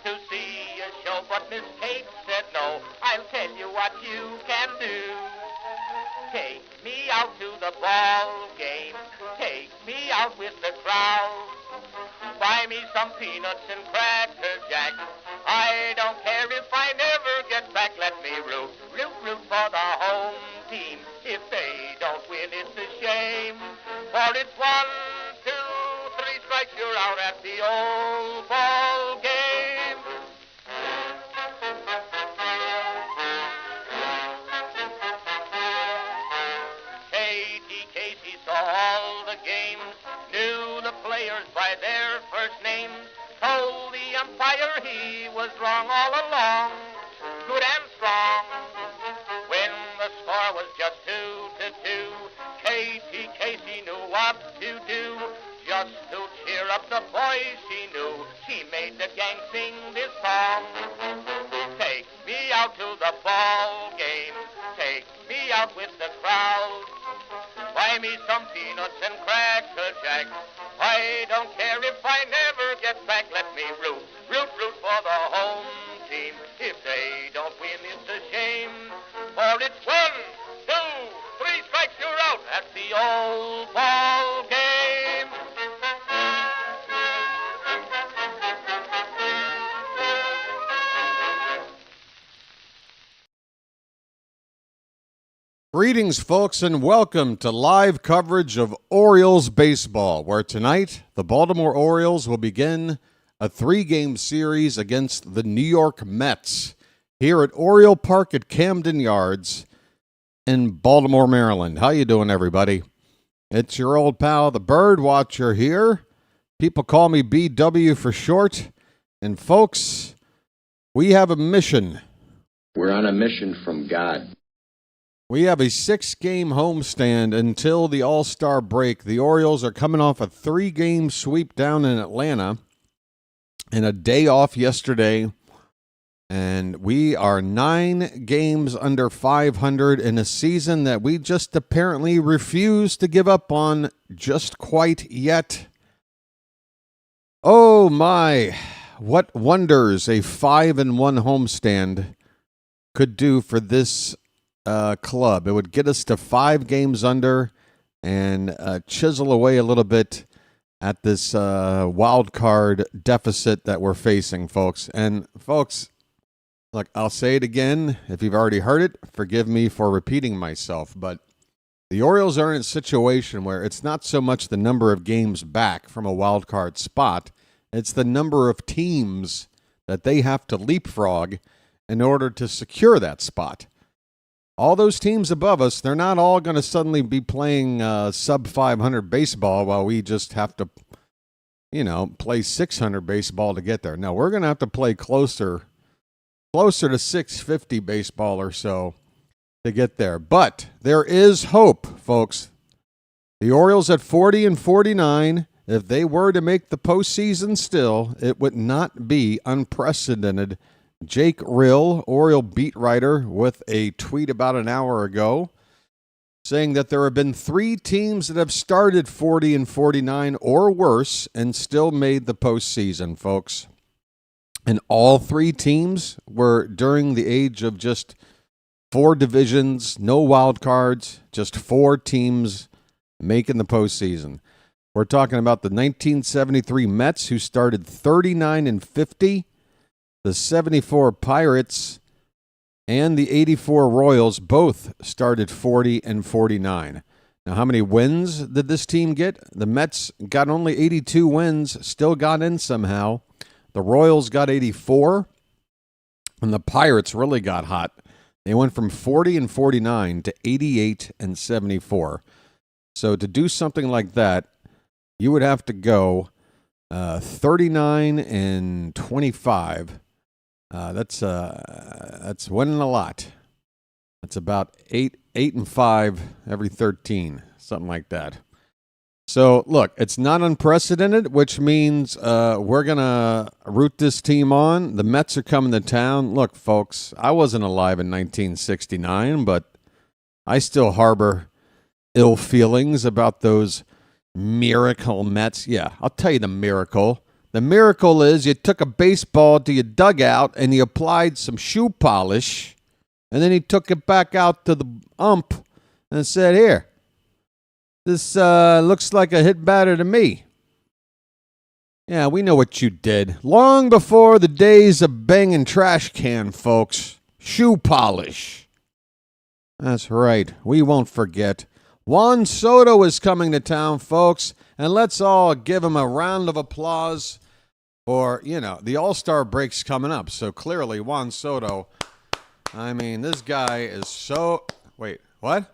to see a show, but Miss Kate said no. I'll tell you what you can do. Take me out to the ball game. Take me out with the crowd. Buy me some peanuts and cracker jack. I don't care if I never get back. Let me root for the home team. If they don't win, it's a shame. For it's 1, 2, 3 strikes, you're out at the old ball game. Katie Casey saw all the games, knew the players by their first names, told the umpire he was wrong all along, good and strong. When the score was just 2-2, Katie Casey knew what to do. Just to cheer up the boys she knew, she made the gang sing this song. Take me out to the ball game, take me out with the crowd. Buy me some peanuts and cracker jack. I don't care if I never get back. Let me root for the home team. If they don't win, it's a shame. For it's 1, 2, 3 strikes, you're out at the old ball game. Greetings, folks, and welcome to live coverage of Orioles baseball, where tonight the Baltimore Orioles will begin a 3-game series against the New York Mets here at Oriole Park at Camden Yards in Baltimore, Maryland. How you doing, everybody? It's your old pal, the BirdWatcher here. People call me BW for short. And, folks, we have a mission. We're on a mission from God. We have a 6-game homestand until the All-Star break. The Orioles are coming off a 3-game sweep down in Atlanta and a day off yesterday. And we are 9 games under 500 in a season that we just apparently refuse to give up on just quite yet. Oh my, what wonders a 5-1 homestand could do for this club. It would get us to 5 games under and chisel away a little bit at this wild card deficit that we're facing, folks. And folks, look, I'll say it again. If you've already heard it, forgive me for repeating myself, but the Orioles are in a situation where it's not so much the number of games back from a wild card spot, it's the number of teams that they have to leapfrog in order to secure that spot. All those teams above us, they're not all going to suddenly be playing sub-500 baseball while we just have to, play 600 baseball to get there. No, we're going to have to play closer to 650 baseball or so to get there. But there is hope, folks. The Orioles at 40-49, if they were to make the postseason still, it would not be unprecedented. Jake Rill, Oriole beat writer, with a tweet about an hour ago saying that there have been 3 teams that have started 40-49 or worse and still made the postseason, folks. And all 3 teams were during the age of just 4 divisions, no wild cards, just 4 teams making the postseason. We're talking about the 1973 Mets, who started 39-50. The 74 Pirates and the 84 Royals both started 40-49. Now, how many wins did this team get? The Mets got only 82 wins, still got in somehow. The Royals got 84, and the Pirates really got hot. They went from 40-49 to 88-74. So to do something like that, you would have to go 39-25. That's winning a lot. That's about 8-5 every 13, something like that. So look, it's not unprecedented, which means we're gonna root this team on. The Mets are coming to town. Look, folks, I wasn't alive in 1969, but I still harbor ill feelings about those miracle Mets. Yeah, I'll tell you the miracle. The miracle is you took a baseball to your dugout and you applied some shoe polish, and then he took it back out to the ump and said, here, this looks like a hit batter to me. Yeah, we know what you did. Long before the days of banging trash can, folks. Shoe polish. That's right. We won't forget. Juan Soto is coming to town, folks, and let's all give him a round of applause for, the All-Star break's coming up. So clearly, Juan Soto, this guy is so... Wait, what?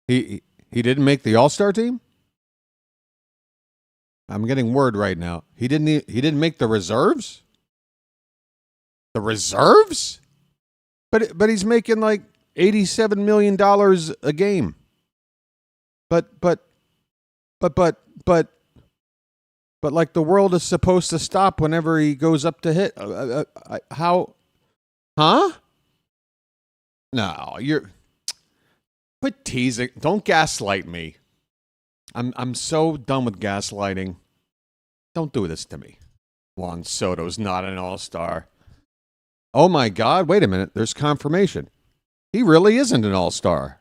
He didn't make the All-Star team? I'm getting word right now. He didn't make the reserves? The reserves? But he's making like $87 million a game. But like the world is supposed to stop whenever he goes up to hit. How? Huh? No, you're... Quit teasing. Don't gaslight me. I'm so done with gaslighting. Don't do this to me. Juan Soto's not an all-star. Oh my God, wait a minute. There's confirmation. He really isn't an all-star.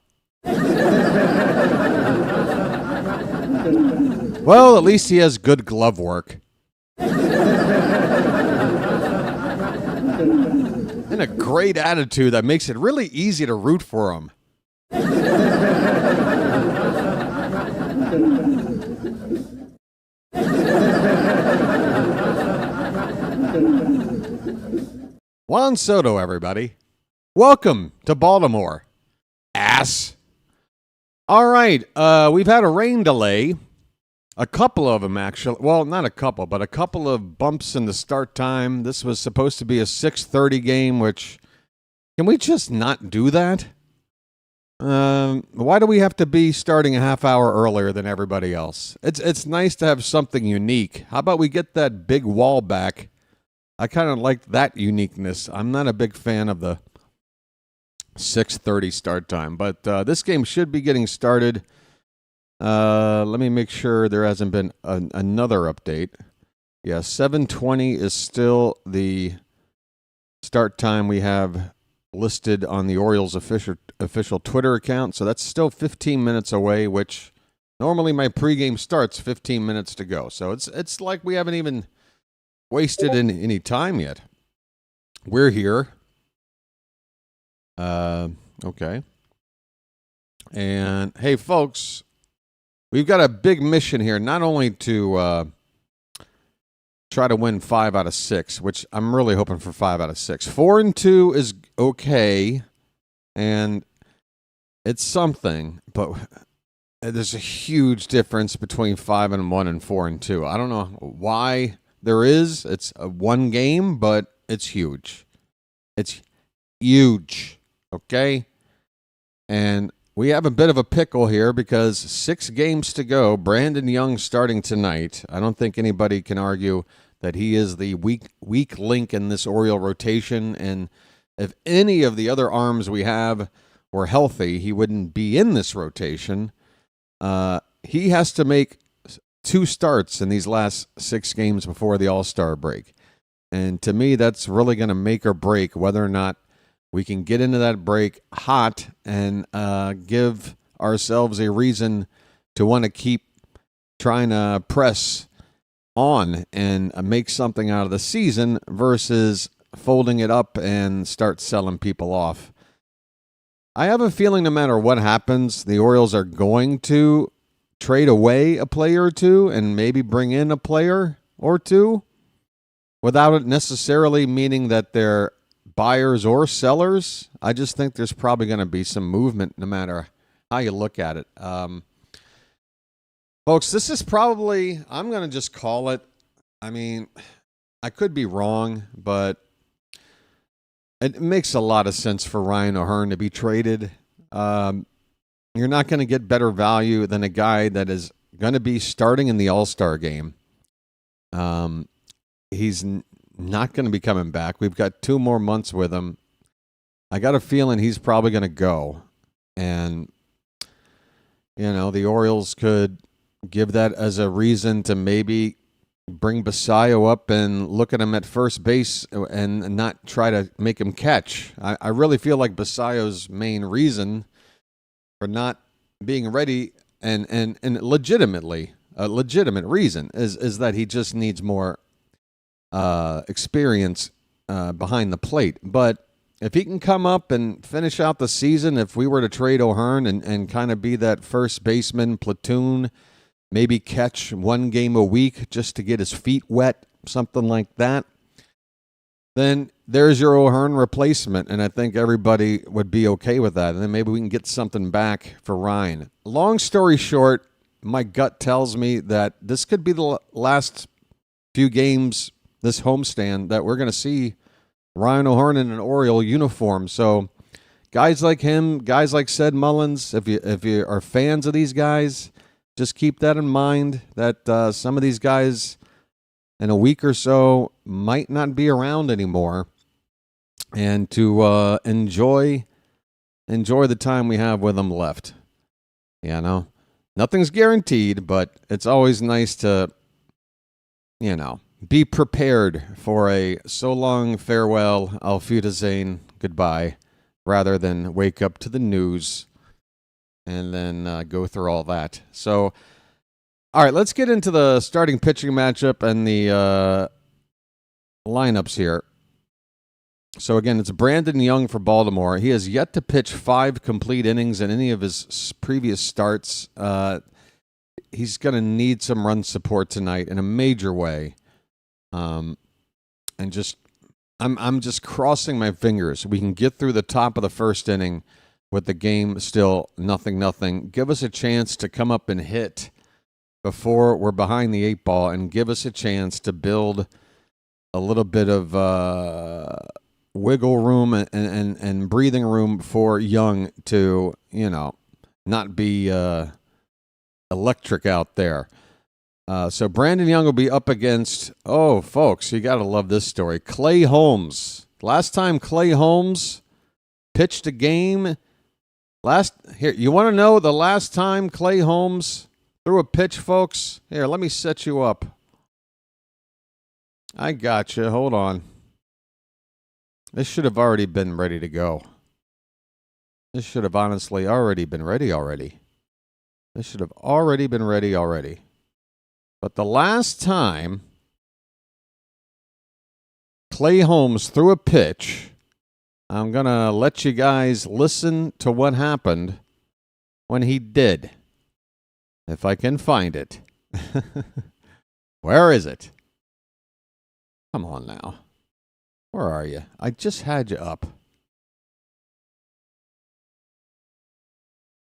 Well, at least he has good glove work. And a great attitude that makes it really easy to root for him. Juan Soto, everybody. Welcome to Baltimore. Ass. All right, we've had a rain delay. A couple of them, actually. Well, not a couple, but a couple of bumps in the start time. This was supposed to be a 6:30 game, which... Can we just not do that? Why do we have to be starting a half hour earlier than everybody else? It's nice to have something unique. How about we get that big wall back? I kind of like that uniqueness. I'm not a big fan of the 6:30 start time, but this game should be getting started. Let me make sure there hasn't been another update. Yeah, 7:20 is still the start time we have listed on the Orioles official Twitter account. So that's still 15 minutes away, which normally my pregame starts 15 minutes to go. So it's like we haven't even wasted any time yet. We're here. Okay. And hey, folks, we've got a big mission here, not only to try to win 5 out of 6, which I'm really hoping for 5 out of 6. 4-2 is okay, and it's something, but there's a huge difference between 5-1 and 4-2. I don't know why there is. It's a one game, but it's huge. It's huge, okay? And we have a bit of a pickle here because 6 games to go. Brandon Young starting tonight. I don't think anybody can argue that he is the weak link in this Oriole rotation. And if any of the other arms we have were healthy, he wouldn't be in this rotation. He has to make 2 starts in these last 6 games before the All-Star break. And to me, that's really going to make or break whether or not we can get into that break hot and give ourselves a reason to want to keep trying to press on and make something out of the season versus folding it up and start selling people off. I have a feeling no matter what happens, the Orioles are going to trade away a player or two and maybe bring in a player or two without it necessarily meaning that they're buyers or sellers. I just think there's probably going to be some movement no matter how you look at it. Folks, this is probably, I'm going to just call it, I could be wrong, but it makes a lot of sense for Ryan O'Hearn to be traded. You're not going to get better value than a guy that is going to be starting in the All-Star game. He's not going to be coming back. We've got 2 more months with him. I got a feeling he's probably going to go. And, the Orioles could give that as a reason to maybe bring Basayo up and look at him at first base and not try to make him catch. I really feel like Basayo's main reason for not being ready and legitimately, a legitimate reason is that he just needs more experience behind the plate. But if he can come up and finish out the season, if we were to trade O'Hearn and kind of be that first baseman platoon, maybe catch one game a week just to get his feet wet, something like that, then there's your O'Hearn replacement, and I think everybody would be okay with that. And then maybe we can get something back for Ryan. Long story short, my gut tells me that this could be the last few games, this homestand, that we're going to see Ryan O'Hearn in an Oriole uniform. So guys like him, guys like Ced Mullins, if you are fans of these guys, just keep that in mind that some of these guys in a week or so might not be around anymore, and to enjoy the time we have with them left. You know, nothing's guaranteed, but it's always nice to, be prepared for a so long farewell, auf Wiedersehen, goodbye, rather than wake up to the news and then go through all that. So, all right, let's get into the starting pitching matchup and the lineups here. So, again, it's Brandon Young for Baltimore. He has yet to pitch 5 complete innings in any of his previous starts. He's going to need some run support tonight in a major way. And I'm just crossing my fingers. We can get through the top of the first inning with the game still 0-0. Give us a chance to come up and hit before we're behind the 8 ball, and give us a chance to build a little bit of wiggle room and breathing room for Young to, not be electric out there. So Brandon Young will be up against, folks, you got to love this story, Clay Holmes. Last time Clay Holmes pitched a game, you want to know the last time Clay Holmes threw a pitch, folks? Here, let me set you up. I got you. Hold on. This should have already been ready to go. This should have honestly already been ready already. This should have already been ready already. But the last time Clay Holmes threw a pitch, I'm going to let you guys listen to what happened when he did. If I can find it. Where is it? Come on now. Where are you? I just had you up.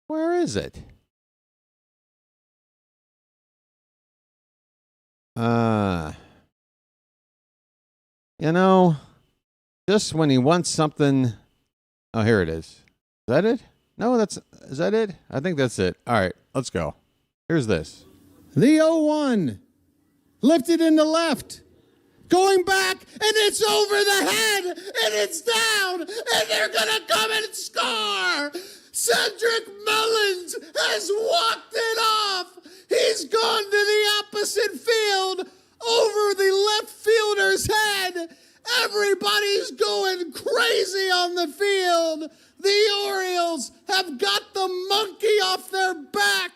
Where is it? Just when he wants something. Oh, here it is. Is that it? No, is that it? I think that's it. All right, let's go. Here's this. The 0-1. Lifted into left. Going back, and it's over the head, and it's down, and they're going to come and score. Cedric Mullins has walked it off. He's gone to the opposite field, over the left fielder's head. Everybody's going crazy on the field. The Orioles have got the monkey off their back.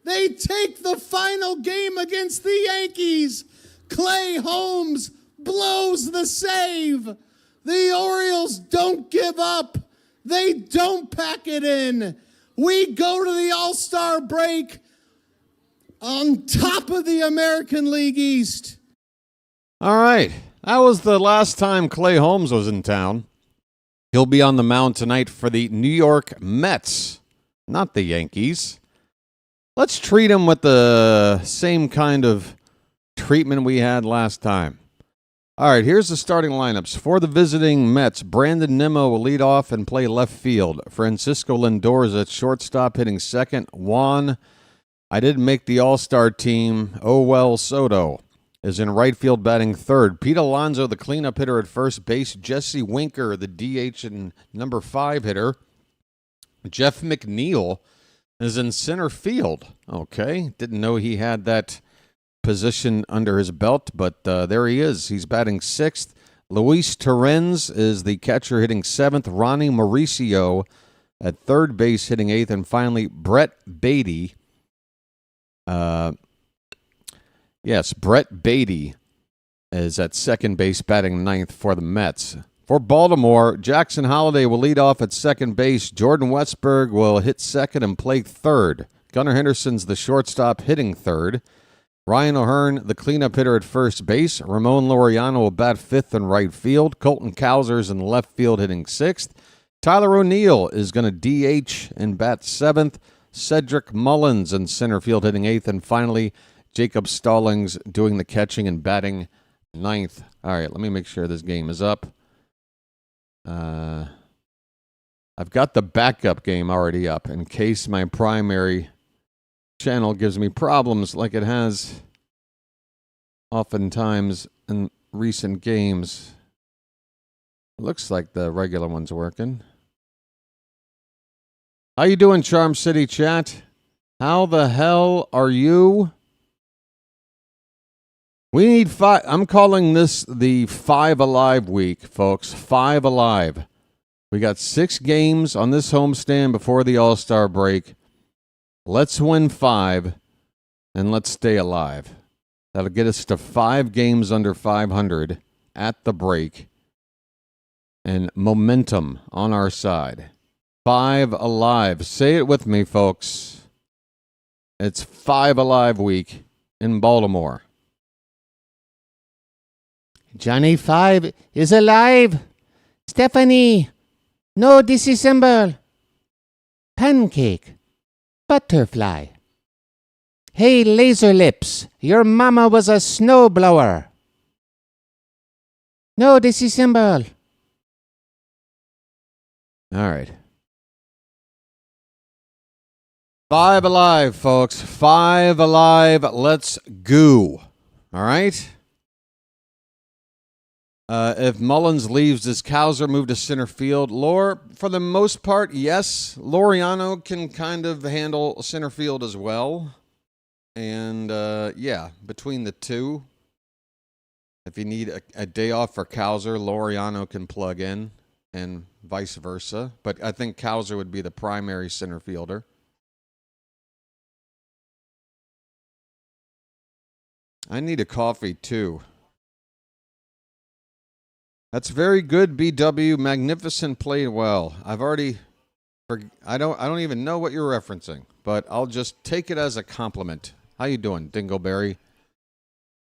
They take the final game against the Yankees. Clay Holmes blows the save. The Orioles don't give up. They don't pack it in. We go to the All-Star break on top of the American League East. All right. That was the last time Clay Holmes was in town. He'll be on the mound tonight for the New York Mets, not the Yankees. Let's treat him with the same kind of treatment we had last time. All right, here's the starting lineups. For the visiting Mets, Brandon Nimmo will lead off and play left field. Francisco Lindor is at shortstop, hitting second. Juan, I didn't make the All-Star team. Soto is in right field batting third. Pete Alonso, the cleanup hitter at first base. Jesse Winker, the DH and number 5 hitter. Jeff McNeil is in center field. Okay. Didn't know he had that position under his belt, but there he is. He's batting 6th. Luis Torrens is the catcher hitting 7th. Ronnie Mauricio at third base hitting 8th. And finally, Brett Beatty. Brett Beatty is at second base batting 9th for the Mets. For Baltimore, Jackson Holliday will lead off at second base. Jordan Westberg will hit second and play third. Gunnar Henderson's the shortstop hitting third. Ryan O'Hearn, the cleanup hitter at first base. Ramon Laureano will bat 5th in right field. Colton Cowser's in left field hitting 6th. Tyler O'Neill is going to DH and bat 7th. Cedric Mullins in center field hitting 8th. And finally, Jacob Stallings doing the catching and batting 9th. All right, let me make sure this game is up. I've got the backup game already up in case my primary channel gives me problems like it has oftentimes in recent games. It looks like the regular one's working. How you doing, Charm City chat? How the hell are you? We need 5. I'm calling this the 5 Alive week, folks. 5 Alive. We got 6 games on this homestand before the All-Star break. Let's win 5, and let's stay alive. That'll get us to 5 games under 500 at the break, and momentum on our side. 5 Alive. Say it with me, folks. It's 5 Alive week in Baltimore. Johnny 5 is alive. Stephanie, no disassemble. Pancake, butterfly. Hey, laser lips, your mama was a snowblower. No disassemble. All right. 5 Alive, folks. 5 Alive. Let's go. All right. If Mullins leaves, does Cowser move to center field? For the most part, yes. Laureano can kind of handle center field as well. And, between the two, if you need a day off for Cowser, Laureano can plug in and vice versa. But I think Cowser would be the primary center fielder. I need a coffee, too. That's very good, BW. Magnificent, played well. I don't even know what you're referencing, but I'll just take it as a compliment. How you doing, Dingleberry?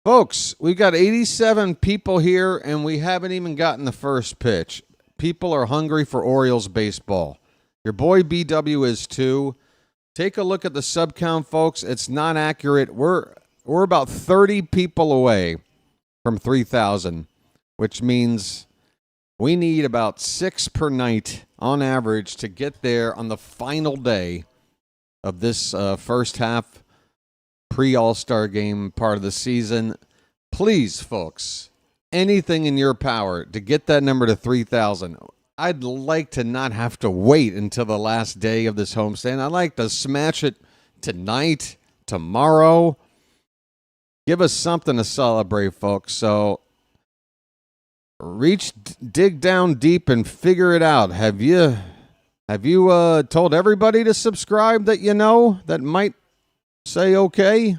Folks, we've got 87 people here, and we haven't even gotten the first pitch. People are hungry for Orioles baseball. Your boy BW is too. Take a look at the sub count, folks. It's not accurate. We're about 30 people away from 3,000. Which means we need about 6 per night on average to get there on the final day of this first half pre-All-Star game part of the season. Please, folks, anything in your power to get that number to 3,000. I'd like to not have to wait until the last day of this homestand. I'd like to smash it tonight, tomorrow. Give us something to celebrate, folks. So dig down deep and figure it out. Have you told everybody to subscribe that you know that might say okay?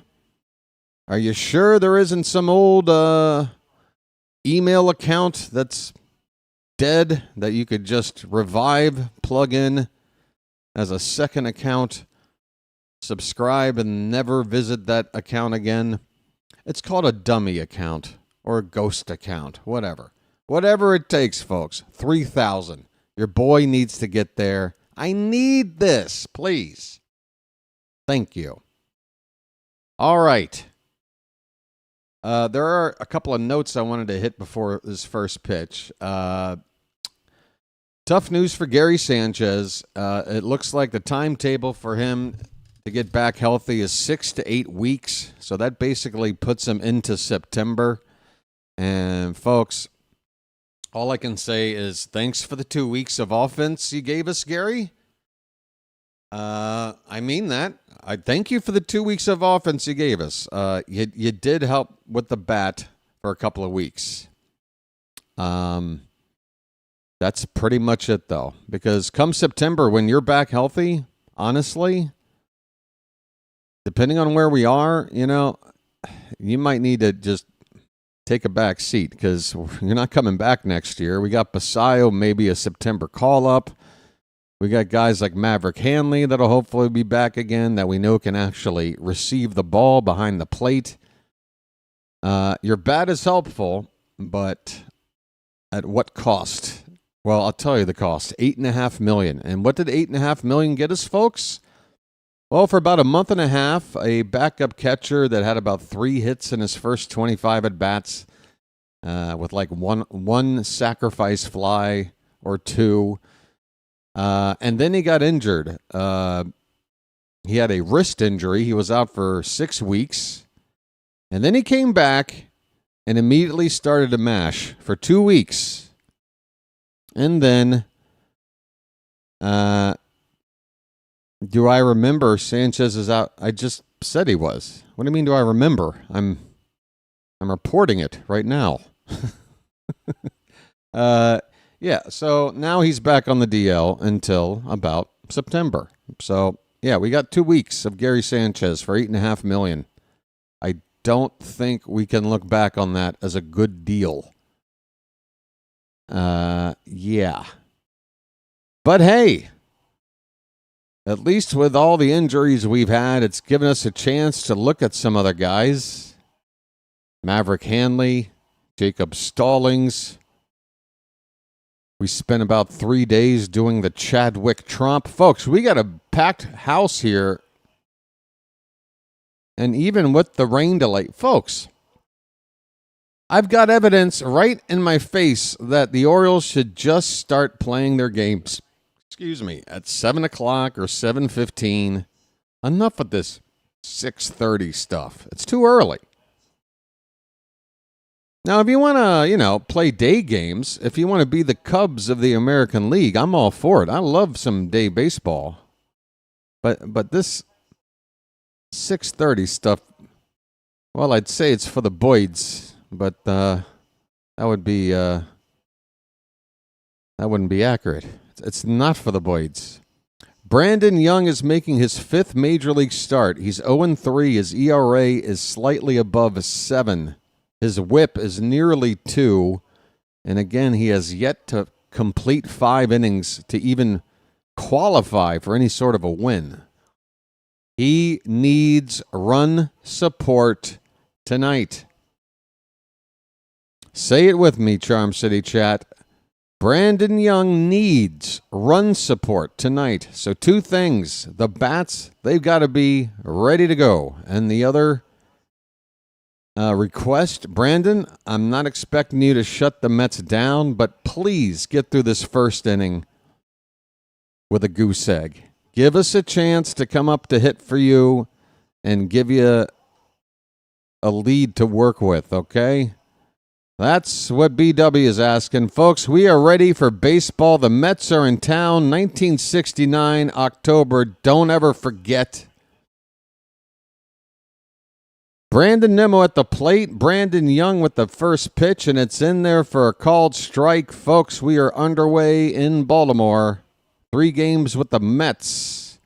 Are you sure there isn't some old email account that's dead that you could just revive, plug in as a second account, subscribe, and never visit that account again? It's called a dummy account or a ghost account, whatever. Whatever it takes, folks. 3,000. Your boy needs to get there. I need this, please. Thank you. All right. There are a couple of notes I wanted to hit before this first pitch. Tough news for Gary Sanchez. It looks like the timetable for him to get back healthy is 6 to 8 weeks. So that basically puts him into September. And, folks, all I can say is thanks for the 2 weeks of offense you gave us, Gary. I mean that. I thank you for the 2 weeks of offense you gave us. You did help with the bat for a couple of weeks. That's pretty much it, though. Because come September, when you're back healthy, honestly, depending on where we are, you might need to just take a back seat because you're not coming back next year. We got Basayo, maybe a September call-up. We got guys like Maverick Hanley that'll hopefully be back again that we know can actually receive the ball behind the plate. Your bat is helpful, but at what cost? Well, I'll tell you the cost, $8.5 million. And what did $8.5 million get us, folks? Well, for about a month and a half, a backup catcher that had about 3 hits in his first 25 at-bats with like one sacrifice fly or 2. And then he got injured. He had a wrist injury. He was out for 6 weeks. And then he came back and immediately started to mash for 2 weeks. And then, do I remember Sanchez is out? I just said he was. What do you mean, do I remember? I'm reporting it right now. Yeah, so now he's back on the DL until about September. So, yeah, we got 2 weeks of Gary Sanchez for $8.5 million. I don't think we can look back on that as a good deal. Yeah. But hey, at least with all the injuries we've had, it's given us a chance to look at some other guys. Maverick Hanley, Jacob Stallings. We spent about 3 days doing the Chadwick Trump. Folks, we got a packed house here. And even with the rain delay, folks, I've got evidence right in my face that the Orioles should just start playing their games, at 7 o'clock or 7:15. Enough of this 6:30 stuff. It's too early. Now, if you want to, play day games, if you want to be the Cubs of the American League, I'm all for it. I love some day baseball. But this 6:30 stuff, well, I'd say it's for the Boyds. But that wouldn't be accurate. It's not for the Boyds. Brandon Young is making his 5th major league start. He's 0-3. His ERA is slightly above 7. His WHIP is nearly 2. And again, he has yet to complete 5 innings to even qualify for any sort of a win. He needs run support tonight. Say it with me, Charm City chat. Brandon Young needs run support tonight. So 2 things. The bats, they've got to be ready to go. And the other request, Brandon, I'm not expecting you to shut the Mets down, but please get through this first inning with a goose egg. Give us a chance to come up to hit for you and give you a lead to work with, okay? That's what BW is asking. Folks, we are ready for baseball. The Mets are in town. 1969, October. Don't ever forget. Brandon Nimmo at the plate. Brandon Young with the first pitch, and it's in there for a called strike. Folks, we are underway in Baltimore. 3 games with the Mets.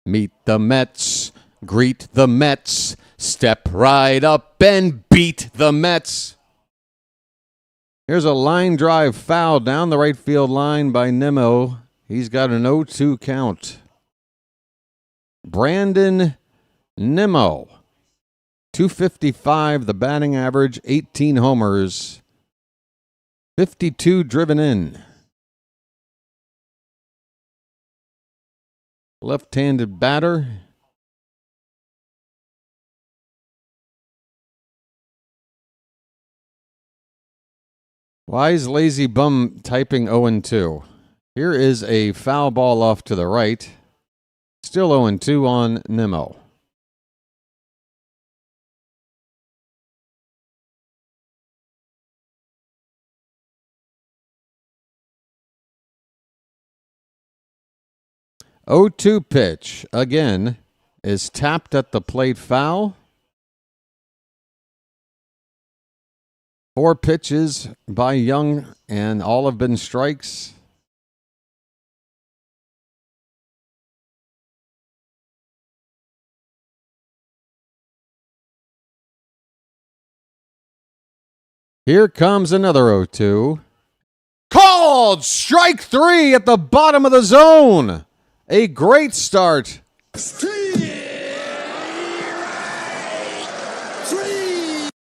Meet the Mets. Greet the Mets. Step right up and beat the Mets. Here's a line drive foul down the right field line by Nimmo. He's got an 0-2 count. Brandon Nimmo. 255, the batting average, 18 homers, 52 driven in. Left-handed batter. Why is Lazy Bum typing 0-2? Here is a foul ball off to the right. Still 0-2 on Nimmo. 0-2 pitch, again, is tapped at the plate foul. 4 pitches by Young, and all have been strikes. Here comes another 0-2. Called! Strike 3 at the bottom of the zone. A great start.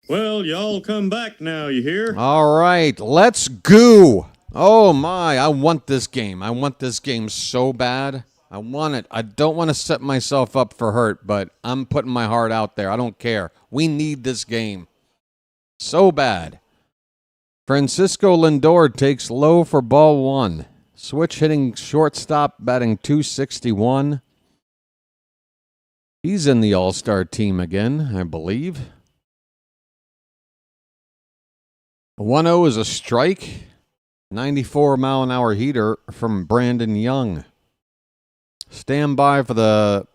Well, y'all come back now, you hear? All right, let's go. Oh, my. I want this game. I want this game so bad. I want it. I don't want to set myself up for hurt, but I'm putting my heart out there. I don't care. We need this game. So bad. Francisco Lindor takes low for ball 1. Switch hitting shortstop, batting .261. He's in the All-Star team again, I believe. 1-0 is a strike. 94-mile-an-hour heater from Brandon Young. Stand by for the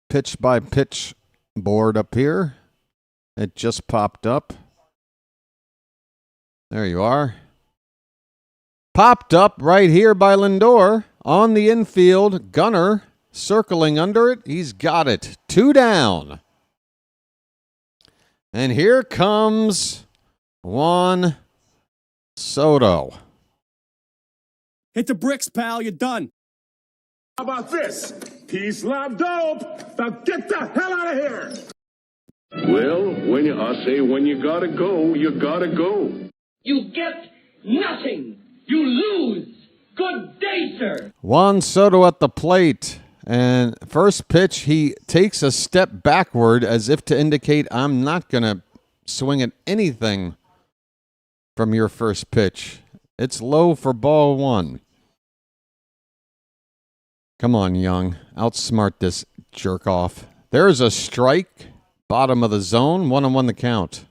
pitch-by-pitch board up here. It just popped up. There you are. Popped up right here by Lindor. On the infield, Gunner circling under it. He's got it. 2 down. And here comes Juan Soto. Hit the bricks, pal. You're done. How about this? Peace, love, dope. Now get the hell out of here. Well, when you gotta go, you gotta go. You get nothing. You lose. Good day, sir. Juan Soto at the plate. And first pitch, he takes a step backward as if to indicate, I'm not going to swing at anything from your first pitch. It's low for ball 1. Come on, Young. Outsmart this jerk off. There's a strike. Bottom of the zone. 1-1 the count.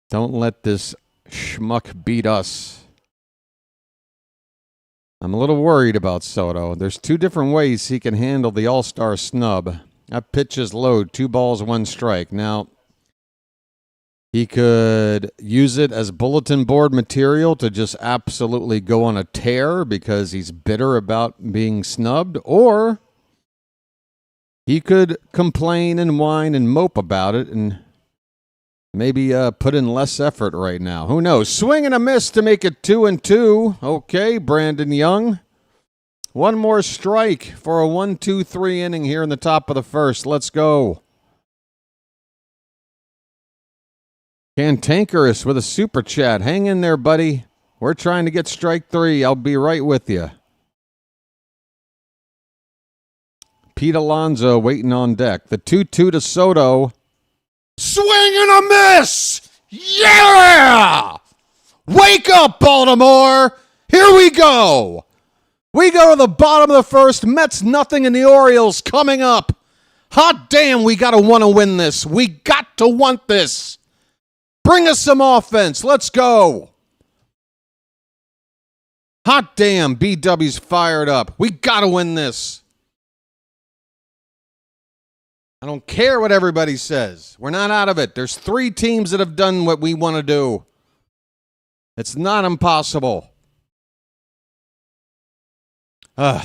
Don't let this schmuck beat us. I'm a little worried about Soto. There's 2 different ways he can handle the All-Star snub. That pitch is low. 2 balls, 1 strike. Now, he could use it as bulletin board material to just absolutely go on a tear because he's bitter about being snubbed, or he could complain and whine and mope about it and maybe put in less effort right now. Who knows? Swing and a miss to make it 2-2. Okay, Brandon Young. 1 more strike for a 1-2-3 inning here in the top of the first. Let's go. Cantankerous with a super chat. Hang in there, buddy. We're trying to get strike 3. I'll be right with you. Pete Alonso waiting on deck. The 2-2 to Soto. Swing and a miss! Yeah! Wake up, Baltimore! Here we go! We go to the bottom of the first. Mets nothing and the Orioles coming up. Hot damn, we got to want to win this. We got to want this. Bring us some offense. Let's go. Hot damn, BW's fired up. We got to win this. I don't care what everybody says. We're not out of it. There's 3 teams that have done what we want to do. It's not impossible.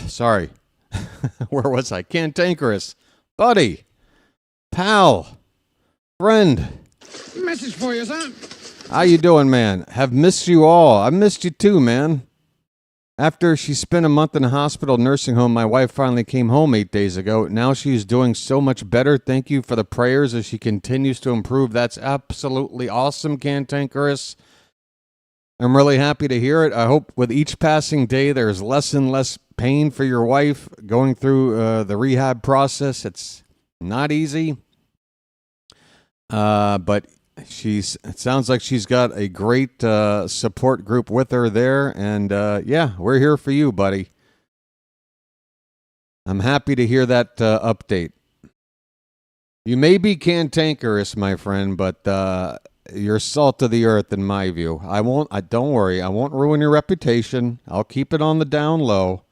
Sorry. Where was I? Cantankerous. Buddy. Pal. Friend. Message for you, son. How you doing, man? Have missed you all. I missed you too, man. After she spent a month in a hospital nursing home, my wife finally came home 8 days ago. Now she's doing so much better. Thank you for the prayers as she continues to improve. That's absolutely awesome, Cantankerous. I'm really happy to hear it. I hope with each passing day there's less and less pain for your wife going through the rehab process. It's not easy. But it sounds like she's got a great support group with her there, and yeah, we're here for you, buddy. I'm happy to hear that update. You may be cantankerous, my friend, but you're salt of the earth in my view. Don't worry. I won't ruin your reputation. I'll keep it on the down low.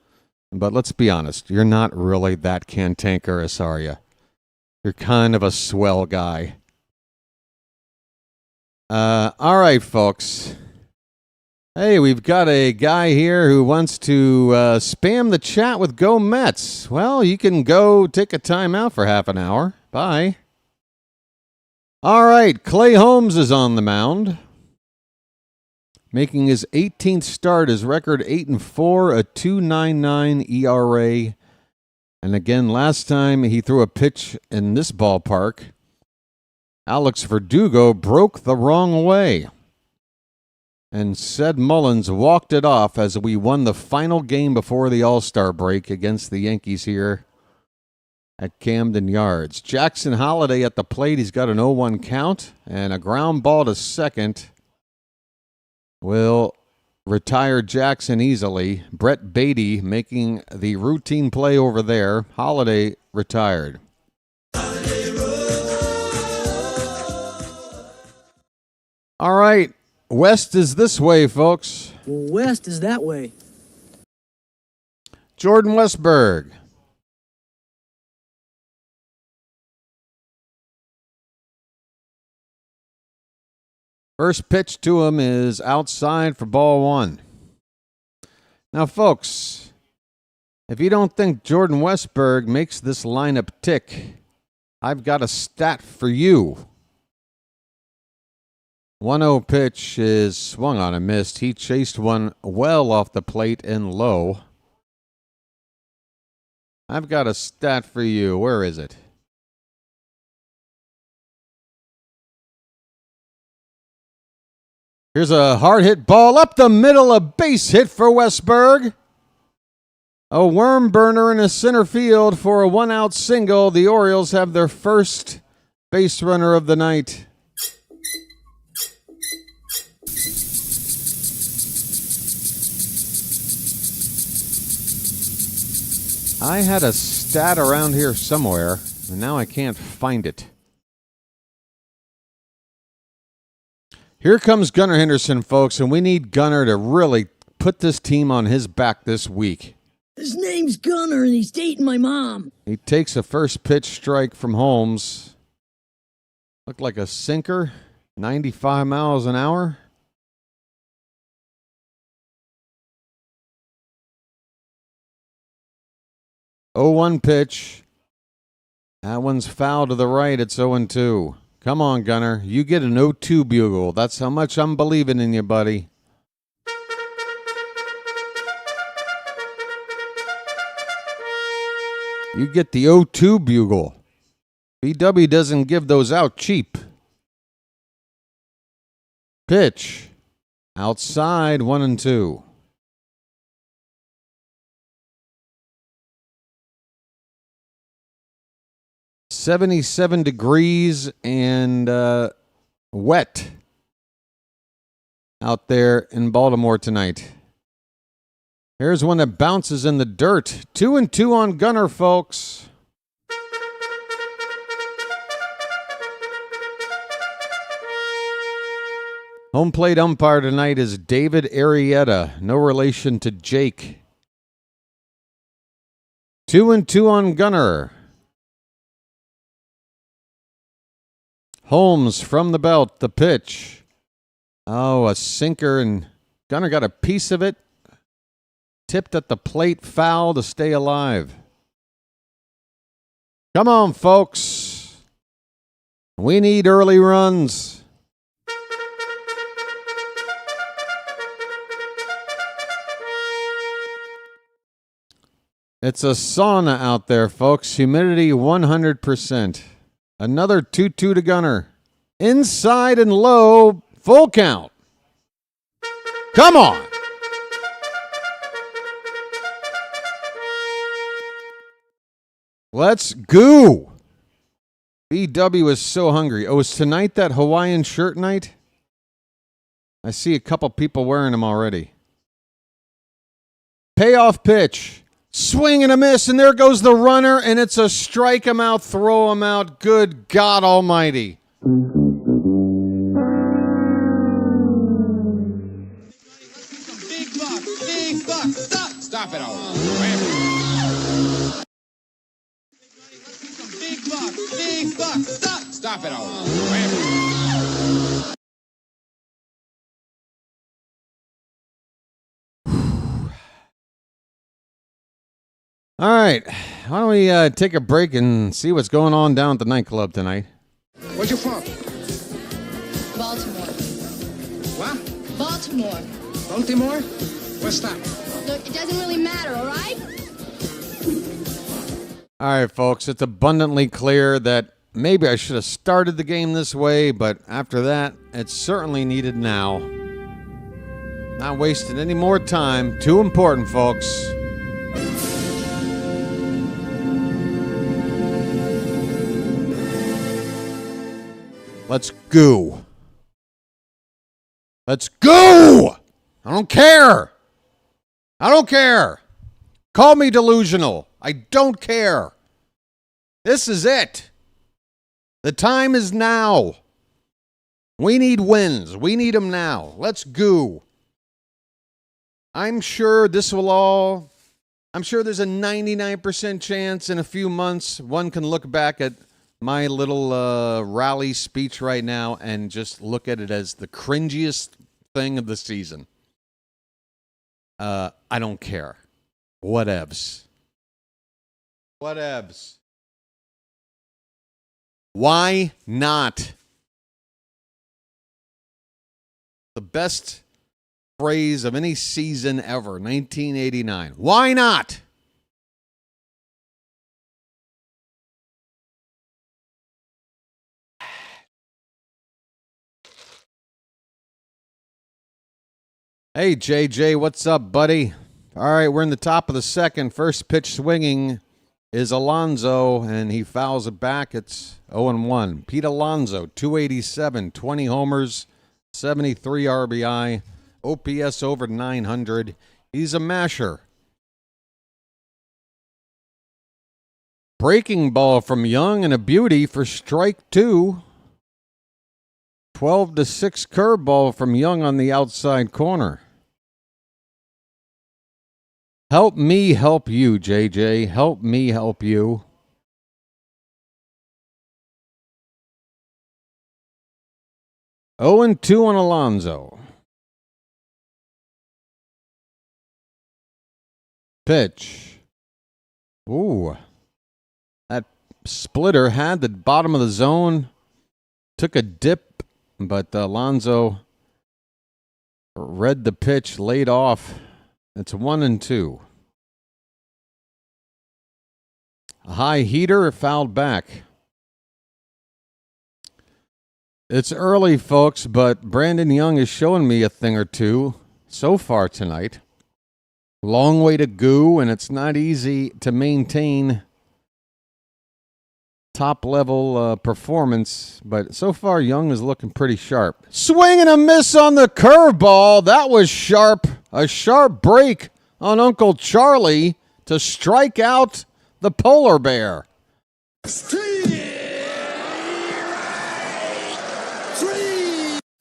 But let's be honest. You're not really that cantankerous, are you? You're kind of a swell guy. All right, folks. Hey, we've got a guy here who wants to spam the chat with Go Mets. Well, you can go take a timeout for half an hour. Bye. All right, Clay Holmes is on the mound. Making his 18th start, his record 8-4, a 2.99 ERA. And again, last time he threw a pitch in this ballpark, Alex Verdugo broke the wrong way. And Ced Mullins walked it off as we won the final game before the All-Star break against the Yankees here at Camden Yards. Jackson Holliday at the plate. He's got an 0-1 count and a ground ball to second will retire Jackson easily. Brett Beatty making the routine play over there. Holliday retired. All right. West is this way, folks. West is that way. Jordan Westberg. First pitch to him is outside for ball one. Now, folks, if you don't think Jordan Westberg makes this lineup tick, I've got a stat for you. 1-0 pitch is swung on and missed. He chased one well off the plate and low. I've got a stat for you. Where is it? Here's a hard hit ball up the middle, a base hit for Westberg. A worm burner in the center field for a 1-out single. The Orioles have their first base runner of the night. I had a stat around here somewhere, and now I can't find it. Here comes Gunnar Henderson, folks, and we need Gunnar to really put this team on his back this week. His name's Gunnar, and he's dating my mom. He takes a first pitch strike from Holmes. Looked like a sinker, 95 miles an hour. Oh, 0-1 pitch. That one's foul to the right. It's 0-2. Come on, Gunnar. You get an 0-2 bugle. That's how much I'm believing in you, buddy. You get the 0-2 bugle. BW doesn't give those out cheap. Pitch. Outside, 1-2. 77 degrees and wet out there in Baltimore tonight. Here's one that bounces in the dirt. 2-2 on Gunnar, folks. Home plate umpire tonight is David Arrieta. No relation to Jake. 2-2 on Gunnar. Holmes from the belt, the pitch. Oh, a sinker, and Gunnar got a piece of it. Tipped at the plate, foul to stay alive. Come on, folks. We need early runs. It's a sauna out there, folks. Humidity 100%. Another 2-2 to Gunnar. Inside and low, full count. Come on. Let's go. BW is so hungry. Oh, is tonight that Hawaiian shirt night? I see a couple people wearing them already. Payoff pitch. Swing and a miss, and there goes the runner, and it's a strike him out, throw him out. Good God Almighty. Stop it all. All right. Why don't we take a break and see what's going on down at the nightclub tonight? Where's you from? Baltimore. What? Baltimore. Baltimore? What's that? Look, it doesn't really matter, all right? All right, folks. It's abundantly clear that maybe I should have started the game this way, but after that, it's certainly needed now. Not wasting any more time. Too important, folks. Let's go. Let's go! I don't care. I don't care. Call me delusional. I don't care. This is it. The time is now. We need wins. We need them now. Let's go. I'm sure there's a 99% chance in a few months one can look back at my little rally speech right now and just look at it as the cringiest thing of the season. I don't care. Whatevs. Whatevs. Why not? The best phrase of any season ever, 1989. Why not? Hey, JJ, what's up, buddy? All right, we're in the top of the second. First pitch swinging is Alonso, and he fouls it back. It's 0-1. Pete Alonso, 287, 20 homers, 73 RBI, OPS over 900. He's a masher. Breaking ball from Young and a beauty for strike 2. 12-6 curveball from Young on the outside corner. Help me help you, JJ. Help me help you. Oh and 2 on Alonso. Pitch. Ooh. That splitter had the bottom of the zone. Took a dip, but Alonso read the pitch, laid off. It's 1-2. A high heater fouled back. It's early, folks, but Brandon Young is showing me a thing or two so far tonight. Long way to go, and it's not easy to maintain top-level performance, but so far Young is looking pretty sharp. Swing and a miss on the curveball. That was sharp. A sharp break on Uncle Charlie to strike out the polar bear.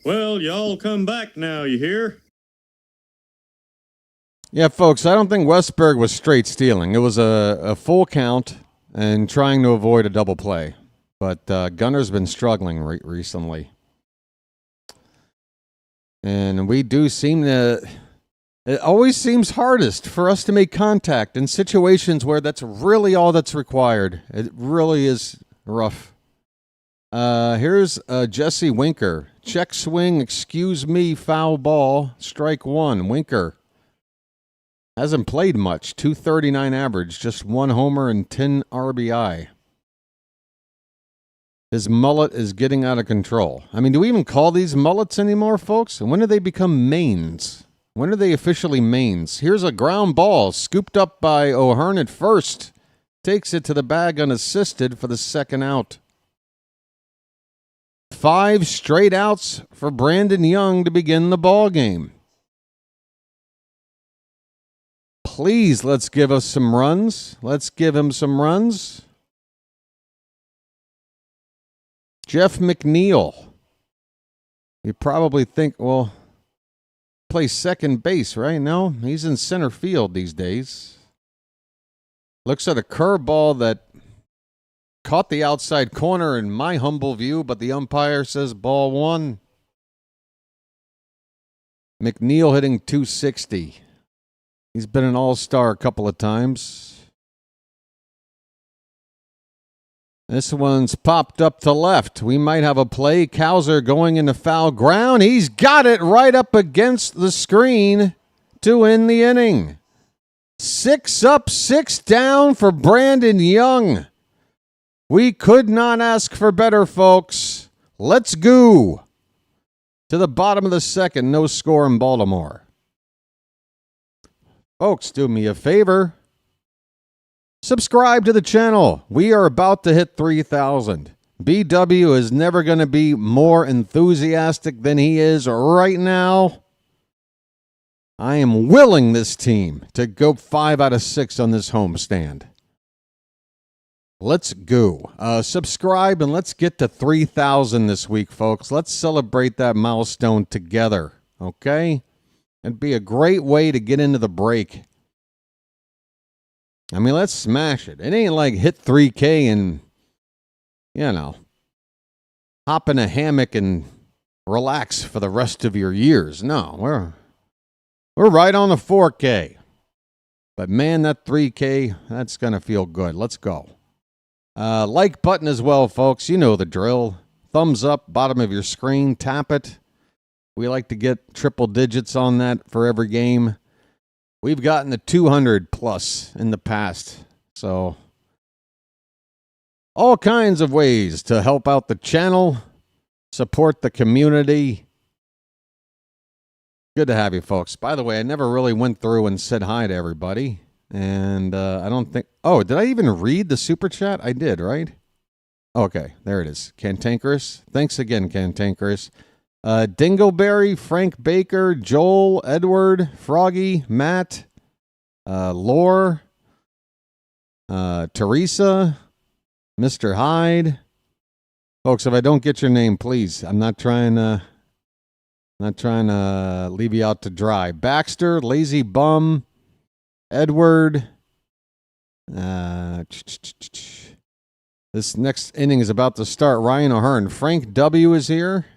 Well, y'all come back now, you hear? Yeah, folks, I don't think Westberg was straight stealing. It was a full count and trying to avoid a double play. But Gunner's been struggling recently. And we do seem to... It always seems hardest for us to make contact in situations where that's really all that's required. It really is rough. Here's Jesse Winker. Check swing, excuse me, foul ball, strike 1. Winker hasn't played much, 239 average, just 1 homer and 10 RBI. His mullet is getting out of control. I mean, do we even call these mullets anymore, folks? And when do they become mains? When are they officially mains? Here's a ground ball scooped up by O'Hearn at first. Takes it to the bag unassisted for the second out. 5 straight outs for Brandon Young to begin the ball game. Please, let's give us some runs. Let's give him some runs. Jeff McNeil. You probably think, well, plays second base, right? No, he's in center field these days. Looks at a curveball that Caught the outside corner in my humble view, but the umpire says ball one. McNeil hitting .260. He's been an all-star a couple of times. This one's popped up to left. We might have a play. Cowser going into foul ground. He's got it right up against the screen to end the inning. 6 up, 6 down for Brandon Young. We could not ask for better, folks. Let's go. To the bottom of the second, no score in Baltimore. Folks, do me a favor. Subscribe to the channel. We are about to hit 3,000. BW is never going to be more enthusiastic than he is right now. I am willing this team to go 5 out of 6 on this homestand. Let's go. Subscribe and let's get to 3,000 this week, folks. Let's celebrate that milestone together, okay? It'd be a great way to get into the break. I mean, let's smash it. It ain't like hit 3K and, hop in a hammock and relax for the rest of your years. No, we're right on the 4K. But, man, that 3K, that's going to feel good. Let's go. Like button as well, folks. You know the drill. Thumbs up, bottom of your screen. Tap it. We like to get triple digits on that for every game. We've gotten to 200 plus in the past. So, all kinds of ways to help out the channel, support the community. Good to have you, folks. By the way, I never really went through and said hi to everybody. And I don't think... Oh, did I even read the super chat? I did, right? Okay, there it is. Cantankerous. Thanks again, Cantankerous. Dingleberry, Frank Baker, Joel, Edward, Froggy, Matt, Lore, Teresa, Mr. Hyde. Folks, if I don't get your name, please. I'm not trying to leave you out to dry. Baxter, Lazy Bum, Edward. This next inning is about to start. Ryan O'Hearn. Frank W. is here.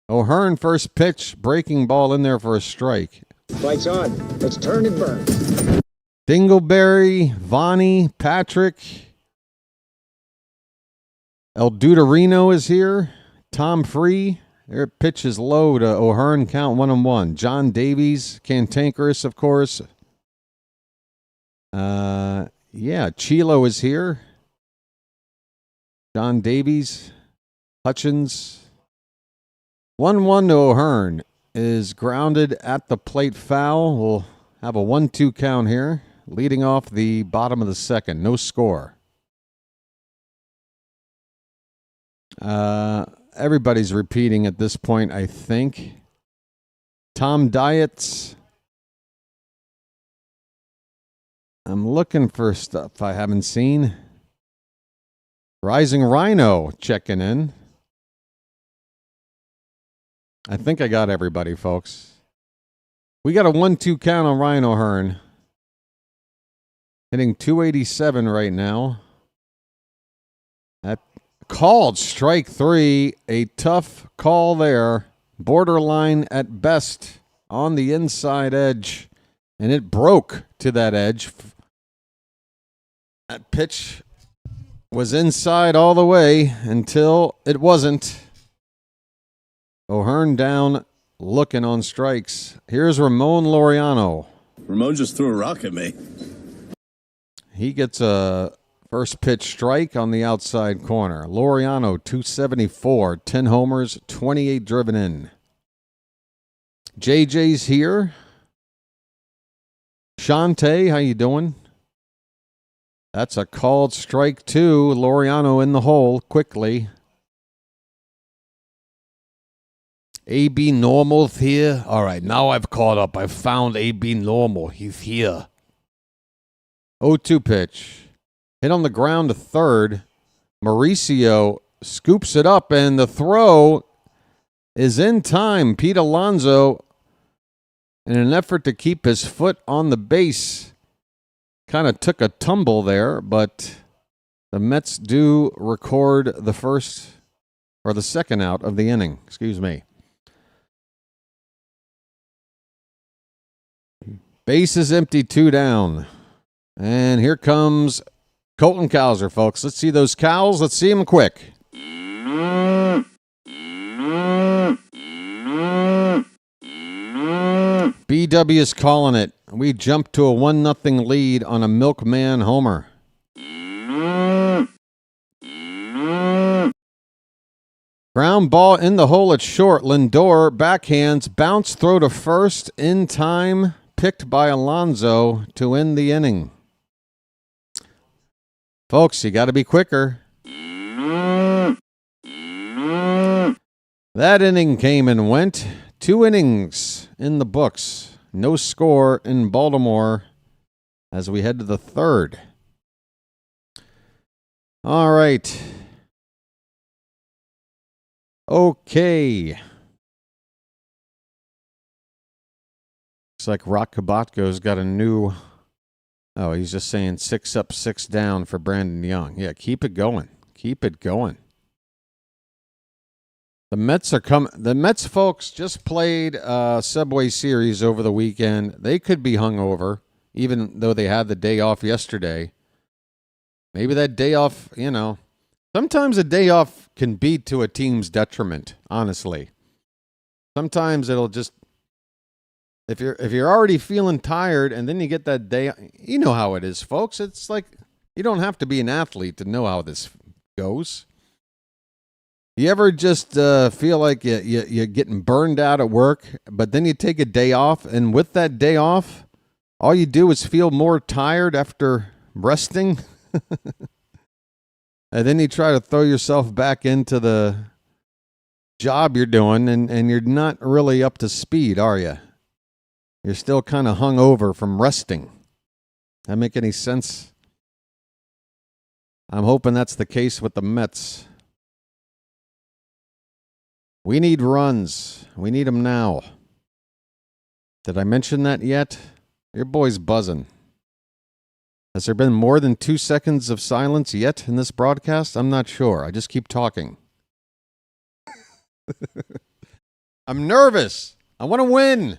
O'Hearn, first pitch, breaking ball in there for a strike. Lights on. Let's turn and burn. Dingleberry, Vonnie, Patrick. El Duderino is here. Tom Free. Their pitch is low to O'Hearn, count 1-1. John Davies, Cantankerous, of course. Chilo is here. John Davies, Hutchins. 1-1 to O'Hearn is grounded at the plate foul. We'll have a 1-2 count here, leading off the bottom of the second. No score. Everybody's repeating at this point, I think. Tom Diets. I'm looking for stuff I haven't seen. Rising Rhino checking in. I think I got everybody, folks. We got a 1-2 count on Ryan O'Hearn. Hitting 287 right now. That called strike 3. A tough call there. Borderline at best on the inside edge. And it broke to that edge. That pitch was inside all the way until it wasn't. O'Hearn down, looking on strikes. Here's Ramon Laureano. Ramon just threw a rock at me. He gets a first pitch strike on the outside corner. Laureano, 274, 10 homers, 28 driven in. JJ's here. Shante, how you doing? That's a called strike 2. Laureano in the hole quickly. AB Normal's here. All right, now I've caught up. I've found AB Normal. He's here. 0-2 pitch. Hit on the ground to third. Mauricio scoops it up, and the throw is in time. Pete Alonso, in an effort to keep his foot on the base, kind of took a tumble there, but The Mets do record the first or the second out of the inning. Excuse me. Base is empty, 2 down. And here comes Colton Cowser, folks. Let's see those cows. Let's see them quick. BW is calling it. We jumped to a 1-0 lead on a milkman homer. Ground ball in the hole at short. Lindor backhands, bounce throw to first in time, picked by Alonso to end the inning. Folks, you got to be quicker. That inning came and went. 2 innings in the books. No score in Baltimore as we head to the third. All right. Okay. Looks like Rock Kabatko's got a new... Oh, he's just saying 6 up, 6 down for Brandon Young. Yeah, keep it going. Keep it going. The Mets are coming. The Mets folks just played Subway Series over the weekend. They could be hungover, even though they had the day off yesterday. Maybe that day off, sometimes a day off can be to a team's detriment, honestly. Sometimes it'll just, if you're already feeling tired and then you get that day, you know how it is, folks. It's like you don't have to be an athlete to know how this goes. You ever just feel like you're getting burned out at work, but then you take a day off, and with that day off, all you do is feel more tired after resting? And then you try to throw yourself back into the job you're doing, and you're not really up to speed, are you? You're still kind of hungover from resting. That make any sense? I'm hoping that's the case with the Mets. We need runs. We need them now. Did I mention that yet? Your boy's buzzing. Has there been more than 2 seconds of silence yet in this broadcast? I'm not sure. I just keep talking. I'm nervous. I want to win.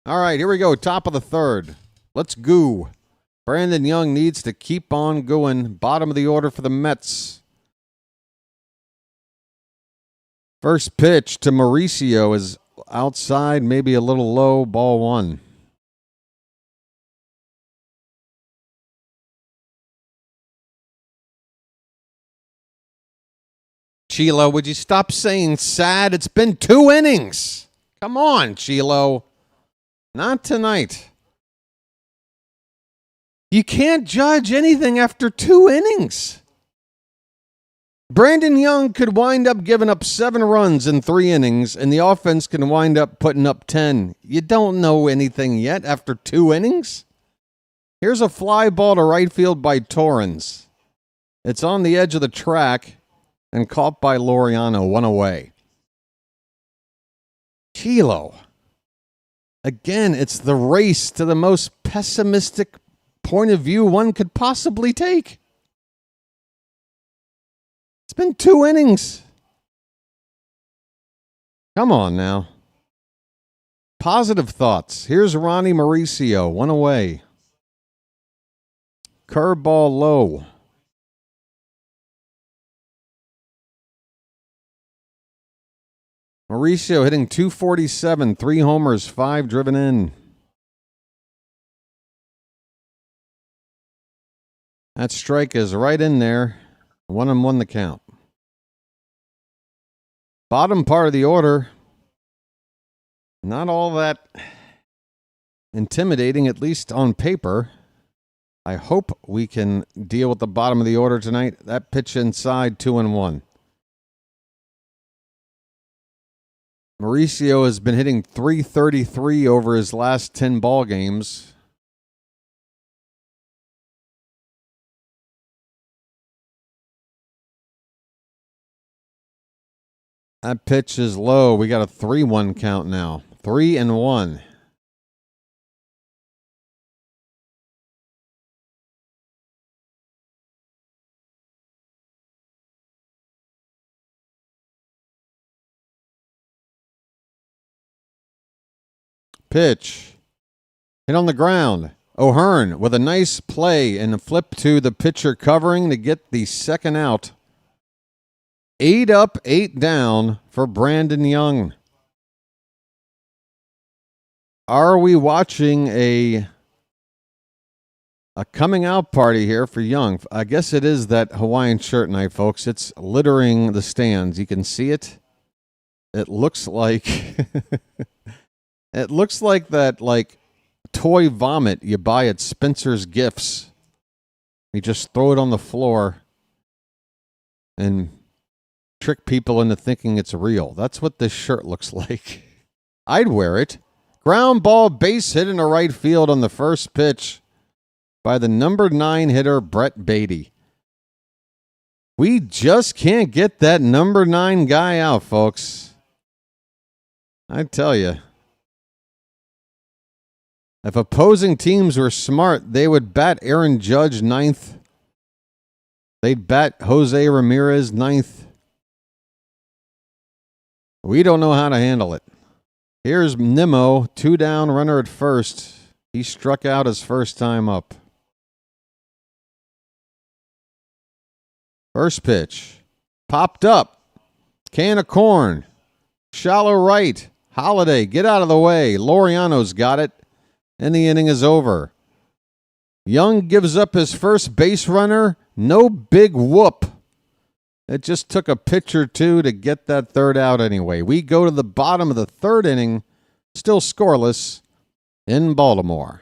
All right, here we go. Top of the third. Let's go. Brandon Young needs to keep on going. Bottom of the order for the Mets. First pitch to Mauricio is outside, maybe a little low, ball 1. Chilo, would you stop saying sad? It's been 2 innings. Come on, Chilo. Not tonight. You can't judge anything after 2 innings. Brandon Young could wind up giving up 7 runs in 3 innings, and the offense can wind up putting up 10. You don't know anything yet after 2 innings. Here's a fly ball to right field by Torrens. It's on the edge of the track and caught by Laureano, 1 away. Kilo. Again, it's the race to the most pessimistic point of view one could possibly take. It's been 2 innings. Come on now. Positive thoughts. Here's Ronnie Mauricio, 1 away. Curveball low. Mauricio hitting .247, 3 homers, 5 driven in. That strike is right in there. 1-1 the count. Bottom part of the order, not all that intimidating, at least on paper. I hope we can deal with the bottom of the order tonight. That pitch inside, 2-1. Mauricio has been hitting .333 over his last 10 ball games. That pitch is low. We got a 3-1 count now. 3-1. Pitch. Hit on the ground. O'Hearn with a nice play and a flip to the pitcher covering to get the second out. 8 up, 8 down for Brandon Young. Are we watching a coming out party here for Young? I guess it is that Hawaiian shirt night, folks. It's littering the stands. You can see it. It looks like it looks like that toy vomit you buy at Spencer's Gifts. You just throw it on the floor and trick people into thinking it's real. That's what this shirt looks like. I'd wear it. Ground ball base hit into right field on the first pitch by the number 9 hitter, Brett Beatty. We just can't get that number 9 guy out, folks. I tell you. If opposing teams were smart, they would bat Aaron Judge 9th. They'd bat Jose Ramirez 9th. We don't know how to handle it. Here's Nimmo, 2 down, runner at first. He struck out his first time up. First pitch. Popped up. Can of corn. Shallow right. Holiday, get out of the way. Laureano's got it. And the inning is over. Young gives up his first base runner. No big whoop. It just took a pitch or two to get that third out anyway. We go to the bottom of the third inning, still scoreless in Baltimore.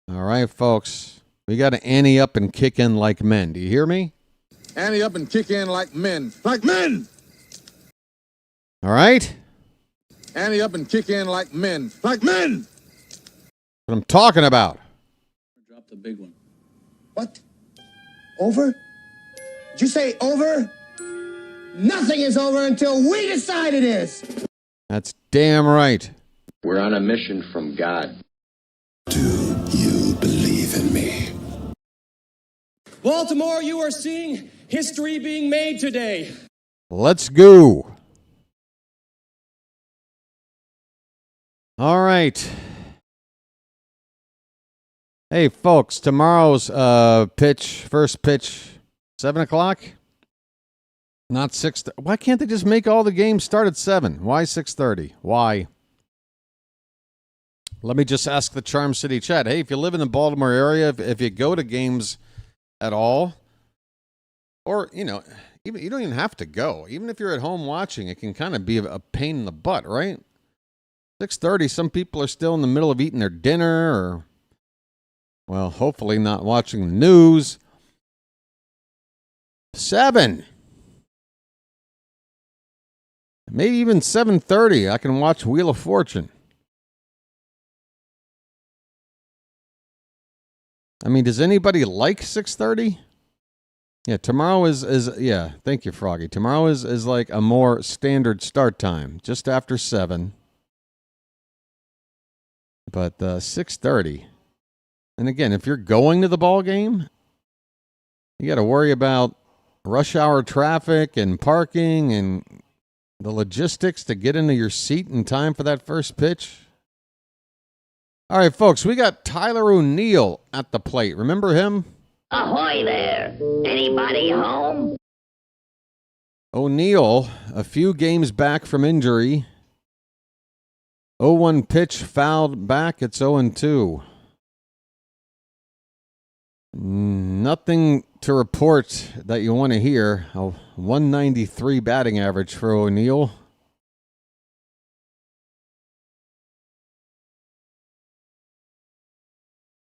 All right, folks. We got to ante up and kick in like men. Do you hear me? Ante up and kick in like men. Like men! All right? Ante up and kick in like men. Like men! What I'm talking about. Drop the big one. What? Over? Did you say over? Nothing is over until we decide it is. That's damn right. We're on a mission from God. Do you believe in me? Baltimore, you are seeing history being made today. Let's go. All right. Hey, folks, tomorrow's first pitch, 7 o'clock? Not 6. Why can't they just make all the games start at 7? Why 6:30? Why? Let me just ask the Charm City chat. Hey, if you live in the Baltimore area, if you go to games at all, or, even you don't even have to go. Even if you're at home watching, it can kind of be a pain in the butt, right? 6:30, some people are still in the middle of eating their dinner or, well, hopefully not watching the news. 7. Maybe even 7:30. I can watch Wheel of Fortune. I mean, does anybody like 6:30? Yeah, tomorrow is yeah, thank you, Froggy. Tomorrow is like a more standard start time, just after 7. But 6:30. And again, if you're going to the ball game, you got to worry about rush hour traffic and parking and the logistics to get into your seat in time for that first pitch. All right, folks, we got Tyler O'Neill at the plate. Remember him? Ahoy there! Anybody home? O'Neill, a few games back from injury. 0-1 pitch fouled back. It's 0-2. Nothing to report that you want to hear. A 193 batting average for O'Neill.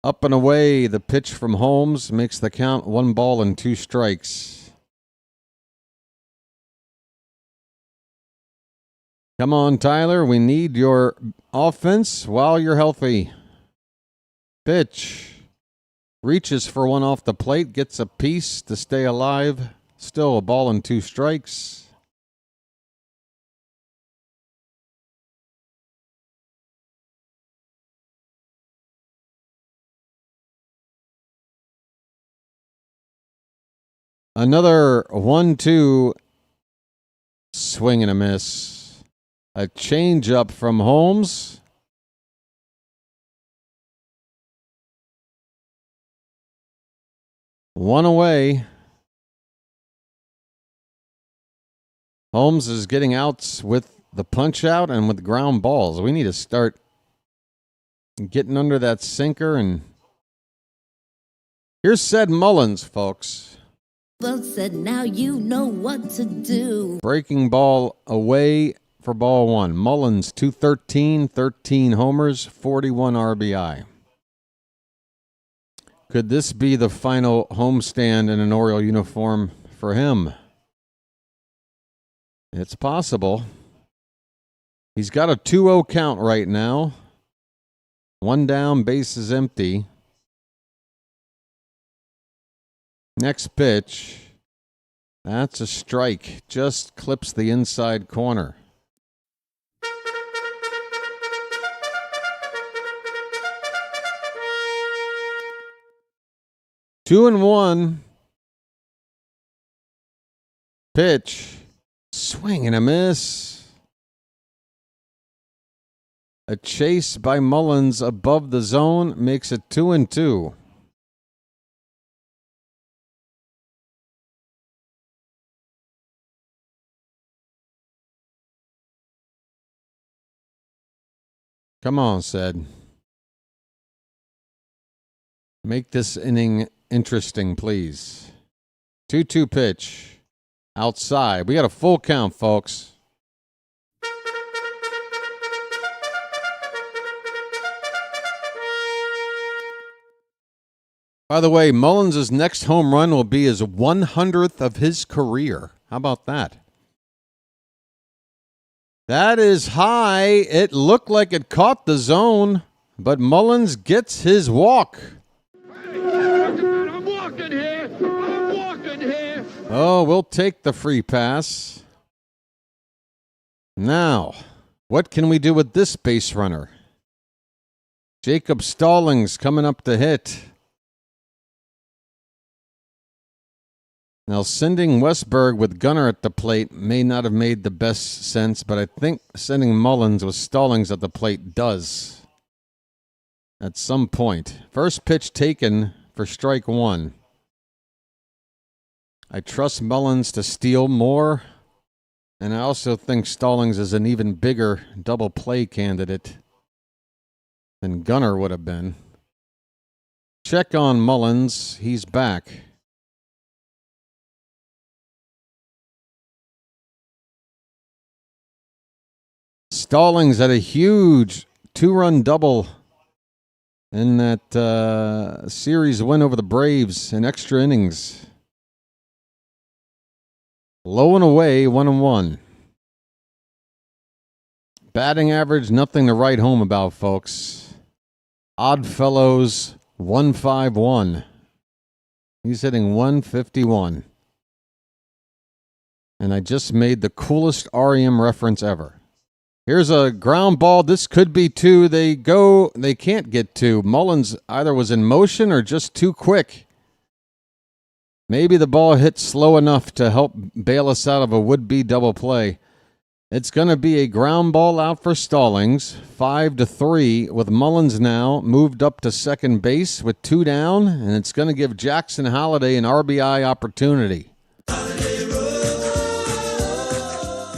Up and away, the pitch from Holmes makes the count 1 ball and 2 strikes. Come on, Tyler. We need your offense while you're healthy. Pitch. Reaches for one off the plate. Gets a piece to stay alive. Still a ball and 2 strikes. Another 1-2 swing and a miss. A change up from Holmes. One away. Holmes is getting outs with the punch out and with ground balls. We need to start getting under that sinker. And here's said Mullins, folks. Well said, now you know what to do. Breaking ball away for ball one. Mullins, 213, 13 homers, 41 RBI. Could this be the final homestand in an Oriole uniform for him? It's possible. He's got a 2-0 count right now. One down, base is empty. Next pitch. That's a strike. Just clips the inside corner. Two and one. Pitch. Swing and a miss. A chase by Mullins above the zone makes it 2-2. Come on, Sid. Make this inning interesting, please. 2-2 pitch. Outside. We got a full count, folks. By the way, Mullins' next home run will be his 100th of his career. How about that? That is high. It looked like it caught the zone, but Mullins gets his walk. I'm walking here. I'm walking here. Oh, we'll take the free pass. Now, what can we do with this base runner? Jacob Stallings coming up to hit. Now, sending Westberg with Gunnar at the plate may not have made the best sense, but I think sending Mullins with Stallings at the plate does. At some point. First pitch taken for strike one. I trust Mullins to steal more, and I also think Stallings is an even bigger double play candidate than Gunnar would have been. Check on Mullins. He's back. Stallings had a huge 2-run double in that series win over the Braves in extra innings. Low and away, 1-1. Batting average, nothing to write home about, folks. Oddfellows, 151. He's hitting 151. And I just made the coolest REM reference ever. Here's a ground ball. This could be two. They can't get two. Mullins either was in motion or just too quick. Maybe the ball hit slow enough to help bail us out of a would-be double play. It's going to be a ground ball out for Stallings, 5-3, with Mullins now moved up to second base with 2 down, and it's going to give Jackson Holliday an RBI opportunity.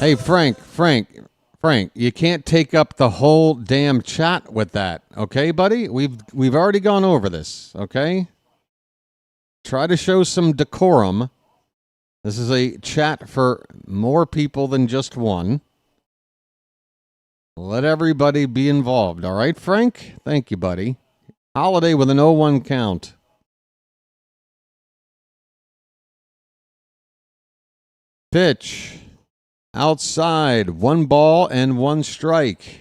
Hey, Frank, you can't take up the whole damn chat with that, okay, buddy? We've already gone over this, okay? Try to show some decorum. This is a chat for more people than just one. Let everybody be involved, all right, Frank? Thank you, buddy. Holiday with an 0-1 count. Pitch. Outside, 1 ball and 1 strike.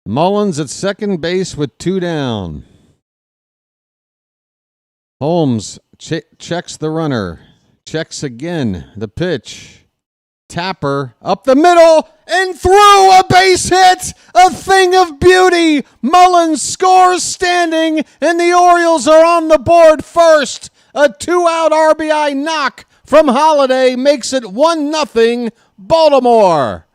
Mullins at second base with 2 down. Holmes checks the runner. Checks again. The pitch. Tapper up the middle and through a base hit. A thing of beauty. Mullins scores standing, and the Orioles are on the board first. A 2-out RBI knock from Holliday makes it 1-0 Baltimore.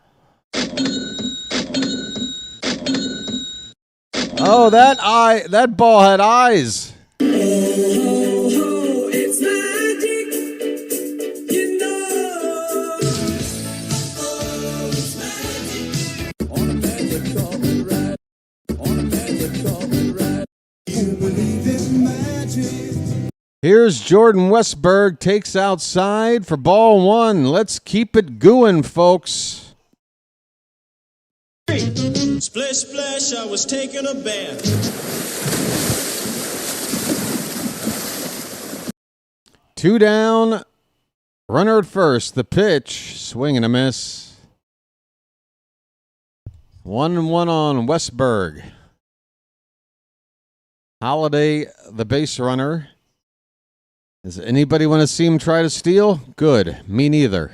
Oh, that ball had eyes. It's magic, you know. Oh, it's magic. On a magic carpet ride. On a magic carpet ride. You believe in magic. Here's Jordan Westberg takes outside for ball one. Let's keep it gooing, folks. Splish, splash, I was taking a bath. Two down, runner at first. The pitch, swing and a miss. 1-1 on Westberg. Holiday, the base runner. Does anybody want to see him try to steal? Good. Me neither.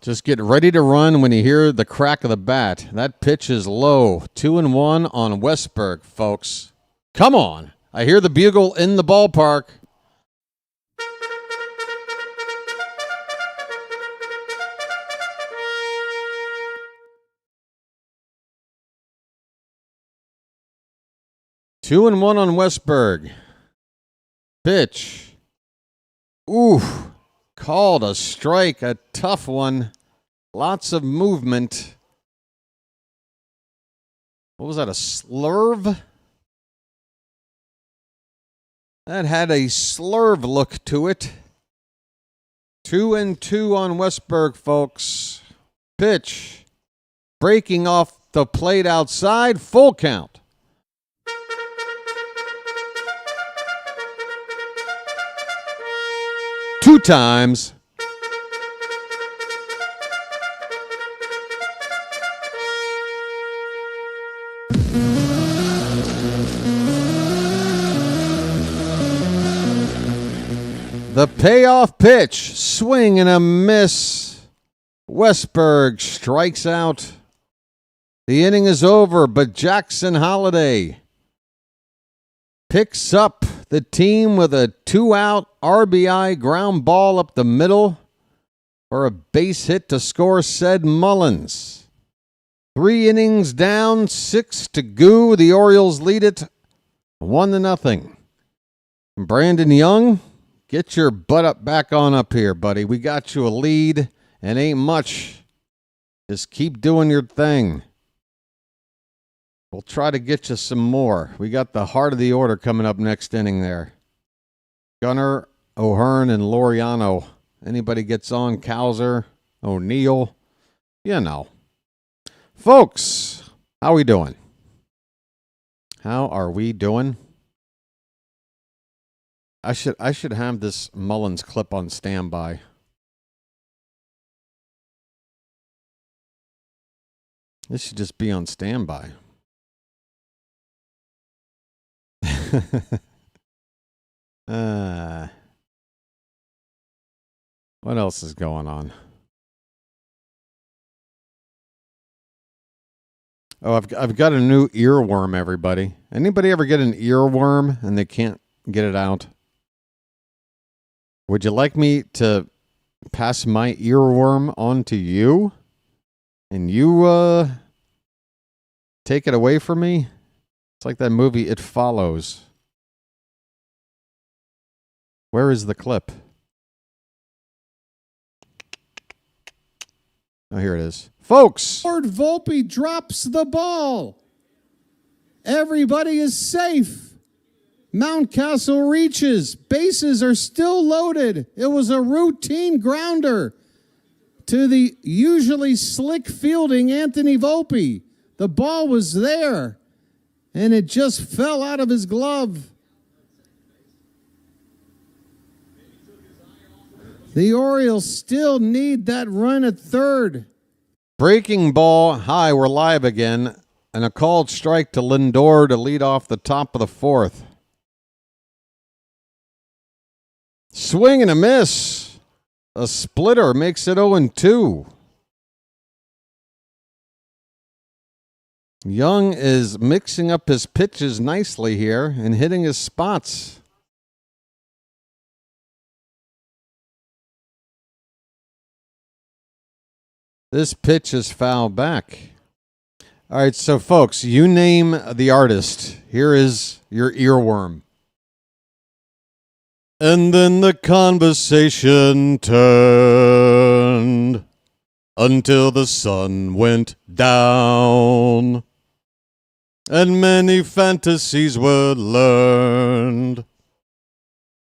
Just get ready to run when you hear the crack of the bat. That pitch is low. 2-1 on Westberg, folks. Come on. I hear the bugle in the ballpark. Two and one on Westberg. Pitch. Ooh. Called a strike, a tough one. Lots of movement. What was that, a slurve? That had a slurve look to it. 2-2 on Westberg, folks. Pitch. Breaking off the plate outside, full count. Two times. The payoff pitch, swing and a miss. Westberg strikes out. The inning is over, but Jackson Holiday picks up the team with a 2-out RBI ground ball up the middle for a base hit to score said Mullins. 3 innings down, 6 to go. The Orioles lead it 1-0. Brandon Young, get your butt up back on up here, buddy. We got you a lead and ain't much. Just keep doing your thing. We'll try to get you some more. We got the heart of the order coming up next inning there. Gunnar, O'Hearn, and Laureano. Anybody gets on, Cowser, O'Neill, you know. Folks, how we doing? How are we doing? I should have this Mullins clip on standby. This should just be on standby. What else is going on? Oh, I've got a new earworm, everybody. Anybody ever get an earworm and they can't get it out? Would you like me to pass my earworm on to you? And you take it away from me? It's like that movie, It Follows. Where is the clip? Oh, here it is. Folks! Lord Volpe drops the ball. Everybody is safe. Mountcastle reaches. Bases are still loaded. It was a routine grounder to the usually slick fielding Anthony Volpe. The ball was there, and it just fell out of his glove. The Orioles still need that run at third. Breaking ball high. We're live again. And a called strike to Lindor to lead off the top of the fourth. Swing and a miss. A splitter makes it 0-2. Young is mixing up his pitches nicely here and hitting his spots. This pitch is fouled back. All right, so folks, you name the artist. Here is your earworm. And then the conversation turned until the sun went down, and many fantasies were learned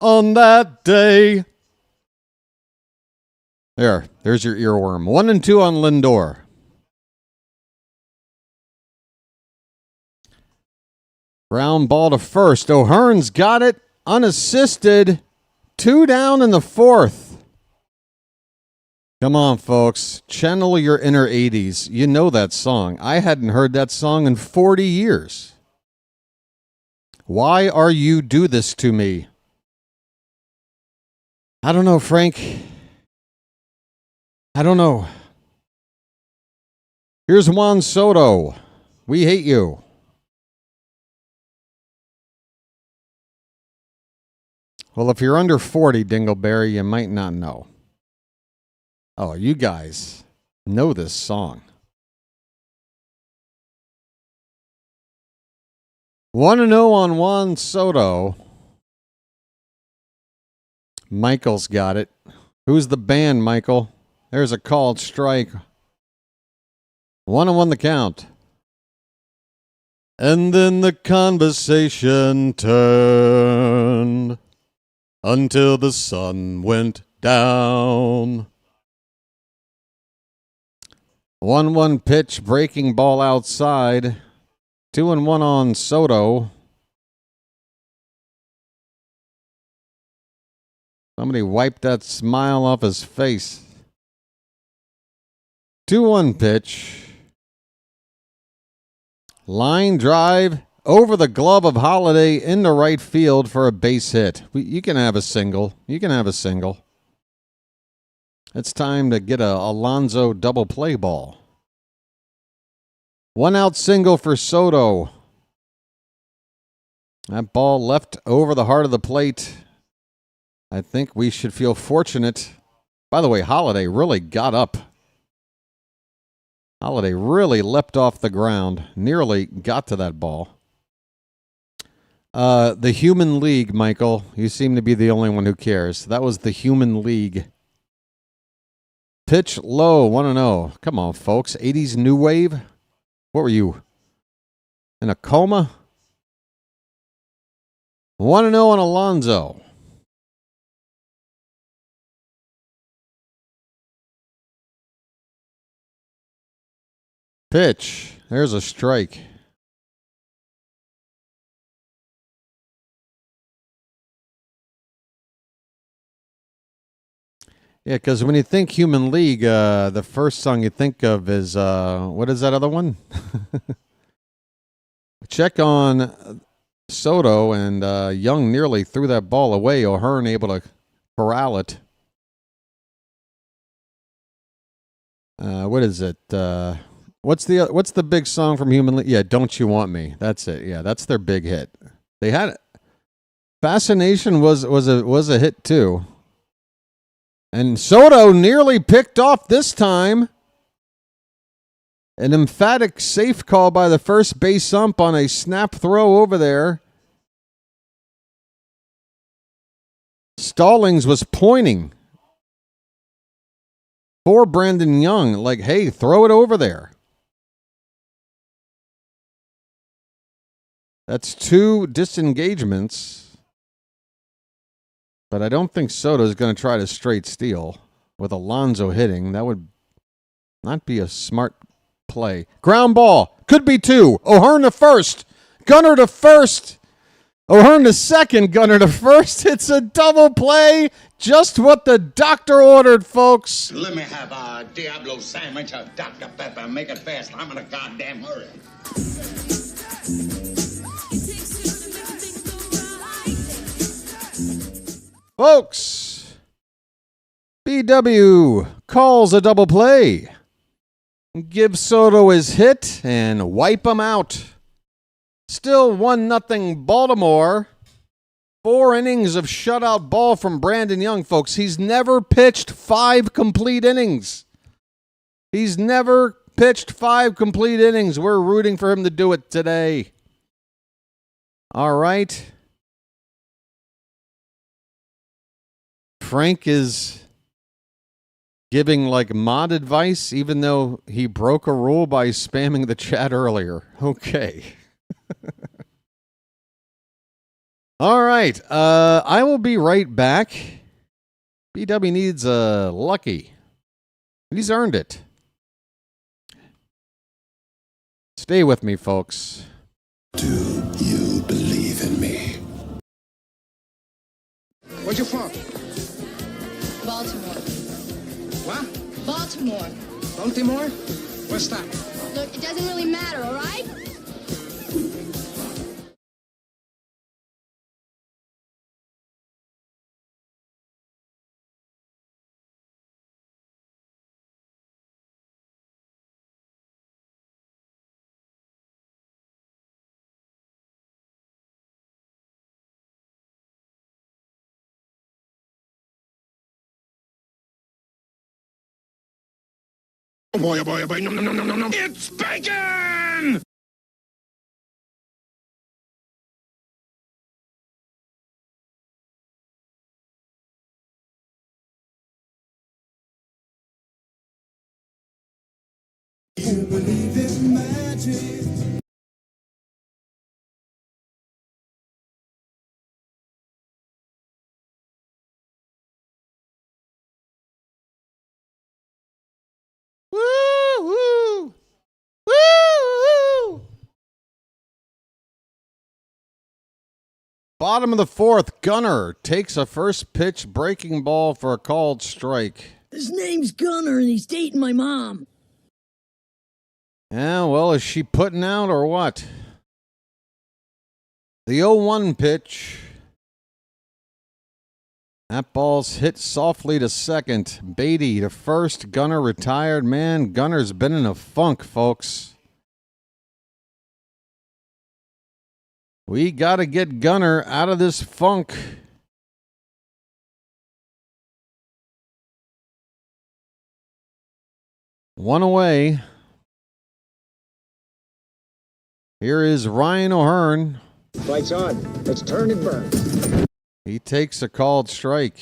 on that day. There's your earworm. 1 and 2 on Lindor. Ground ball to first. O'Hearn's got it unassisted. 2 down in the 4th. Come on, folks. Channel your inner 80s. You know that song. I hadn't heard that song in 40 years. Why are you do this to me? I don't know, Frank. I don't know. Here's Juan Soto. We hate you. Well, if you're under 40, Dingleberry, you might not know. Oh, you guys know this song. 1-0 on Juan Soto. Michael's got it. Who's the band, Michael? There's a called strike. 1-1 the count. And then the conversation turned until the sun went down. 1-1 pitch, breaking ball outside. 2-1 on Soto. Somebody wiped that smile off his face. 2-1 pitch. Line drive over the glove of Holiday into right field for a base hit. You can have a single. You can have a single. It's time to get a Alonso double play ball. 1 out single for Soto. That ball left over the heart of the plate. I think we should feel fortunate. By the way, Holiday really got up. Holiday really leapt off the ground. Nearly got to that ball. The Human League, Michael. You seem to be the only one who cares. That was the Human League. Pitch low, 1-0. Come on, folks. 80s new wave? What were you? In a coma? 1-0 on Alonso. Pitch. There's a strike. Yeah, because when you think Human League, the first song you think of is, what is that other one? Check on Soto, and Young nearly threw that ball away. O'Hearn able to corral it. What is it? What's the big song from Human League? Yeah, Don't You Want Me. That's it. Yeah, that's their big hit. They had it. Fascination was a hit too. And Soto nearly picked off this time. An emphatic safe call by the first base ump on a snap throw over there. Stallings was pointing for Brandon Young, like, hey, throw it over there. That's 2 disengagements. But I don't think Soto's going to try to straight steal with Alonso hitting. That would not be a smart play. Ground ball. Could be 2. O'Hearn to first. Gunner to first. O'Hearn to second. Gunner to first. It's a double play. Just what the doctor ordered, folks. Let me have a Diablo sandwich of Dr. Pepper. Make it fast. I'm in a goddamn hurry. Folks, BW calls a double play. Give Soto his hit and wipe him out. Still 1-0 Baltimore. 4 innings of shutout ball from Brandon Young, folks. He's never pitched 5 complete innings. He's never pitched 5 complete innings. We're rooting for him to do it today. All right. Frank is giving like mod advice, even though he broke a rule by spamming the chat earlier. Okay. All right. I will be right back. BW needs a lucky. He's earned it. Stay with me, folks. Do you believe in me? Where you from? Baltimore. What? Baltimore. Baltimore? What's that? Look, it doesn't really matter, all right? Oh boy, oh boy, oh boy, no, no, no, no, no, no. It's bacon! You believe in magic. Woo woo. Woo! Bottom of the 4th, Gunner takes a first pitch breaking ball for a called strike. His name's Gunner and he's dating my mom. Yeah, well, is she putting out or what? The 0-1 pitch. That ball's hit softly to second. Beatty to first. Gunner retired. Man, Gunner's been in a funk, folks. We got to get Gunner out of this funk. One away. Here is Ryan O'Hearn. Lights on. Let's turn and burn. He takes a called strike.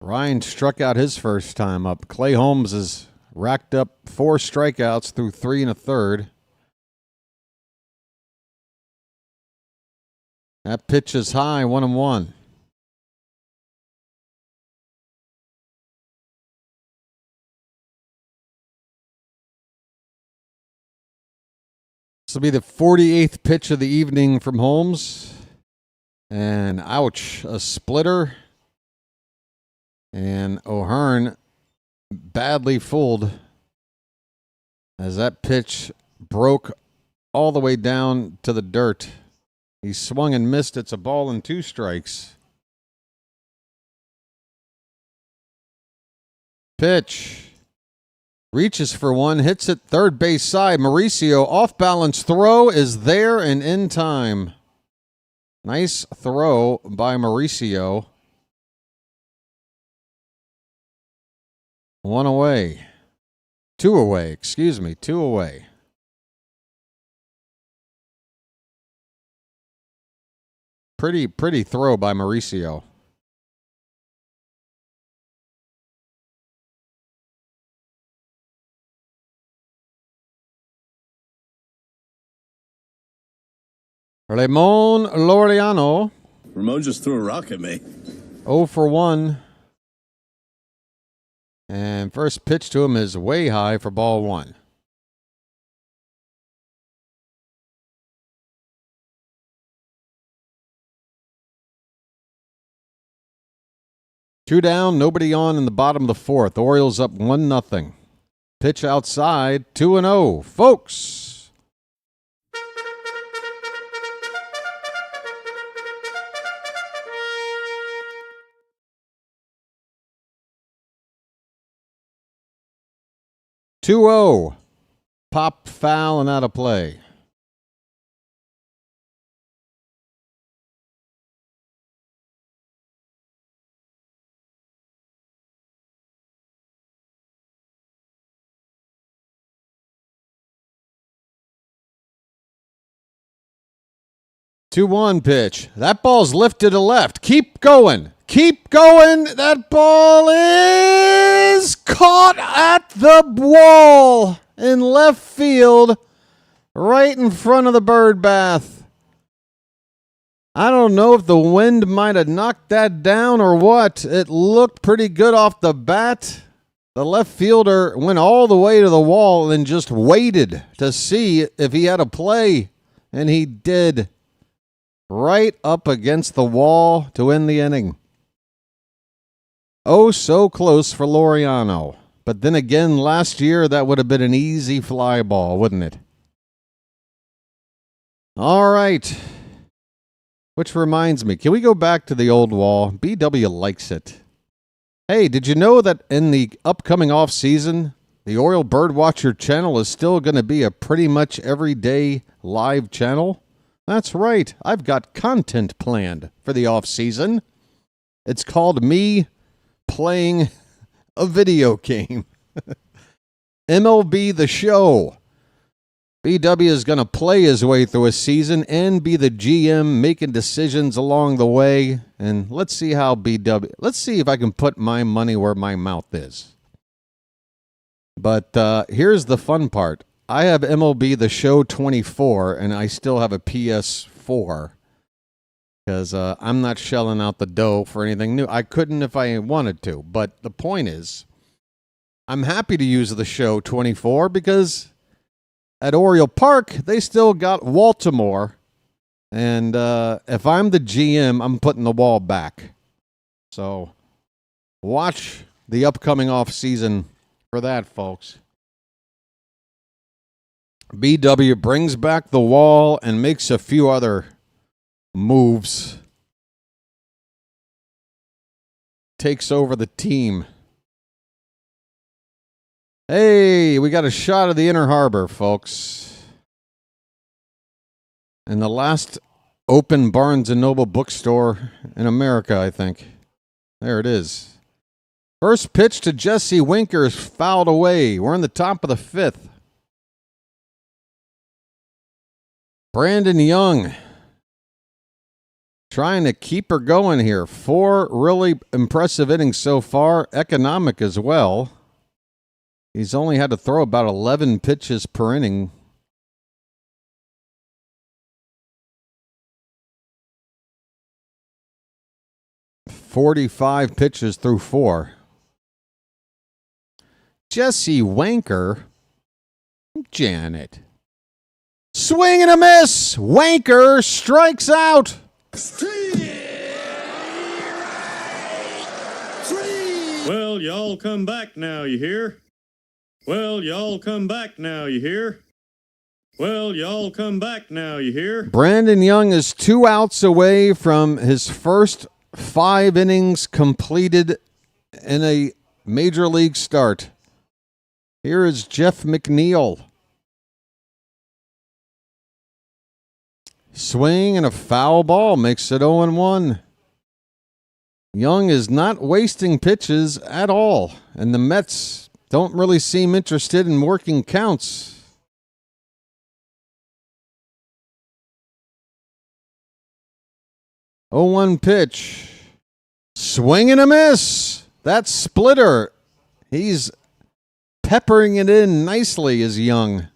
Ryan struck out his first time up. Clay Holmes has racked up 4 strikeouts through 3 1/3. That pitch is high, 1-1. This will be the 48th pitch of the evening from Holmes. And ouch, a splitter. And O'Hearn badly fooled as that pitch broke all the way down to the dirt. He swung and missed. It's a ball and 2 strikes. Pitch. Reaches for one, hits it third base side. Mauricio, off balance throw is there and in time. Nice throw by Mauricio. 1 away. 2 away, excuse me, 2 away. Pretty throw by Mauricio. Ramon Laureano. Ramon just threw a rock at me. 0 for 1. And first pitch to him is way high for ball 1. Two down, nobody on in the bottom of the 4th. Orioles up 1-0. Pitch outside, 2-0. Folks. Two-0. Pop foul and out of play. 2-1 pitch. That ball's lifted to left. Keep going. Keep going. That ball is caught at the wall in left field, right in front of the bird bath. I don't know if the wind might have knocked that down or what. It looked pretty good off the bat. The left fielder went all the way to the wall and just waited to see if he had a play, and he did. Right up against the wall to end the inning. Oh, so close for Laureano. But then again, last year, that would have been an easy fly ball, wouldn't it? All right. Which reminds me, can we go back to the old wall? BW likes it. Hey, did you know that in the upcoming off season, the Orioles BirdWatcher Channel is still going to be a pretty much everyday live channel? That's right. I've got content planned for the off season. It's called me playing a video game. MLB The Show. BW is going to play his way through a season and be the GM making decisions along the way. And let's see how let's see if I can put my money where my mouth is. But here's the fun part. I have MLB The Show 24 and I still have a PS4 because I'm not shelling out the dough for anything new. I couldn't if I wanted to. But the point is, I'm happy to use The Show 24 because at Oriole Park, they still got Baltimore. And if I'm the GM, I'm putting the wall back. So watch the upcoming off season for that, folks. BW brings back the wall and makes a few other moves. Takes over the team. Hey, we got a shot of the Inner Harbor, folks. And the last open Barnes & Noble bookstore in America, I think. There it is. First pitch to Jesse Winker is fouled away. We're in the top of the fifth. Brandon Young trying to keep her going here. 4 really impressive innings so far. Economic as well. He's only had to throw about 11 pitches per inning. "45 pitches through 4. Jesse Winker. Janet. Swing and a miss. Winker strikes out. Well, y'all come back now, you hear? Well, y'all come back now, you hear? Well, y'all come back now, you hear? Brandon Young is 2 outs away from his first 5 innings completed in a major league start. Here is Jeff McNeil. Swing and a foul ball makes it 0-1. Young is not wasting pitches at all, and the Mets don't really seem interested in working counts. Oh, 0-1 pitch. Swing and a miss. That splitter. He's peppering it in nicely as Young.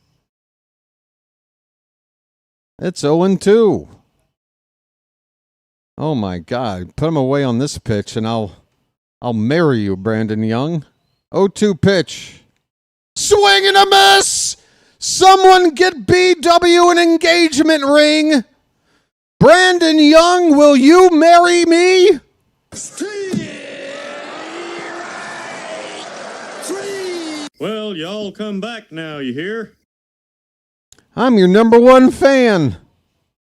It's 0-2. Oh my God. Put him away on this pitch and I'll marry you, Brandon Young. 0-2 pitch. Swing and a miss! Someone get BW an engagement ring. Brandon Young, will you marry me? Well, y'all come back now, you hear? I'm your number 1 fan.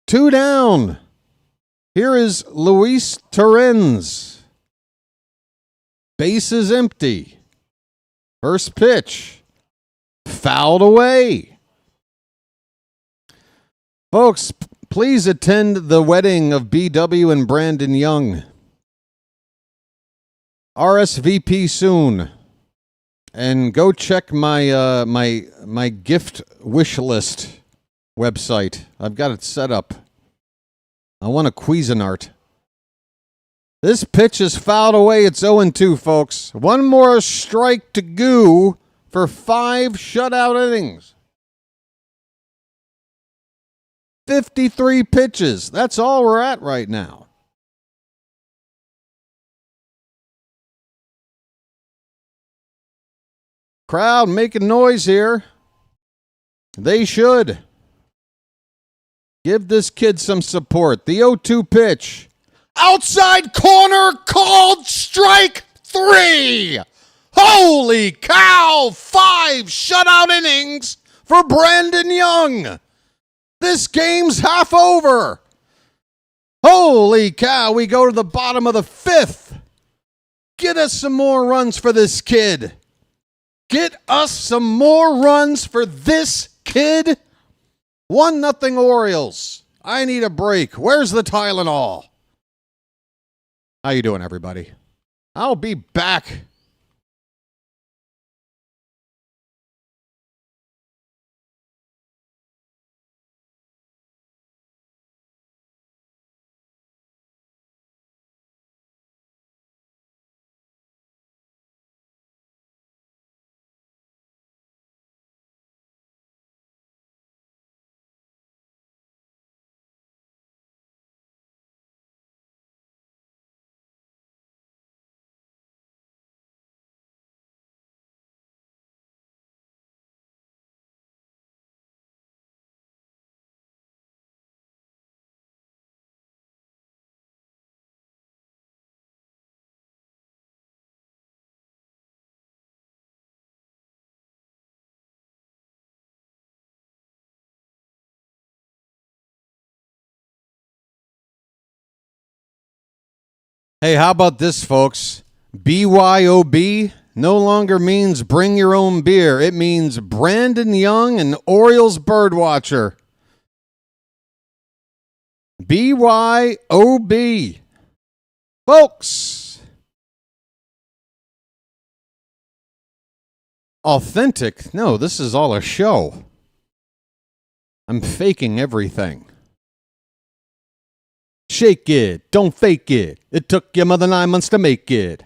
2 down. Here is Luis Torrens. Base is empty. First pitch. Fouled away. Folks, please attend the wedding of BW and Brandon Young. RSVP soon. And go check my my gift wish list website. I've got it set up. I want a Cuisinart. This pitch is fouled away. It's 0-2, folks. One more strike to go for 5 shutout innings. 53 pitches. That's all we're at right now. Crowd making noise here. They should. Give this kid some support. The 0-2 pitch. Outside corner, called strike 3. Holy cow! 5 shutout innings for Brandon Young. This game's half over. Holy cow, we go to the bottom of the 5th. Get us some more runs for this kid. Get us some more runs for this kid. 1-0 Orioles. I need a break. Where's the Tylenol? How you doing, everybody? I'll be back. Hey, how about this, folks? BYOB no longer means bring your own beer. It means Brandon Young and Orioles Birdwatcher. BYOB. Folks. Authentic? No, this is all a show. I'm faking everything. Shake it, don't fake it. It took your mother 9 months to make it.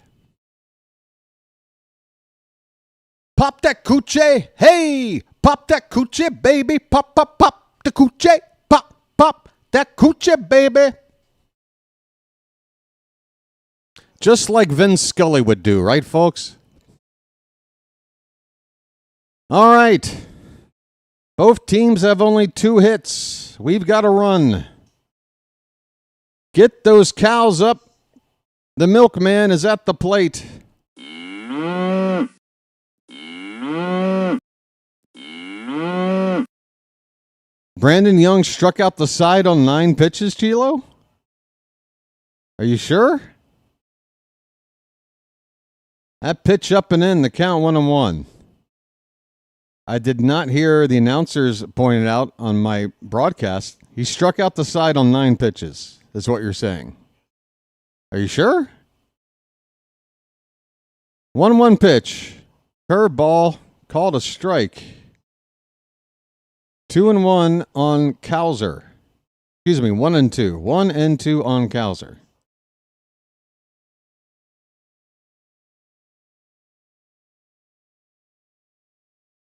Pop that coochie, hey! Pop that coochie, baby. Pop, pop, pop the coochie. Pop, pop that coochie, baby. Just like Vince Scully would do, right, folks? All right. Both teams have only 2 hits. We've got to run. Get those cows up. The milkman is at the plate. Brandon Young struck out the side on 9 pitches, Chilo? Are you sure? That pitch up and in, the count 1-1. I did not hear the announcers pointed out on my broadcast. He struck out the side on 9 pitches. Is what you're saying. Are you sure? 1-1 pitch. Curveball. Called a strike. 2-1 on Cowser. Excuse me, 1-2. 1-2 on Cowser.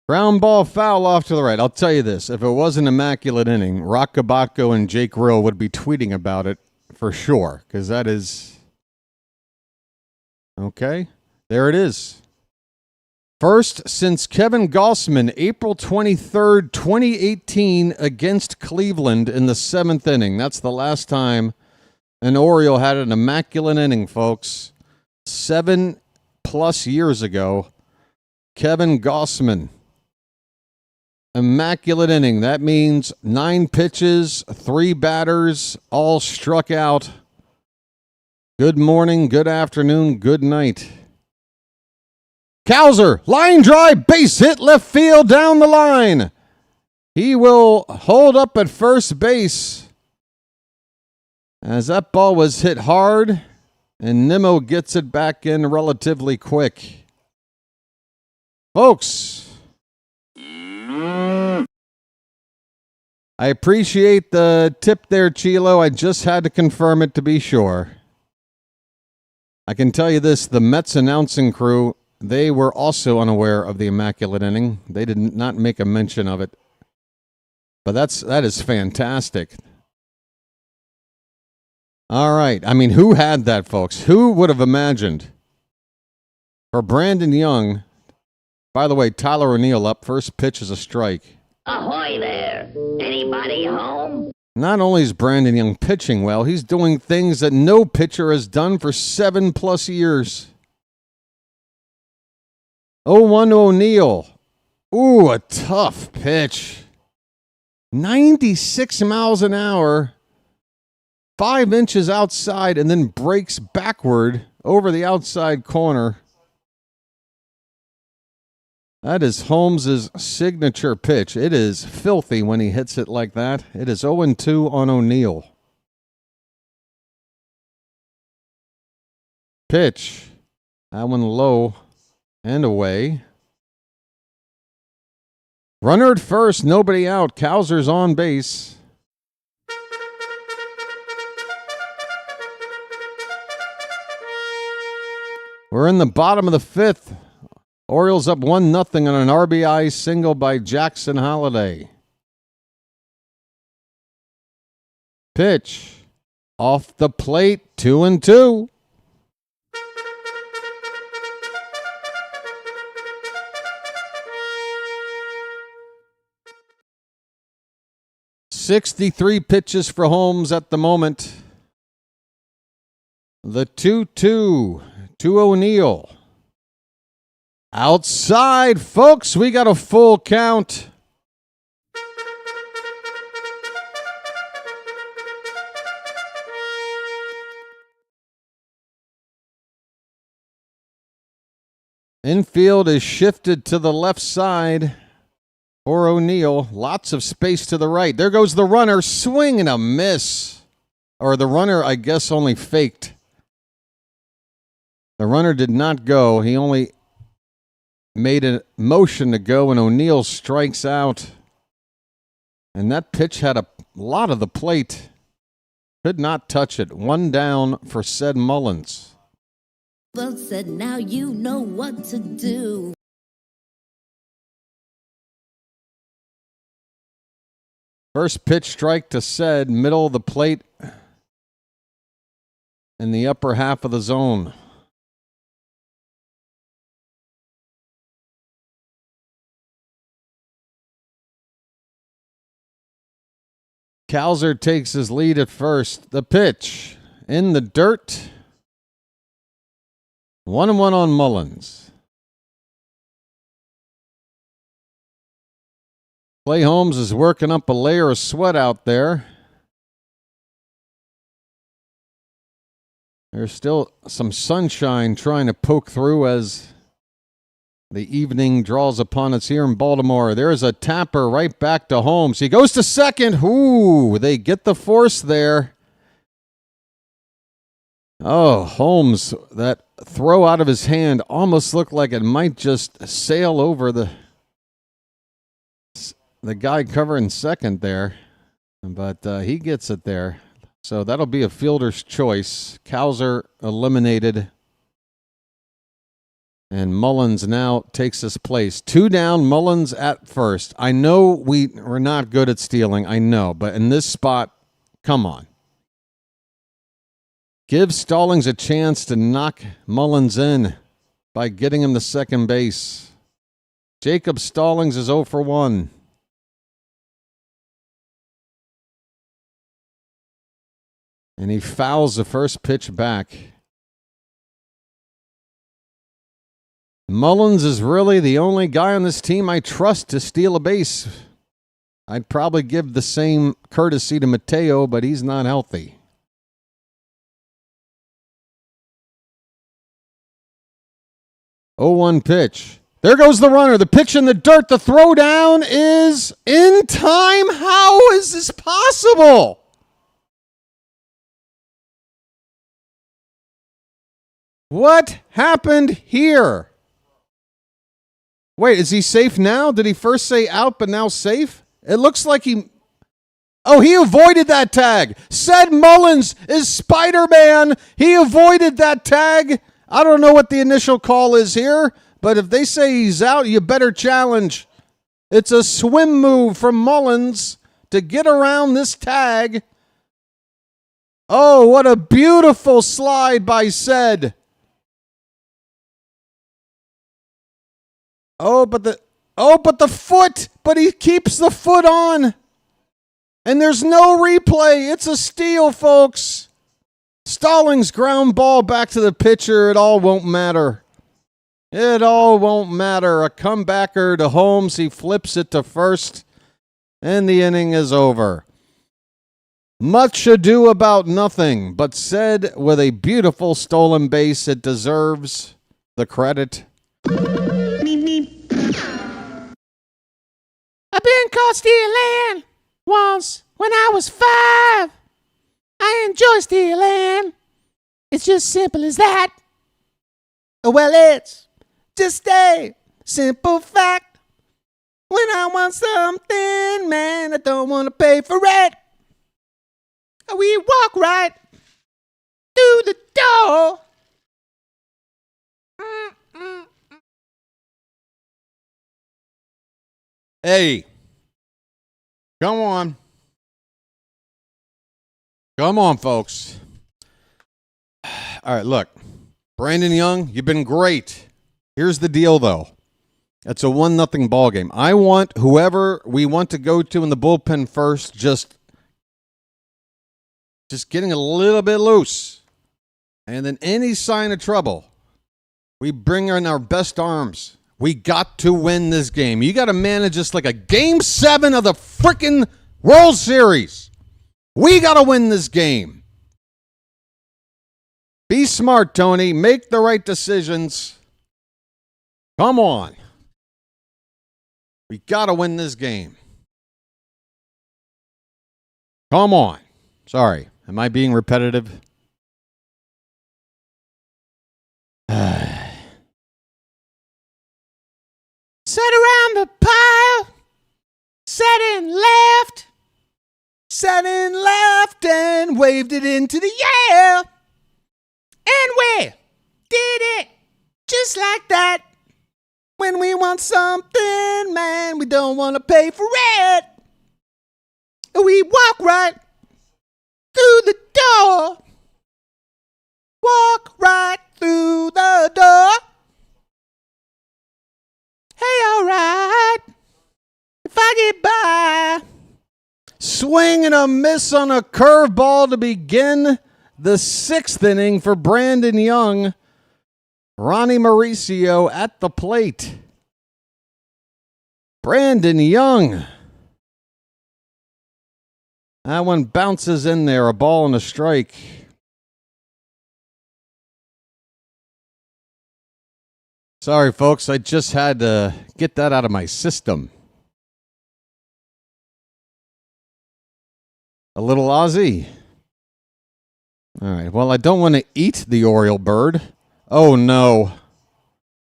Ground ball foul off to the right. I'll tell you this. If it was an immaculate inning, Rock Kabatko and Jake Rill would be tweeting about it for sure. Because that is... Okay. There it is. First since Kevin Gossman, April 23rd, 2018, against Cleveland in the 7th inning. That's the last time an Oriole had an immaculate inning, folks. 7+ years ago. Kevin Gossman. Immaculate inning. That means 9 pitches, 3 batters, all struck out. Good morning, good afternoon, good night. Cowser, line drive, base hit, left field, down the line. He will hold up at first base as that ball was hit hard, and Nimmo gets it back in relatively quick. Folks, I appreciate the tip there, Chilo. I just had to confirm it to be sure. I can tell you this, the Mets announcing crew, they were also unaware of the immaculate inning. They did not make a mention of it. But that is fantastic. All right. I mean, who had that, folks? Who would have imagined? For Brandon Young, by the way, Tyler O'Neill up. First pitch is a strike. Ahoy there! Anybody home? Not only is Brandon Young pitching well, he's doing things that no pitcher has done for 7+ years. 0-1 O'Neill. Ooh, a tough pitch. 96 miles an hour, 5 inches outside, and then breaks backward over the outside corner. That is Holmes' signature pitch. It is filthy when he hits it like that. It is 0-2 on O'Neill. Pitch. That one low and away. Runner at first, nobody out. Kowser's on base. We're in the bottom of the 5th. Orioles up 1-0 on an RBI single by Jackson Holliday. Pitch. Off the plate, 2-2. $63 pitches for Holmes at the moment. The 2-2 to O'Neill. Outside, folks, we got a full count. Infield is shifted to the left side. For O'Neill, lots of space to the right. There goes the runner, swing and a miss. Or the runner, I guess, only faked. The runner did not go. He only made a motion to go, and O'Neill strikes out. And that pitch had a lot of the plate. Could not touch it. 1 down for said Mullins. Well said, now you know what to do. First pitch strike to said, middle of the plate in the upper half of the zone. Kowser takes his lead at first. The pitch in the dirt. 1-1 on Mullins. Clay Holmes is working up a layer of sweat out there. There's still some sunshine trying to poke through as the evening draws upon us here in Baltimore. There's a tapper right back to Holmes. He goes to second. Ooh, they get the force there. Oh, Holmes, that throw out of his hand almost looked like it might just sail over the guy covering second there. But he gets it there. So that'll be a fielder's choice. Kowser eliminated. And Mullins now takes his place. 2 down, Mullins at first. I know we're not good at stealing. I know. But in this spot, come on. Give Stallings a chance to knock Mullins in by getting him to second base. Jacob Stallings is 0 for 1. And he fouls the first pitch back. Mullins is really the only guy on this team I trust to steal a base. I'd probably give the same courtesy to Mateo, but he's not healthy. Oh, 1 pitch. There goes the runner. The pitch in the dirt. The throw down is in time. How is this possible? What happened here? Wait, is he safe now? Did he first say out but now safe? It looks like he Oh, he avoided that tag. Said Mullins is Spider-Man. He avoided that tag. I don't know what the initial call is here, but if they say he's out, you better challenge. It's a swim move from Mullins to get around this tag. Oh, what a beautiful slide by Said. But the foot, but he keeps the foot on. And there's no replay. It's a steal, folks. Stallings ground ball back to the pitcher. It all won't matter. It all won't matter. A comebacker to Holmes. He flips it to first. And the inning is over. Much ado about nothing, but Said with a beautiful stolen base. It deserves the credit. I've been caught stealing once when I was 5. I enjoy stealing. It's just simple as that. Well, it's just a simple fact. When I want something, man, I don't want to pay for it. We walk right through the door. Hey, come on. Come on, folks. All right, look. Brandon Young, you've been great. Here's the deal, though. It's a 1-0 ball game. I want whoever we want to go to in the bullpen first just getting a little bit loose. And then any sign of trouble, we bring in our best arms. We got to win this game. You got to manage this like a Game 7 of the freaking World Series. We got to win this game. Be smart, Tony. Make the right decisions. Come on. We got to win this game. Come on. Sorry. Am I being repetitive? Sat around the pile, sat in left, and waved it into the air. And we did it just like that. When we want something, man, we don't want to pay for it. We walk right through the door. Walk right through the door. Hey, all right, if I get by. Swing and a miss on a curveball to begin the 6th inning for Brandon Young. Ronnie Mauricio at the plate. Brandon Young. That one bounces in there, a ball and a strike. Sorry, folks, I just had to get that out of my system. A little Aussie. All right, well, I don't want to eat the Oriole bird. Oh, no.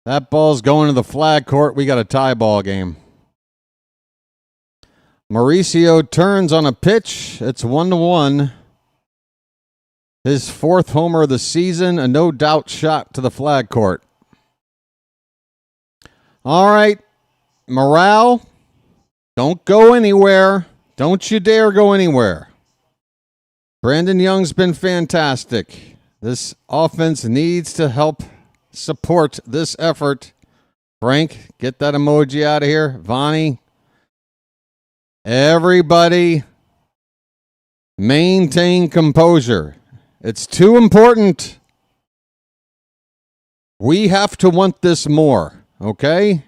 That ball's going to the flag court. We got a tie ball game. Mauricio turns on a pitch. It's 1-1. His 4th homer of the season, a no-doubt shot to the flag court. All right, morale, don't go anywhere. Don't you dare go anywhere. Brandon Young's been fantastic. This offense needs to help support this effort. Frank, get that emoji out of here. Vonnie, everybody, maintain composure. It's too important. We have to want this more. Okay?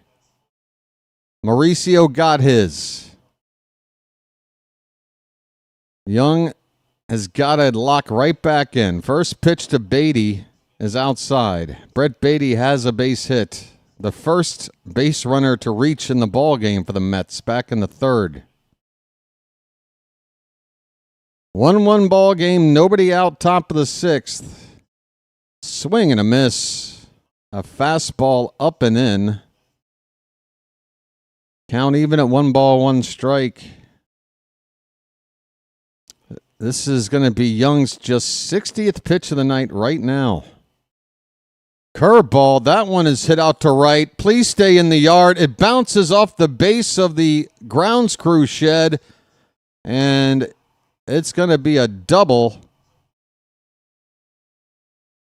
Mauricio got his. Young has got to lock right back in. First pitch to Beatty is outside. Brett Beatty has a base hit. The first base runner to reach in the ball game for the Mets back in the 3rd. 1-1 ball game. Nobody out, top of the 6th. Swing and a miss. A fastball up and in. Count even at 1 ball, 1 strike. This is going to be Young's just 60th pitch of the night right now. Curveball. That one is hit out to right. Please stay in the yard. It bounces off the base of the grounds crew shed, and it's going to be a double.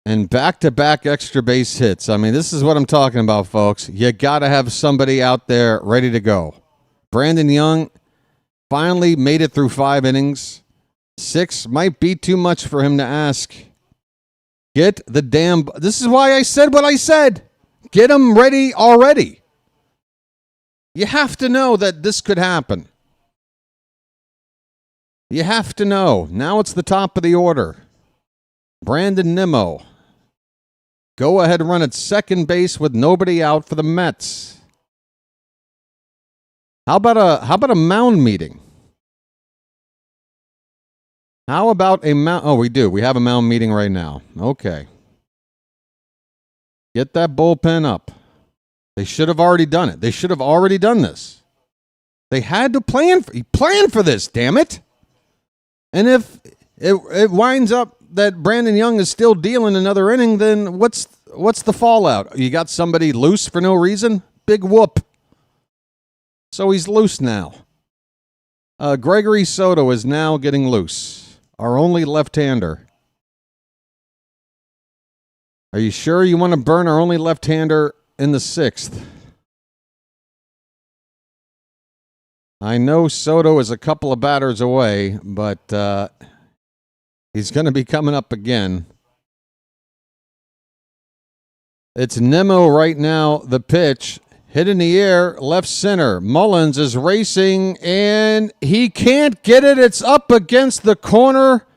And back-to-back extra base hits. I mean, this is what I'm talking about, folks. You got to have somebody out there ready to go. Brandon Young finally made it through 5 innings. 6 might be too much for him to ask. Get the damn... This is why I said what I said. Get him ready already. You have to know that this could happen. You have to know. Now it's the top of the order. Brandon Nimmo. Go ahead and run at second base with nobody out for the Mets. How about a mound meeting? How about a mound? Oh, we do. We have a mound meeting right now. Okay. Get that bullpen up. They should have already done it. They should have already done this. They had to plan for this, damn it. And if it winds up that Brandon Young is still dealing another inning, then what's the fallout? You got somebody loose for no reason? Big whoop. So he's loose now. Gregory Soto is now getting loose. Our only left-hander. Are you sure you want to burn our only left-hander in the 6th? I know Soto is a couple of batters away, but he's going to be coming up again. It's Nimmo right now, the pitch. Hit in the air, left center. Mullins is racing, and he can't get it. It's up against the corner.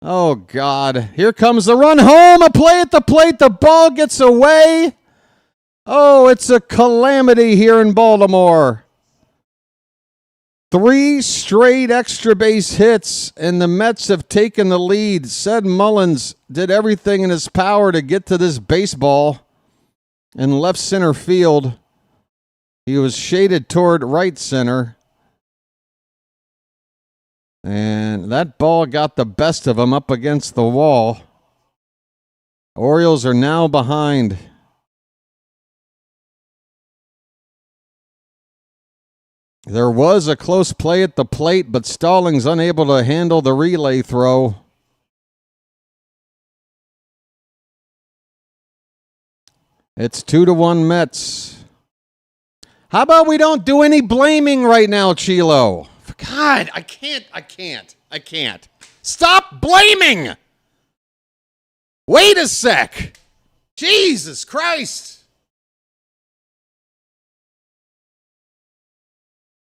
Oh, God. Here comes the run home. A play at the plate. The ball gets away. Oh, it's a calamity here in Baltimore. 3 straight extra base hits, and the Mets have taken the lead. Said Mullins did everything in his power to get to this baseball in left center field. He was shaded toward right center. And that ball got the best of him up against the wall. Orioles are now behind. There was a close play at the plate, but Stallings unable to handle the relay throw. It's 2-1 Mets. How about we don't do any blaming right now, Chilo? God, I can't. Stop blaming! Wait a sec. Jesus Christ.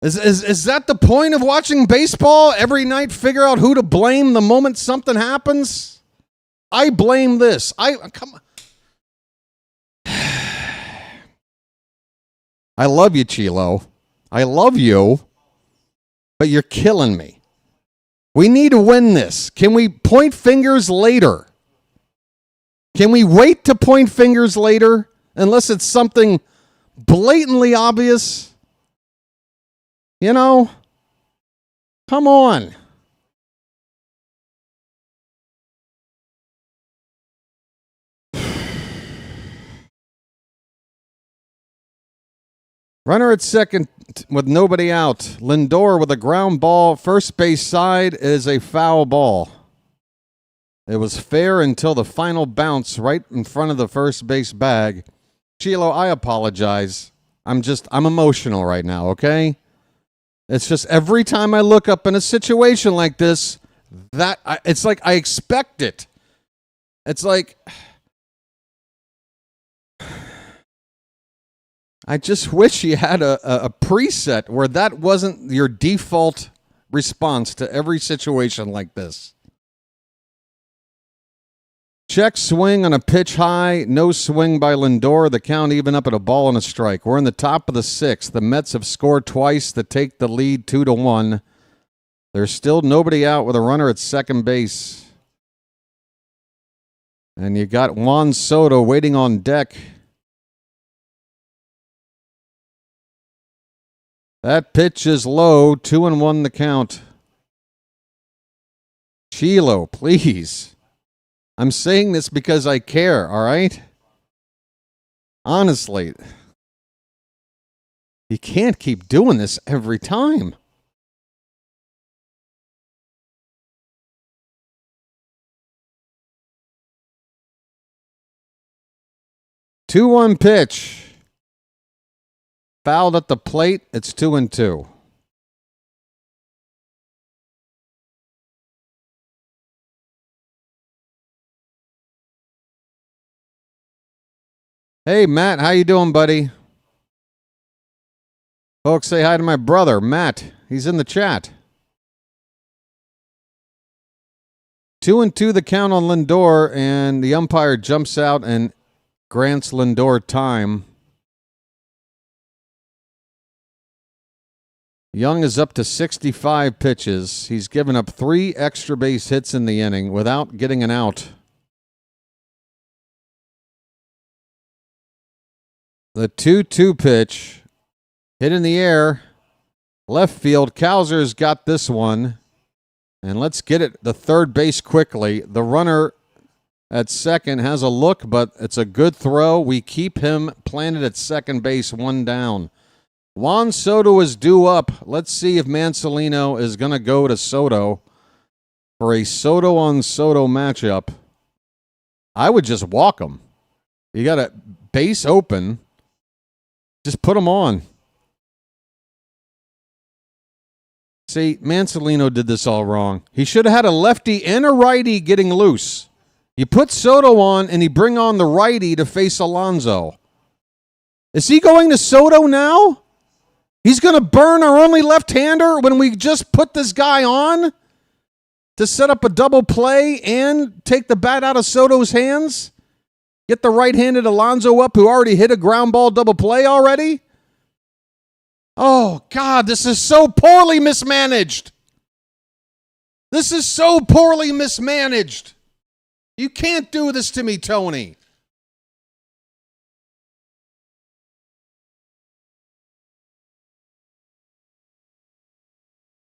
Is that the point of watching baseball? Every night figure out who to blame the moment something happens? I blame this. Come on. I love you, Chilo. I love you, but you're killing me. We need to win this. Can we point fingers later? Can we wait to point fingers later unless it's something blatantly obvious? You know? Come on. Runner at second with nobody out. Lindor with a ground ball. First base side is a foul ball. It was fair until the final bounce right in front of the first base bag. Chilo, I apologize. I'm emotional right now, okay? It's just every time I look up in a situation like this, it's like I expect it. It's like... I just wish you had a preset where that wasn't your default response to every situation like this. Check swing on a pitch high. No swing by Lindor. The count even up at a ball and a strike. We're in the top of the 6th. The Mets have scored twice to take the lead 2-1. There's still nobody out with a runner at second base. And you got Juan Soto waiting on deck. That pitch is low, 2-1 the count. Chilo, please. I'm saying this because I care, all right? Honestly. You can't keep doing this every time. Two-one pitch. Fouled at the plate. It's 2-2. Hey, Matt, how you doing, buddy? Folks, say hi to my brother, Matt. He's in the chat. 2-2 the count on Lindor, and the umpire jumps out and grants Lindor time. Young is up to 65 pitches. He's given up 3 extra base hits in the inning without getting an out. The 2-2 pitch. Hit in the air. Left field. Kowser's got this one. And let's get it to third base quickly. The runner at second has a look, but it's a good throw. We keep him planted at second base, 1 down. Juan Soto is due up. Let's see if Mancelino is going to go to Soto for a Soto-on-Soto matchup. I would just walk him. You got a base open. Just put him on. See, Mancelino did this all wrong. He should have had a lefty and a righty getting loose. You put Soto on, and you bring on the righty to face Alonso. Is he going to Soto now? He's going to burn our only left-hander when we just put this guy on to set up a double play and take the bat out of Soto's hands? Get the right-handed Alonso up who already hit a ground ball double play already? Oh, God, this is so poorly mismanaged. This is so poorly mismanaged. You can't do this to me, Tony.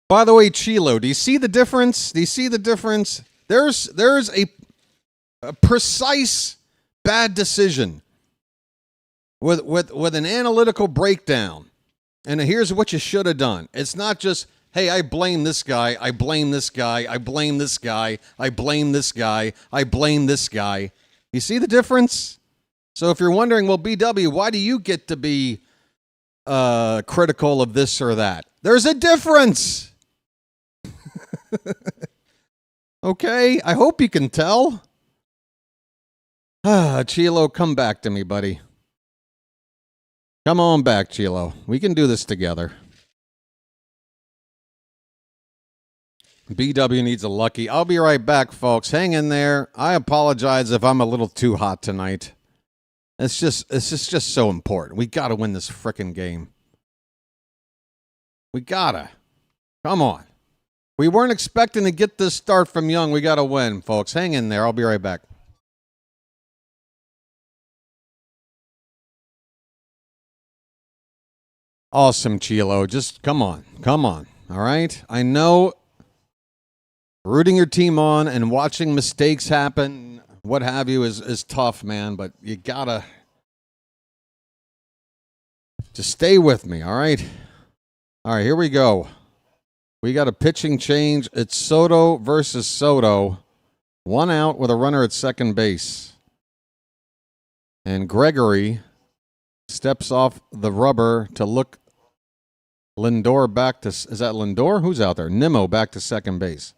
By the way, Chilo, do you see the difference? Do you see the difference? There's a precise bad decision with an analytical breakdown. And here's what you should have done. It's not just, hey, I blame this guy, I blame this guy, I blame this guy, I blame this guy, I blame this guy. You see the difference? So if you're wondering, well, BW, why do you get to be critical of this or that? There's a difference. Okay, I hope you can tell. Chilo, come back to me, buddy. Come on back, Chilo. We can do this together. BW needs a lucky. I'll be right back, folks. Hang in there. I apologize if I'm a little too hot tonight. It's just so important. We got to win this frickin' game. We gotta. Come on. We weren't expecting to get this start from Young. We got to win, folks. Hang in there. I'll be right back. Awesome, Chilo. Just come on. Come on. All right? I know rooting your team on and watching mistakes happen, what have you, is tough, man. But you got to just stay with me, all right? All right, here we go. We got a pitching change. It's Soto versus Soto. 1 out with a runner at second base. And Gregory steps off the rubber to look Lindor back to, is that Lindor? Who's out there? Nimmo back to second base.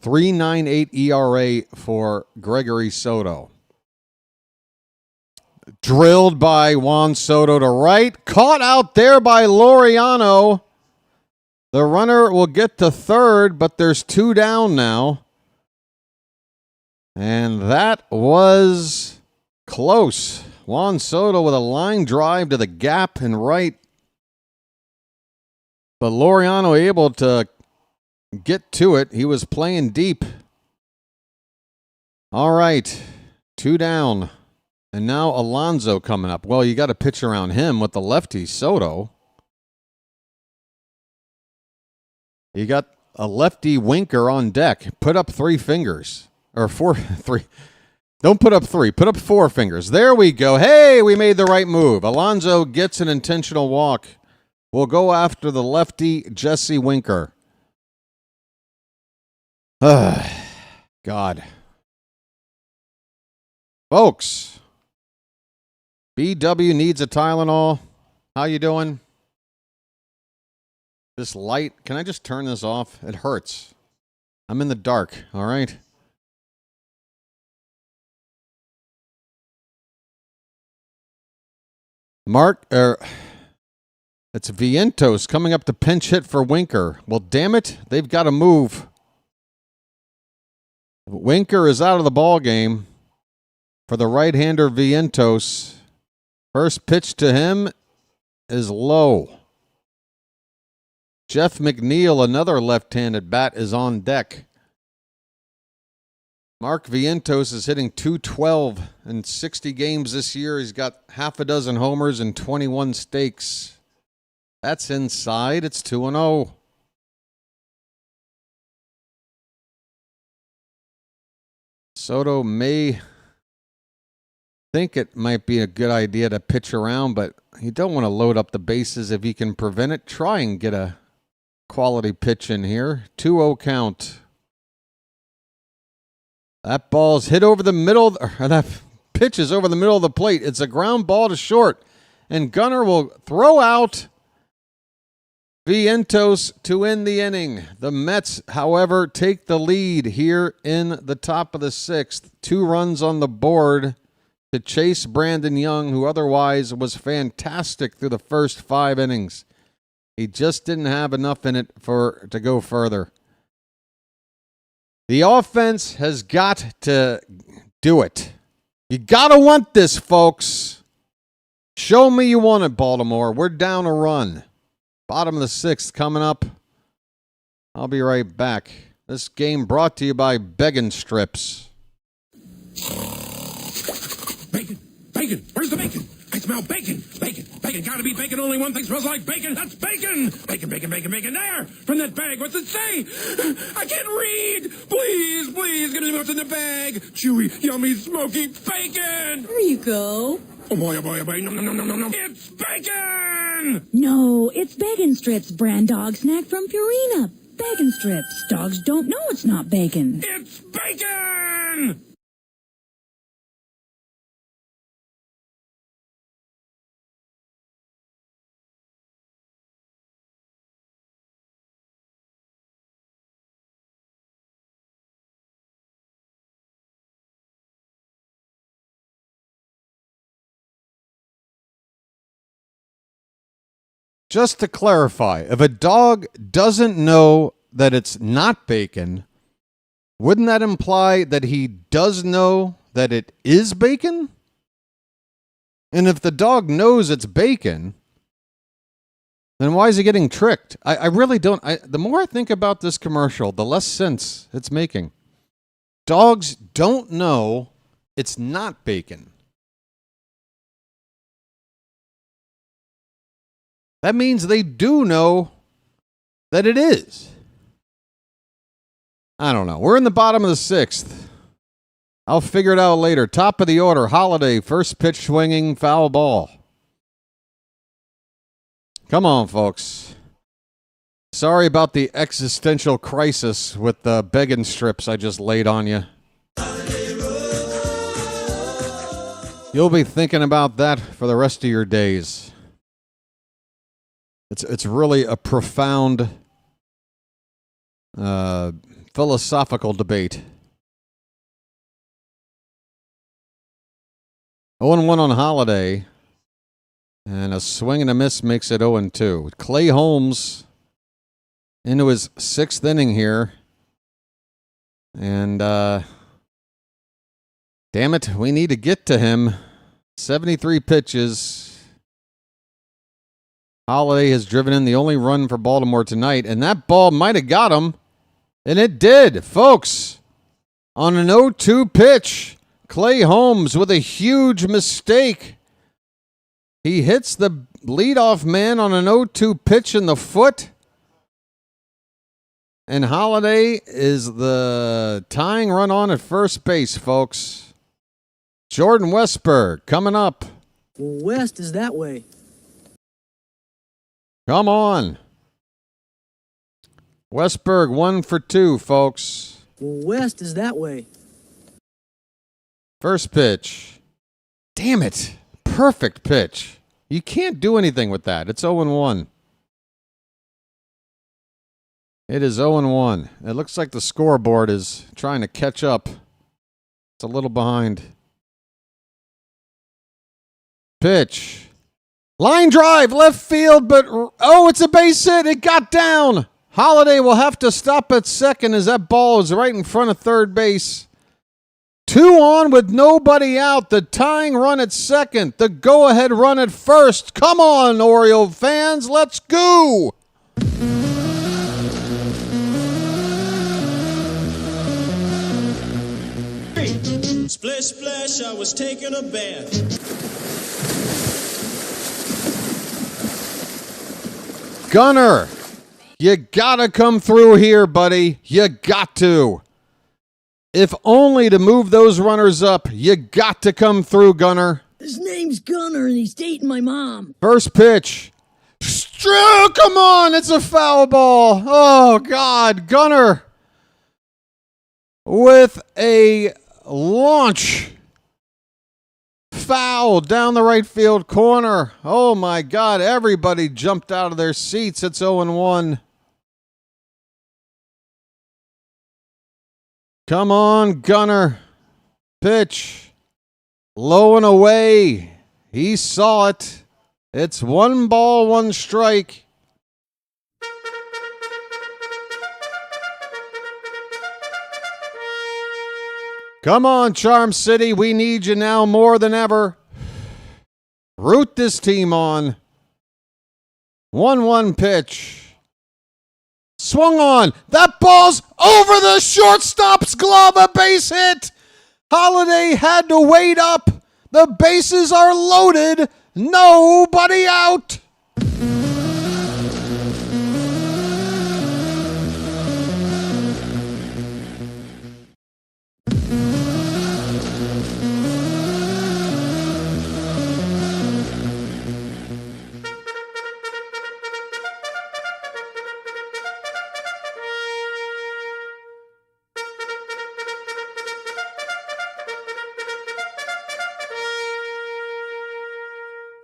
3.98 ERA for Gregory Soto. Drilled by Juan Soto to right. Caught out there by Laureano. The runner will get to third, but there's 2 down now. And that was close. Juan Soto with a line drive to the gap and right. But Laureano able to get to it. He was playing deep. All right. 2 down. And now Alonso coming up. Well, you got to pitch around him with the lefty Soto. You got a lefty winker on deck. Put up 3 fingers. Or 4, 3. Don't put up 3. Put up 4 fingers. There we go. Hey, we made the right move. Alonso gets an intentional walk. We'll go after the lefty Jesse Winker. God. Folks, BW needs a Tylenol. How you doing? This light, can I just turn this off? It hurts. I'm in the dark, all right? It's Vientos coming up to pinch hit for Winker. Well, damn it, they've got to move. Winker is out of the ball game for the right-hander Vientos. First pitch to him is low. Jeff McNeil, another left-handed bat, is on deck. Mark Vientos is hitting .212 in 60 games this year. He's got half a dozen homers and 21 stakes. That's inside. It's 2-0. Soto may think it might be a good idea to pitch around, but you don't want to load up the bases if you can prevent it. Try and get a quality pitch in here. 2-0 count. That ball's hit over the middle, or that pitch is over the middle of the plate. It's a ground ball to short, and Gunnar will throw out Vientos to end the inning. The Mets, however, take the lead here in the top of the 6th. 2 runs on the board to chase Brandon Young, who otherwise was fantastic through the first 5 innings. He just didn't have enough in it to go further. The offense has got to do it. You got to want this, folks. Show me you want it, Baltimore. We're down a run. Bottom of the 6th coming up. I'll be right back. This game brought to you by Beggin' Strips. Bacon! Bacon! Where's the bacon? I smell bacon! Bacon! Bacon! Gotta be bacon! Only one thing smells like bacon! That's bacon! Bacon! Bacon! Bacon! Bacon! There! From that bag! What's it say? I can't read! Please! Please! Give me what's in the bag! Chewy, yummy, smoky bacon! There you go. Oh boy, oh boy, oh boy. No, no, no, no, no, no. It's bacon! No, it's Bacon Strips, brand dog snack from Purina. Bacon Strips. Dogs don't know it's not bacon. It's bacon! Just to clarify, if a dog doesn't know that it's not bacon, wouldn't that imply that he does know that it is bacon? And if the dog knows it's bacon, then why is he getting tricked? I really don't. The more I think about this commercial, the less sense it's making. Dogs don't know it's not bacon. That means they do know that it is. I don't know. We're in the bottom of the 6th. I'll figure it out later. Top of the order, Holiday, first pitch swinging, foul ball. Come on, folks. Sorry about the existential crisis with the Beggin' Strips I just laid on you. You'll be thinking about that for the rest of your days. It's really a profound philosophical debate. 0-1 on Holiday, and a swing and a miss makes it 0-2. Clay Holmes into his 6th inning here, and damn it, we need to get to him. 73 pitches. Holiday has driven in the only run for Baltimore tonight, and that ball might have got him, and it did, folks. On an 0-2 pitch, Clay Holmes with a huge mistake. He hits the leadoff man on an 0-2 pitch in the foot. And Holiday is the tying run on at first base, folks. Jordan Westberg coming up. West is that way. Come on. Westberg 1 for 2, folks. West is that way. First pitch. Damn it. Perfect pitch. You can't do anything with that. It's 0-1. It is 0-1. It looks like the scoreboard is trying to catch up. It's a little behind. Pitch. Line drive, left field, but it's a base hit. It got down. Holiday will have to stop at second as that ball is right in front of third base. 2 on with nobody out. The tying run at second. The go-ahead run at first. Come on, Oriole fans. Let's go. Splish, splash, I was taking a bath. Gunner, you gotta come through here, buddy. You got to. If only to move those runners up. You got to come through, Gunner. His name's Gunner, and he's dating my mom. First pitch. Come on, it's a foul ball. Oh, God. Gunner with a launch. Foul down the right field corner. Oh, my God. Everybody jumped out of their seats. It's 0-1. Come on, Gunner. Pitch. Low and away. He saw it. It's 1 ball, 1 strike. Come on, Charm City. We need you now more than ever. Root this team on. 1-1 pitch. Swung on. That ball's over the shortstop's glove. A base hit. Holiday had to wait up. The bases are loaded. Nobody out.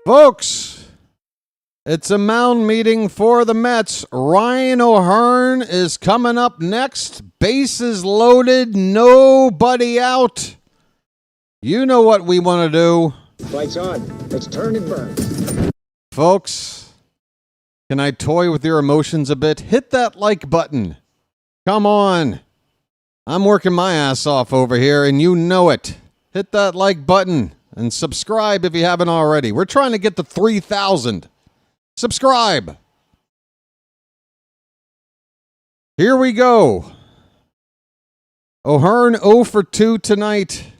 Folks, it's a mound meeting for the Mets. Ryan O'Hearn is coming up next. Bases loaded, nobody out. You know what we want to do. Lights on. Let's turn and burn. Folks, can I toy with your emotions a bit? Hit that like button. Come on. I'm working my ass off over here, and you know it. Hit that like button. And subscribe if you haven't already. We're trying to get to 3,000. Subscribe. Here we go. O'Hearn 0 for 2 tonight.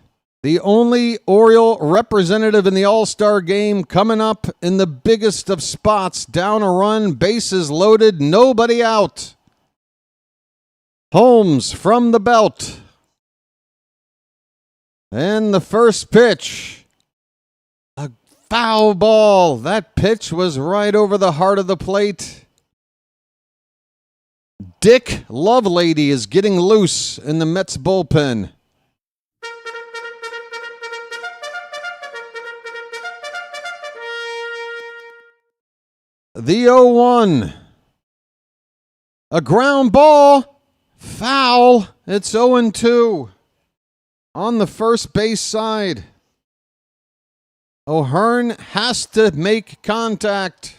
The only Oriole representative in the All-Star game coming up in the biggest of spots. Down a run, bases loaded, nobody out. Holmes from the belt. And the first pitch. A foul ball. That pitch was right over the heart of the plate. Dick Lovelady is getting loose in the Mets bullpen. The 0-1. A ground ball. Foul. It's 0-2. On the first base side. O'Hearn has to make contact.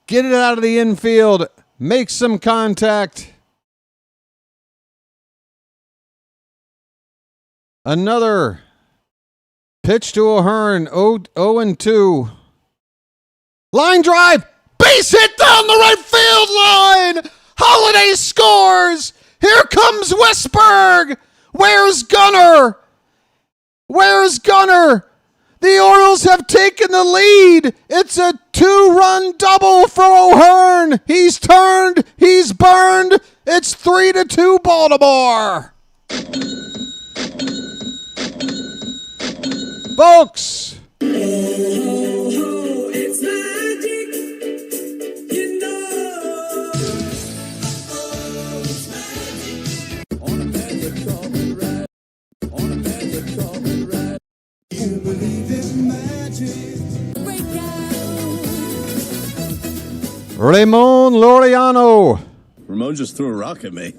Get it out of the infield. Make some contact. Another pitch to O'Hearn. 0-2. Line drive. Base hit down the right field line. Holiday scores. Here comes Westberg. Where's Gunner? Where's Gunner? The Orioles have taken the lead. It's a 2-run double for O'Hearn. He's turned. He's burned. It's 3-2 Baltimore. Folks. It's magic, you know. It's magic. On a magic carpet ride. On a magic carpet ride. You believe in magic. Ramon Laureano. Ramon just threw a rock at me.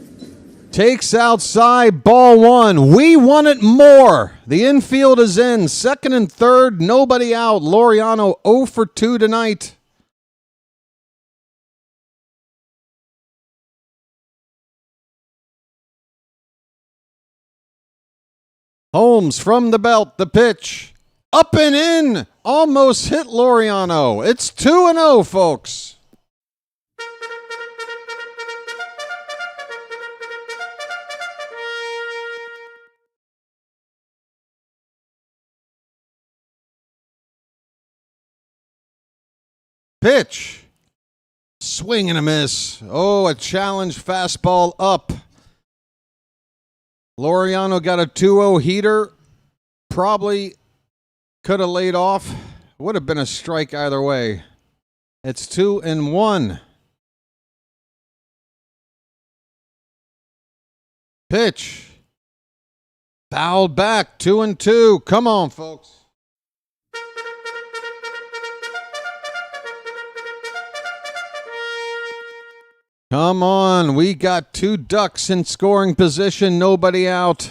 Takes outside, ball one. We want it more. The infield is in. Second and third, nobody out. Laureano 0 for 2 tonight. Holmes from the belt, the pitch. Up and in. Almost hit Laureano. It's 2-0, folks. Pitch. Swing and a miss. Oh, a challenge fastball up. Laureano got a 2-0 heater. Probably could have laid off. Would have been a strike either way. It's 2-1. Pitch. Fouled back. 2-2. Come on, folks. Come on, we got 2 ducks in scoring position, nobody out.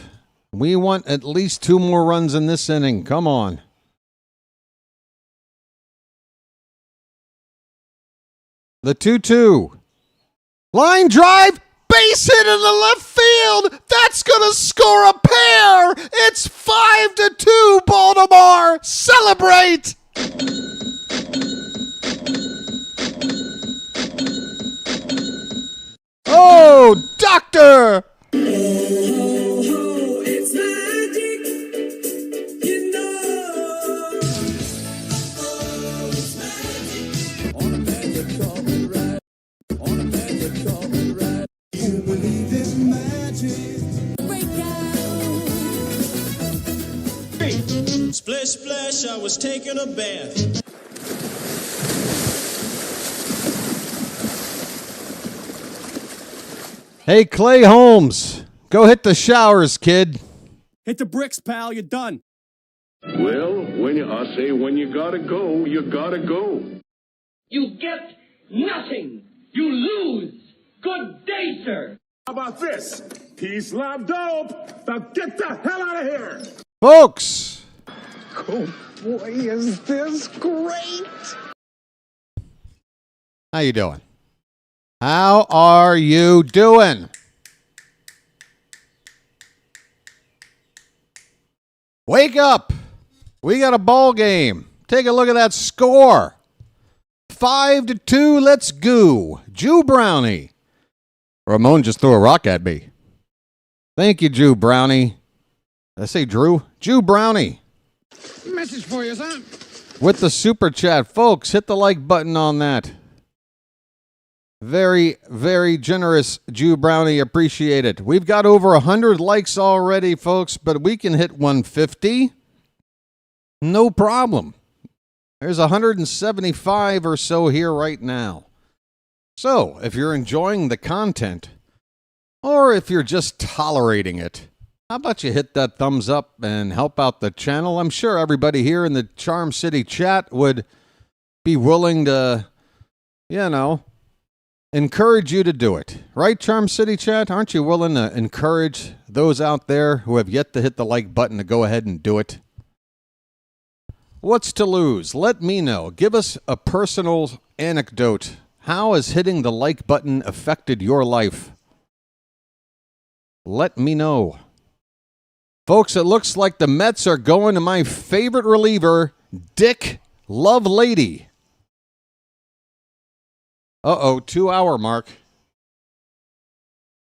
We want at least 2 more runs in this inning. Come on. The 2-2. Line drive, base hit in the left field. That's going to score a pair. It's 5-2 Baltimore. Celebrate. Oh, doctor! It's magic, you know. It's magic. On a magic carpet ride. On a magic carpet ride. You believe in magic. Splish, splash, I was taking a bath. Hey, Clay Holmes, go hit the showers, kid. Hit the bricks, pal. You're done. Well, I say when you gotta go, you gotta go. You get nothing. You lose. Good day, sir. How about this? Peace, love, dope. Now get the hell out of here. Folks. Oh, boy, is this great. How you doing? How are you doing? Wake up. We got a ball game. Take a look at that score. 5-2, let's go. Jew Brownie. Ramon just threw a rock at me. Thank you, Jew Brownie. Did I say Drew? Jew Brownie. Message for you, son. With the super chat. Folks, hit the like button on that. Very, very generous, Jew Brownie. Appreciate it. We've got over 100 likes already, folks, but we can hit 150. No problem. There's 175 or so here right now. So, if you're enjoying the content, or if you're just tolerating it, how about you hit that thumbs up and help out the channel? I'm sure everybody here in the Charm City chat would be willing to, encourage you to do it. Right, Charm City chat? Aren't you willing to encourage those out there who have yet to hit the like button to go ahead and do it? What's to lose? Let me know. Give us a personal anecdote. How has hitting the like button affected your life? Let me know. Folks, it looks like the Mets are going to my favorite reliever, Dick Lovelady. 2-hour mark.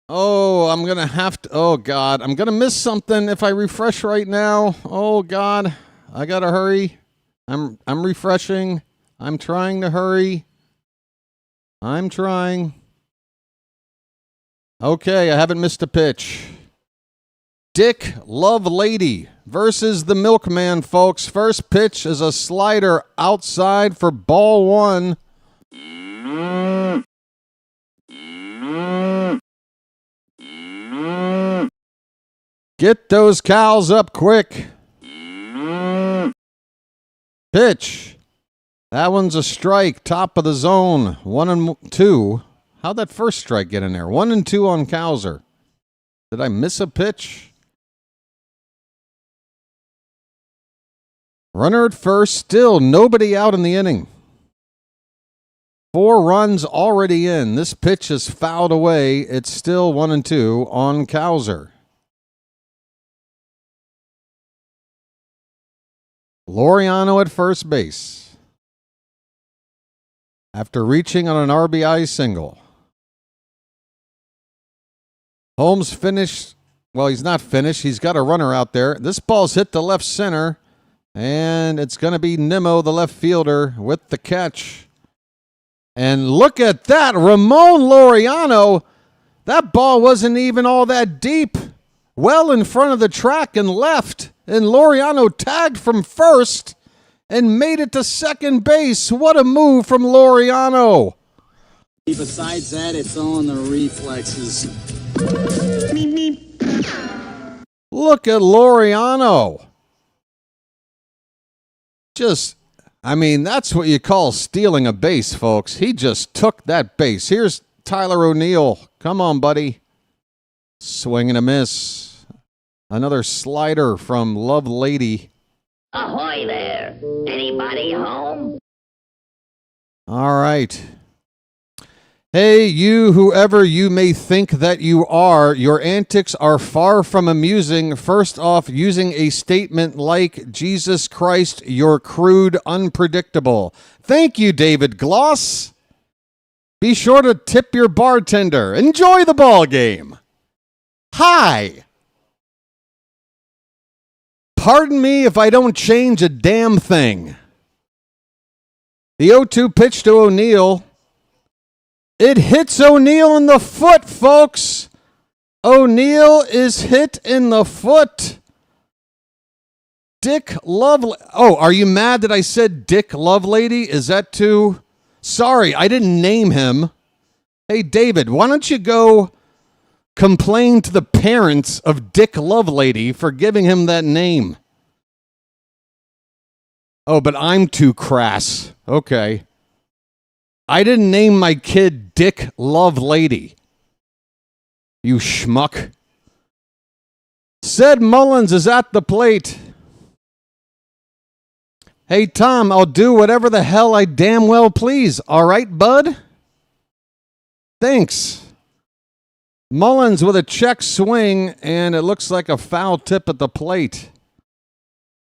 Oh, I'm going to miss something if I refresh right now. Oh, God. I gotta hurry. I'm refreshing. I'm trying to hurry. I'm trying. Okay, I haven't missed a pitch. Dick Lovelady versus the Milkman, folks. First pitch is a slider outside for ball one. Get those cows up quick. Pitch. That one's a strike, top of the zone. 1-2. How'd that first strike get in there? 1-2 on Cowser. Did I miss a pitch? Runner at first, still nobody out in the inning. 4 runs already in. This pitch is fouled away. It's still 1-2 on Cowser. Laureano at first base. After reaching on an RBI single. Holmes finished. Well, he's not finished. He's got a runner out there. This ball's hit to left center. And it's going to be Nimmo, the left fielder, with the catch. And look at that. Ramon Laureano. That ball wasn't even all that deep. Well in front of the track and left. And Laureano tagged from first and made it to second base. What a move from Laureano. Besides that, it's all in the reflexes. Meep, meep. Look at Laureano. That's what you call stealing a base, folks. He just took that base. Here's Tyler O'Neill. Come on, buddy. Swing and a miss. Another slider from Lovelady. Ahoy there! Anybody home? All right. Hey, you, whoever you may think that you are, your antics are far from amusing. First off, using a statement like, Jesus Christ, you're crude, unpredictable. Thank you, David Gloss. Be sure to tip your bartender. Enjoy the ball game. Hi. Pardon me if I don't change a damn thing. The 0-2 pitch to O'Neill. It hits O'Neill in the foot, folks. O'Neill is hit in the foot. Dick Lovelady. Oh, are you mad that I said Dick Lovelady? Is that too? Sorry, I didn't name him. Hey, David, why don't you go complain to the parents of Dick Lovelady for giving him that name? Oh, but I'm too crass. Okay. I didn't name my kid Dick Lovelady. You schmuck. Said Mullins is at the plate. Hey, Tom, I'll do whatever the hell I damn well please. All right, bud? Thanks. Mullins with a check swing, and it looks like a foul tip at the plate.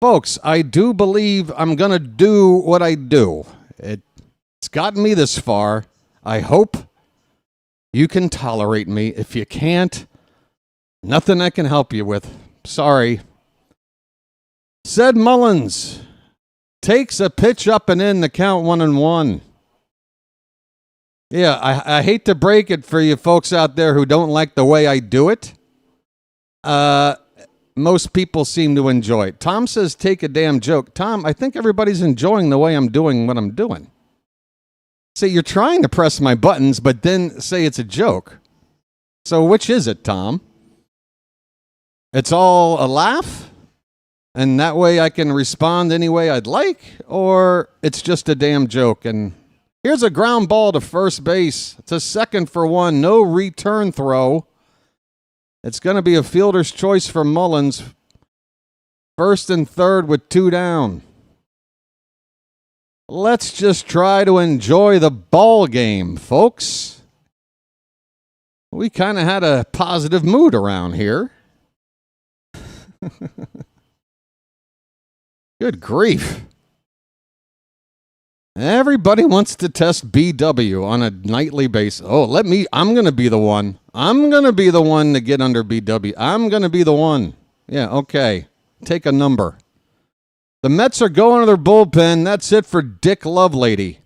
Folks, I do believe I'm going to do what I do. It's gotten me this far. I hope you can tolerate me. If you can't, nothing I can help you with. Sorry. Said Mullins takes a pitch up and in, the count 1-1. Yeah, I hate to break it for you folks out there who don't like the way I do it. Most people seem to enjoy it. Tom says, take a damn joke. Tom, I think everybody's enjoying the way I'm doing what I'm doing. See, you're trying to press my buttons, but then say it's a joke. So which is it, Tom? It's all a laugh? And that way I can respond any way I'd like? Or it's just a damn joke? And here's a ground ball to first base. It's a 2nd for 1. No return throw. It's going to be a fielder's choice for Mullins. 1st and 3rd with 2 down. Let's just try to enjoy the ball game, folks. We kind of had a positive mood around here. Good grief. Everybody wants to test BW on a nightly basis. Oh, I'm going to be the one. I'm going to be the one to get under BW. I'm going to be the one. Yeah, okay. Take a number. The Mets are going to their bullpen. That's it for Dick Lovelady.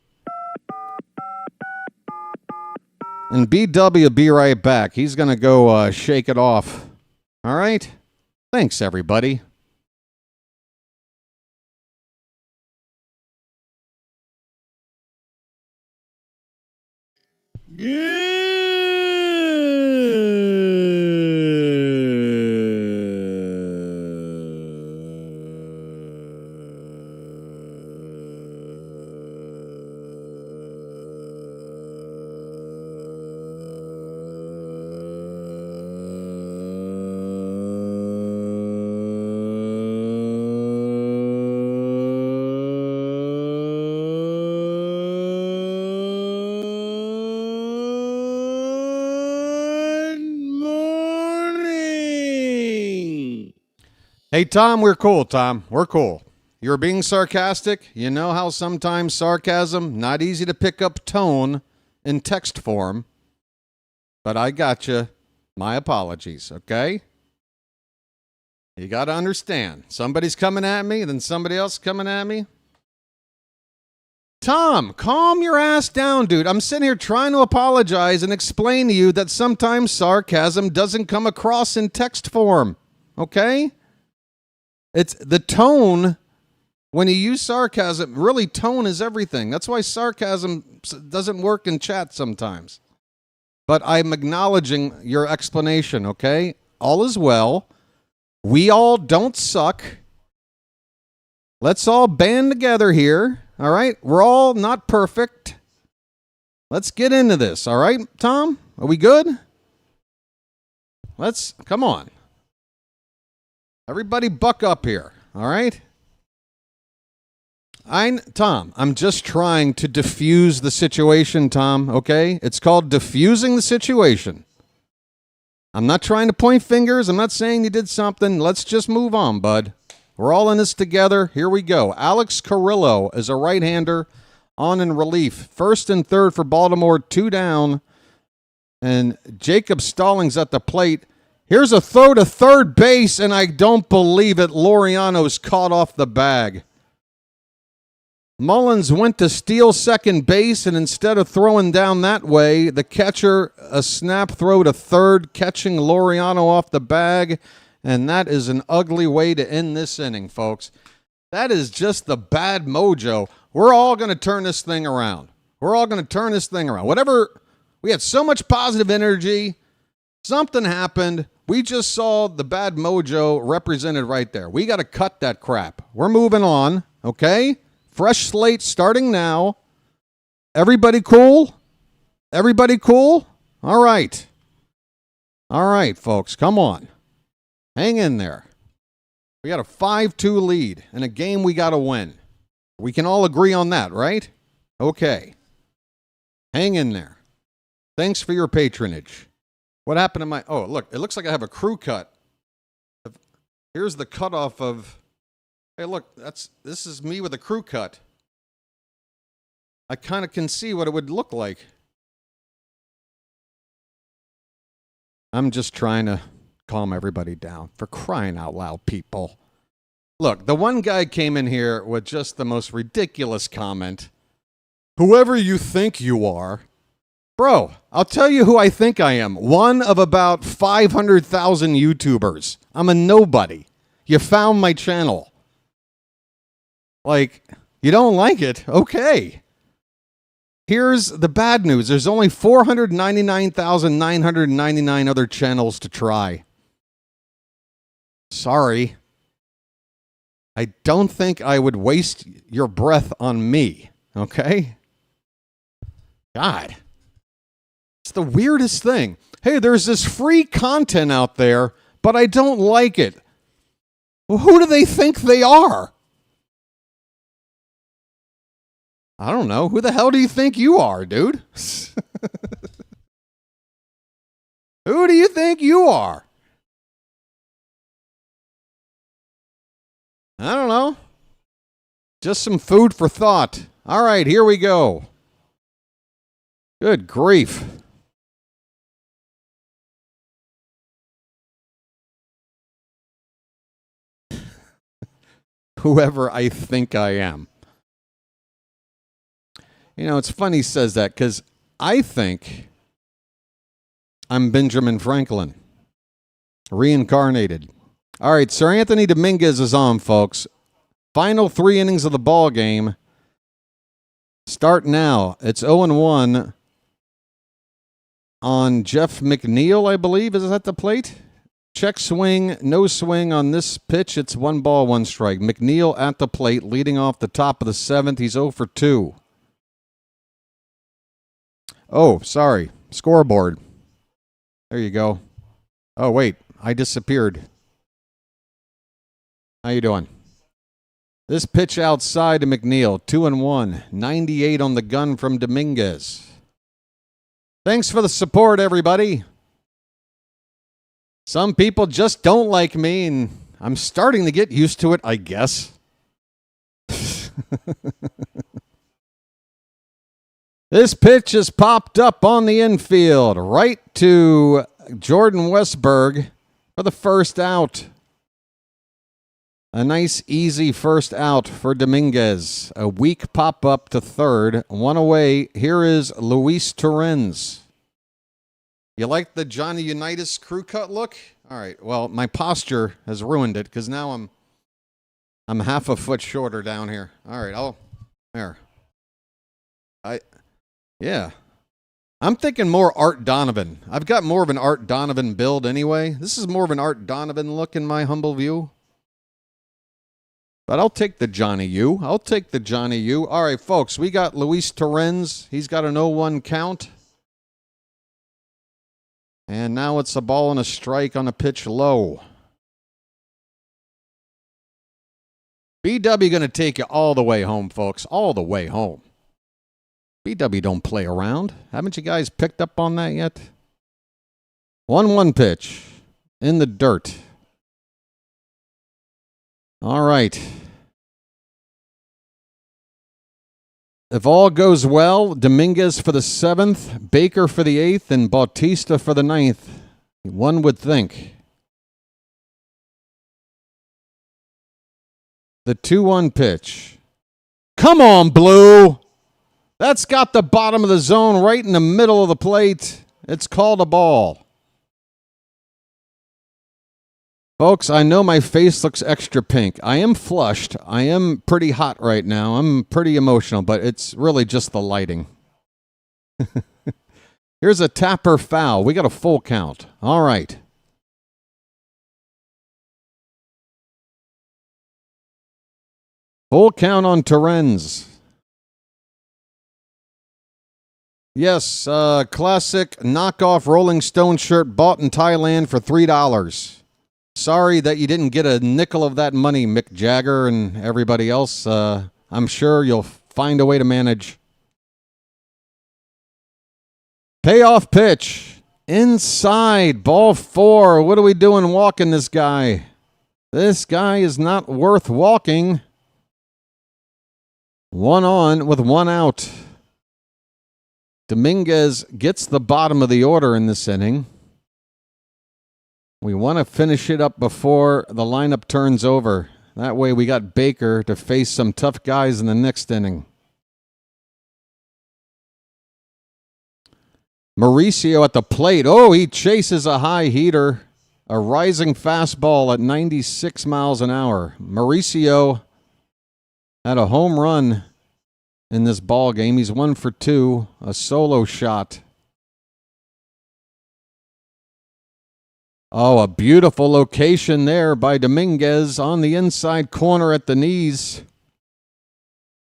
And BW will be right back. He's going to go shake it off. All right? Thanks, everybody. Hey, Tom, we're cool, Tom. We're cool. You're being sarcastic. You know how sometimes sarcasm, not easy to pick up tone in text form. But I got you. My apologies, okay? You got to understand. Somebody's coming at me, then somebody else coming at me. Tom, calm your ass down, dude. I'm sitting here trying to apologize and explain to you that sometimes sarcasm doesn't come across in text form, okay? It's the tone. When you use sarcasm, really tone is everything. That's why sarcasm doesn't work in chat sometimes. But I'm acknowledging your explanation, okay? All is well. We all don't suck. Let's all band together here, all right? We're all not perfect. Let's get into this, all right, Tom? Are we good? Come on. Everybody buck up here, all right? Tom, I'm just trying to diffuse the situation, Tom, okay? It's called diffusing the situation. I'm not trying to point fingers. I'm not saying you did something. Let's just move on, bud. We're all in this together. Here we go. Alex Carrillo is a right-hander on in relief. First and third for Baltimore, 2 down. And Jacob Stallings at the plate. Here's a throw to third base, and I don't believe it. Laureano's caught off the bag. Mullins went to steal second base, and instead of throwing down that way, the catcher, a snap throw to third, catching Laureano off the bag, and that is an ugly way to end this inning, folks. That is just the bad mojo. We're all going to turn this thing around. Whatever, we had so much positive energy. Something happened. We just saw the bad mojo represented right there. We got to cut that crap. We're moving on, okay? Fresh slate starting now. Everybody cool? Everybody cool? All right. All right, folks, come on. Hang in there. We got a 5-2 lead in a game we got to win. We can all agree on that, right? Okay. Hang in there. Thanks for your patronage. What happened to my... Oh, look, it looks like I have a crew cut. Here's the cutoff of... Hey, look, this is me with a crew cut. I kind of can see what it would look like. I'm just trying to calm everybody down. For crying out loud, people. Look, the one guy came in here with just the most ridiculous comment. Whoever you think you are... Bro, I'll tell you who I think I am. One of about 500,000 YouTubers. I'm a nobody. You found my channel. Like, you don't like it? Okay. Here's the bad news. There's only 499,999 other channels to try. Sorry. I don't think I would waste your breath on me. Okay? God. It's the weirdest thing. Hey, there's this free content out there, but I don't like it. Well, who do they think they are? I don't know. Who the hell do you think you are, dude? Who do you think you are? I don't know. Just some food for thought. All right, here we go. Good grief. whoever I think I am. You know, it's funny he says that because I think I'm Benjamin Franklin, reincarnated. All right, Sir Anthony Dominguez is on, folks. Final 3 innings of the ball game. Start now. It's 0-1 on Jeff McNeil, I believe, is at the plate. Check swing, no swing on this pitch. It's 1 ball, 1 strike. McNeil at the plate, leading off the top of the 7th. He's 0 for 2. Oh, sorry. Scoreboard. There you go. Oh, wait. I disappeared. How you doing? This pitch outside to McNeil. 2-1. 98 on the gun from Dominguez. Thanks for the support, everybody. Some people just don't like me, and I'm starting to get used to it, I guess. This pitch is popped up on the infield, right to Jordan Westberg for the first out. A nice, easy first out for Dominguez. A weak pop-up to third. 1 away. Here is Luis Torrens. You like the Johnny Unitas crew cut look? All right. Well, my posture has ruined it because now I'm half a foot shorter down here. All right. There. Yeah. I'm thinking more Art Donovan. I've got more of an Art Donovan build anyway. This is more of an Art Donovan look in my humble view. But I'll take the Johnny U. I'll take the Johnny U. All right, folks, we got Luis Torrens. He's got an 0-1 count. And now it's a ball and a strike on a pitch low. BW going to take you all the way home, folks. All the way home. BW don't play around. Haven't you guys picked up on that yet? 1-1 pitch in the dirt. All right. If all goes well, Dominguez for the 7th, Baker for the 8th, and Bautista for the 9th. One would think. The 2-1 pitch. Come on, Blue! That's got the bottom of the zone right in the middle of the plate. It's called a ball. Folks, I know my face looks extra pink. I am flushed. I am pretty hot right now. I'm pretty emotional, but it's really just the lighting. Here's a tapper foul. We got a full count. All right. Full count on Torrens. Yes, classic knockoff Rolling Stone shirt bought in Thailand for $3. Sorry that you didn't get a nickel of that money, Mick Jagger and everybody else. I'm sure you'll find a way to manage. Payoff pitch. Inside. Ball 4. What are we doing walking this guy? This guy is not worth walking. 1 on with 1 out. Dominguez gets the bottom of the order in this inning. We want to finish it up before the lineup turns over. That way we got Baker to face some tough guys in the next inning. Mauricio at the plate. Oh, he chases a high heater. A rising fastball at 96 miles an hour. Mauricio had a home run in this ball game. He's 1 for 2. A solo shot. Oh, a beautiful location there by Dominguez on the inside corner at the knees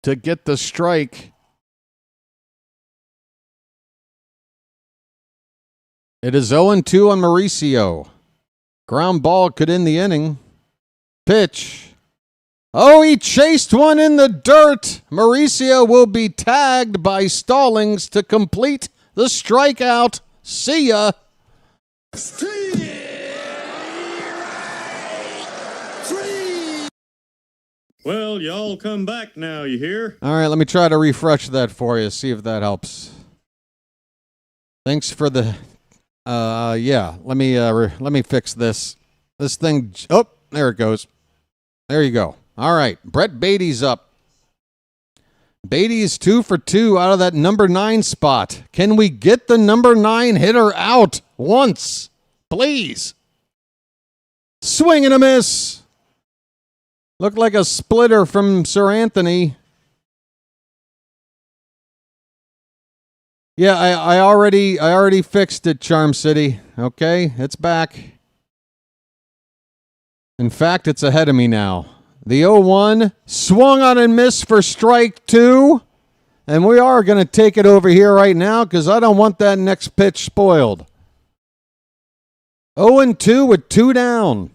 to get the strike. It is 0-2 on Mauricio. Ground ball could end the inning. Pitch. Oh, he chased one in the dirt. Mauricio will be tagged by Stallings to complete the strikeout. See ya. Well, y'all come back now, you hear? All right, let me try to refresh that for you, see if that helps. Thanks for the... yeah, let me fix this. This thing... Oh, there it goes. There you go. All right, Brett Beatty's up. Beatty is 2 for 2 out of that number 9 spot. Can we get the number 9 hitter out once, please? Swing and a miss. Looked like a splitter from Sir Anthony. Yeah, I already fixed it, Charm City. Okay, it's back. In fact, it's ahead of me now. The 0-1 swung on and missed for strike 2. And we are going to take it over here right now because I don't want that next pitch spoiled. 0-2 with 2 down.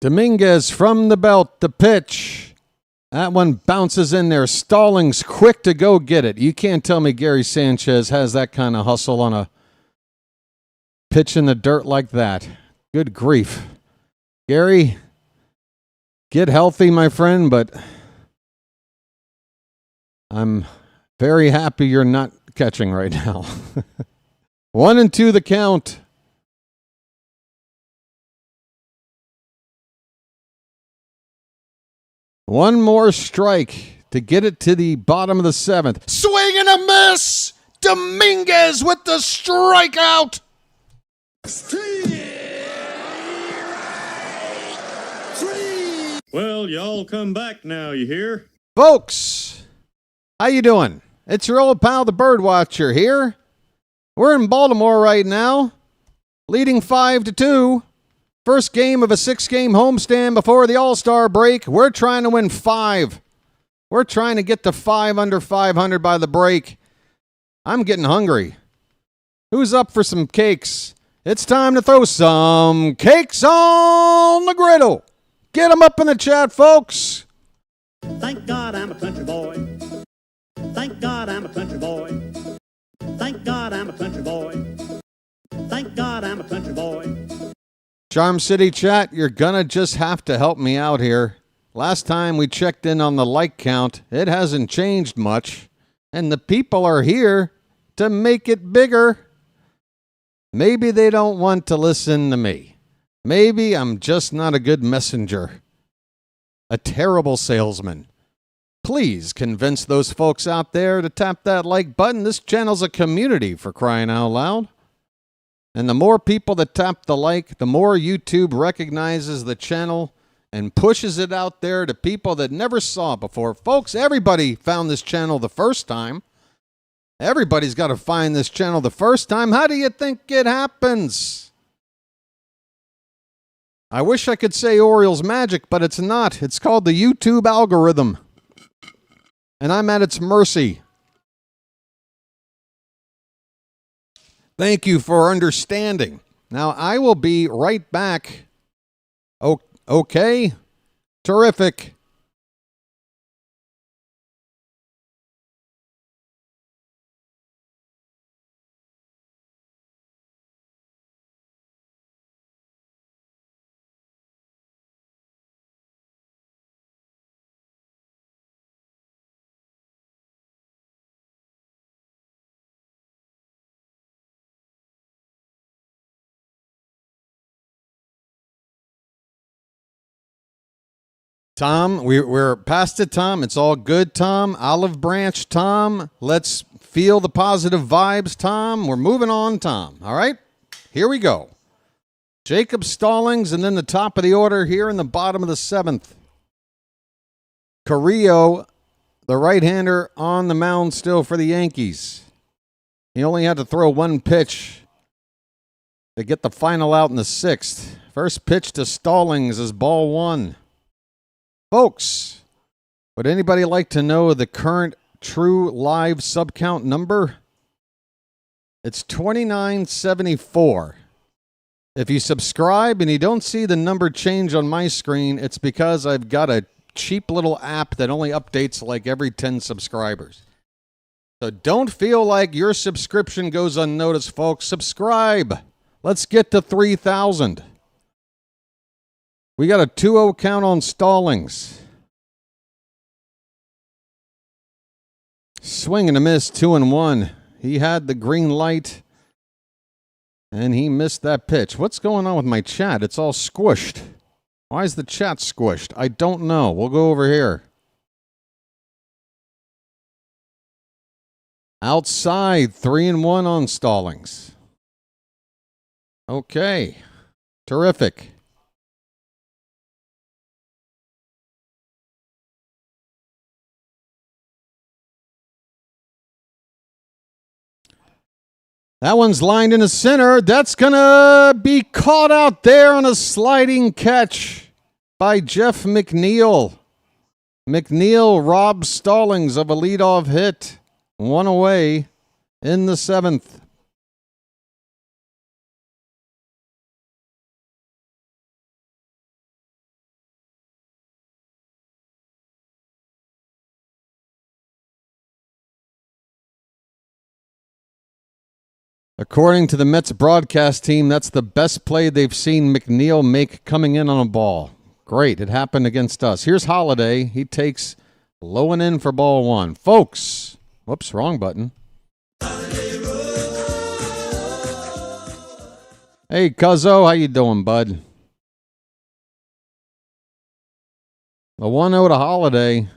Dominguez from the belt, the pitch. That one bounces in there. Stallings quick to go get it. You can't tell me Gary Sanchez has that kind of hustle on a pitch in the dirt like that. Good grief. Gary, get healthy, my friend, but I'm very happy you're not catching right now. 1-2 the count. One more strike to get it to the bottom of the 7th. Swing and a miss! Dominguez with the strikeout! Well, y'all come back now, you hear? Folks, how you doing? It's your old pal, the BirdWatcher here. We're in Baltimore right now, leading 5-2. First game of a 6-game homestand before the All-Star break. We're trying to win 5. We're trying to get to 5 under 500 by the break. I'm getting hungry. Who's up for some cakes? It's time to throw some cakes on the griddle. Get them up in the chat, folks. Thank God I'm a country boy. Thank God I'm a country boy. Thank God I'm a country boy. Thank God I'm a country boy. Charm City chat, you're gonna just have to help me out here. Last time we checked in on the like count, it hasn't changed much. And the people are here to make it bigger. Maybe they don't want to listen to me. Maybe I'm just not a good messenger. A terrible salesman. Please convince those folks out there to tap that like button. This channel's a community, for crying out loud. And the more people that tap the like, the more YouTube recognizes the channel and pushes it out there to people that never saw it before. Folks, everybody found this channel the first time. Everybody's got to find this channel the first time. How do you think it happens? I wish I could say Orioles magic, but it's not. It's called the YouTube algorithm. And I'm at its mercy. Thank you for understanding. Now, I will be right back. Okay? Terrific. Tom, we're past it, Tom. It's all good, Tom. Olive branch, Tom. Let's feel the positive vibes, Tom. We're moving on, Tom. All right? Here we go. Jacob Stallings, and then the top of the order here in the bottom of the 7th. Carrillo, the right-hander, on the mound still for the Yankees. He only had to throw one pitch to get the final out in the 6th. First pitch to Stallings is ball 1. Folks, would anybody like to know the current true live subcount number? It's 2974. If you subscribe and you don't see the number change on my screen, it's because I've got a cheap little app that only updates like every 10 subscribers. So don't feel like your subscription goes unnoticed, folks. Subscribe. Let's get to 3,000. We got a 2-0 count on Stallings. Swing and a miss, 2-1. He had the green light. And he missed that pitch. What's going on with my chat? It's all squished. Why is the chat squished? I don't know. We'll go over here. Outside, 3-1 on Stallings. Okay. Terrific. That one's lined in the center. That's going to be caught out there on a sliding catch by Jeff McNeil. McNeil robs Stallings of a leadoff hit. One away in the 7th. According to the Mets broadcast team, that's the best play they've seen McNeil make coming in on a ball. Great. It happened against us. Here's Holiday. He takes low and in for ball 1. Folks. Whoops, wrong button. Hey, Cuzzo. How you doing, bud? The 1-0 to Holiday.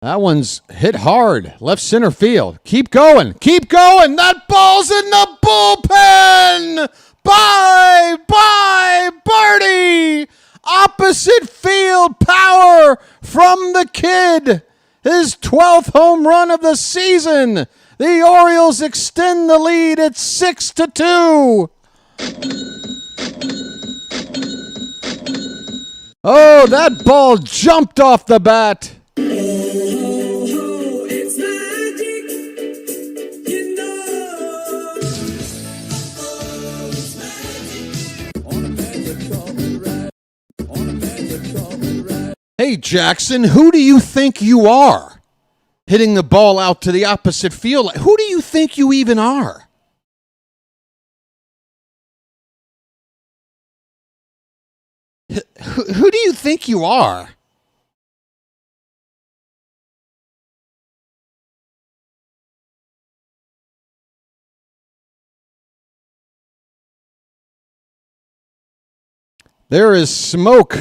That one's hit hard. Left center field. Keep going. Keep going. That ball's in the bullpen. Bye, birdie. Opposite field power from the kid. His 12th home run of the season. The Orioles extend the lead at 6-2. Oh, that ball jumped off the bat. Hey, Jackson, who do you think you are? Hitting the ball out to the opposite field. Who do you think you even are? Who do you think you are? There is smoke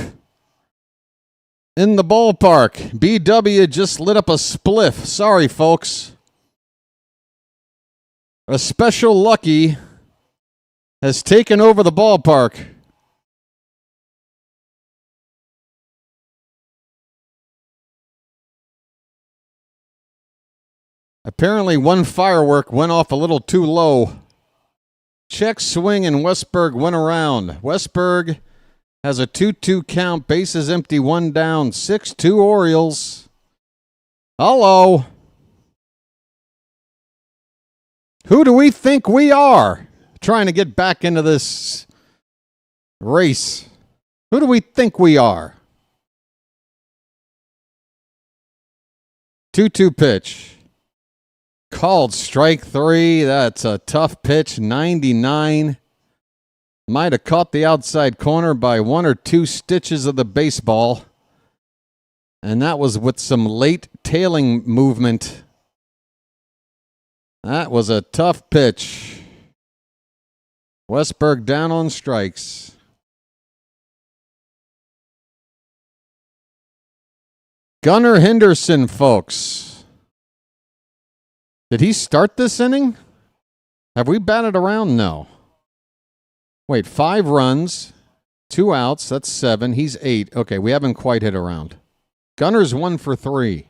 in the ballpark. BW just lit up a spliff. Sorry, folks. A special lucky has taken over the ballpark. Apparently, one firework went off a little too low. Check swing and Westberg went around. Westberg has a 2-2 count, bases empty, 1 down, 6-2 Orioles. Hello. Who do we think we are? Trying to get back into this race. Who do we think we are? 2-2 pitch. Called strike 3. That's a tough pitch, 99. Might have caught the outside corner by 1 or 2 stitches of the baseball. And that was with some late tailing movement. That was a tough pitch. Westberg down on strikes. Gunnar Henderson, folks. Did he start this inning? Have we batted around? No. Wait, 5 runs, 2 outs. That's 7. He's 8. Okay, we haven't quite hit around. Gunner's 1 for 3.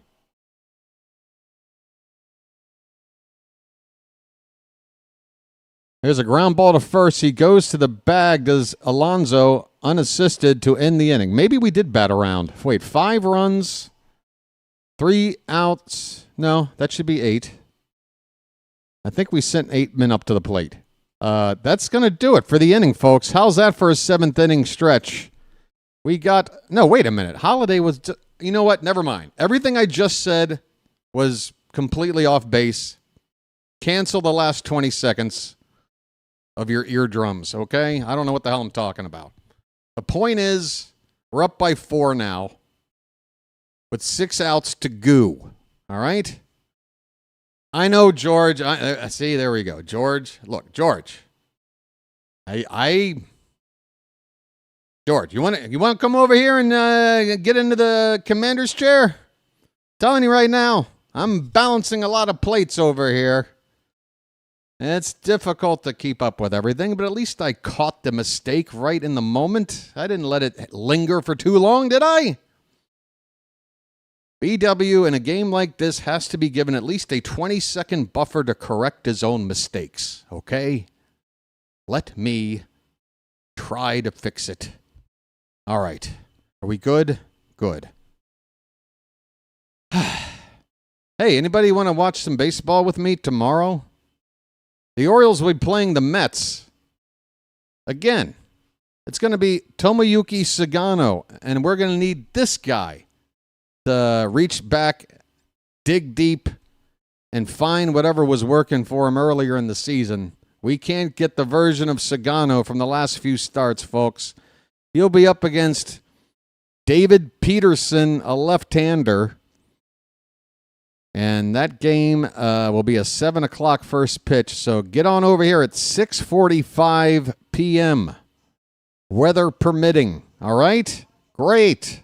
There's a ground ball to first. He goes to the bag. Does Alonso unassisted to end the inning? Maybe we did bat around. Wait, 5 runs, 3 outs. No, that should be 8. I think we sent 8 men up to the plate. That's going to do it for the inning, folks. How's that for a 7th inning stretch? We got... No, wait a minute. Holiday was... You know what? Never mind. Everything I just said was completely off base. Cancel the last 20 seconds of your eardrums, okay? I don't know what the hell I'm talking about. The point is, we're up by 4 now with 6 outs to go. All right? I know, George. See, there we go. George. Look, George. George, you want to come over here and get into the commander's chair? Telling you right now, I'm balancing a lot of plates over here. It's difficult to keep up with everything, but at least I caught the mistake right in the moment. I didn't let it linger for too long, did I? BW in a game like this has to be given at least a 20-second buffer to correct his own mistakes, okay? Let me try to fix it. All right. Are we good? Good. Hey, anybody want to watch some baseball with me tomorrow? The Orioles will be playing the Mets. Again, it's going to be Tomoyuki Sagano, and we're going to need this guy to reach back, dig deep, and find whatever was working for him earlier in the season. We can't get the version of Sagano from the last few starts, folks. He'll be up against David Peterson, a left-hander. And that game will be a 7 o'clock first pitch. So get on over here at 6:45 p.m. Weather permitting. All right? Great.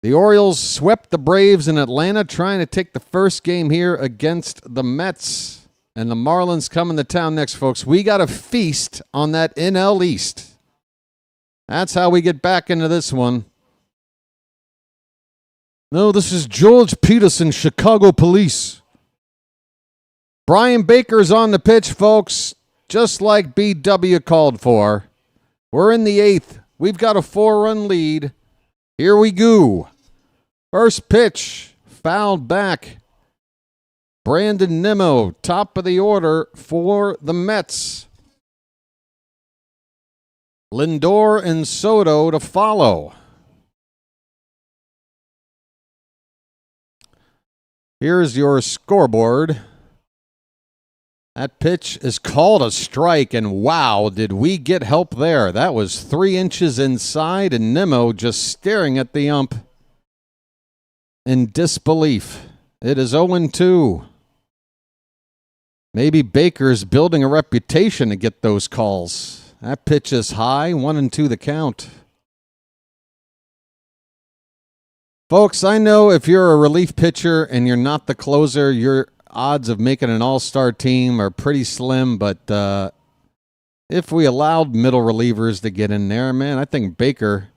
The Orioles swept the Braves in Atlanta, trying to take the first game here against the Mets. And the Marlins coming to town next, folks. We got a feast on that NL East. That's how we get back into this one. No, this is George Peterson, Chicago Police. Brian Baker's on the pitch, folks, just like BW called for. We're in the 8th. We've got a 4-run lead. Here we go. First pitch, fouled back. Brandon Nimmo, top of the order for the Mets. Lindor and Soto to follow. Here's your scoreboard. That pitch is called a strike, and wow, did we get help there. That was 3 inches inside, and Nimmo just staring at the ump in disbelief. It is 0-2. Maybe Baker's building a reputation to get those calls. That pitch is high, 1-2 the count. Folks, I know if you're a relief pitcher and you're not the closer, your odds of making an all-star team are pretty slim, but if we allowed middle relievers to get in there, man, I think Baker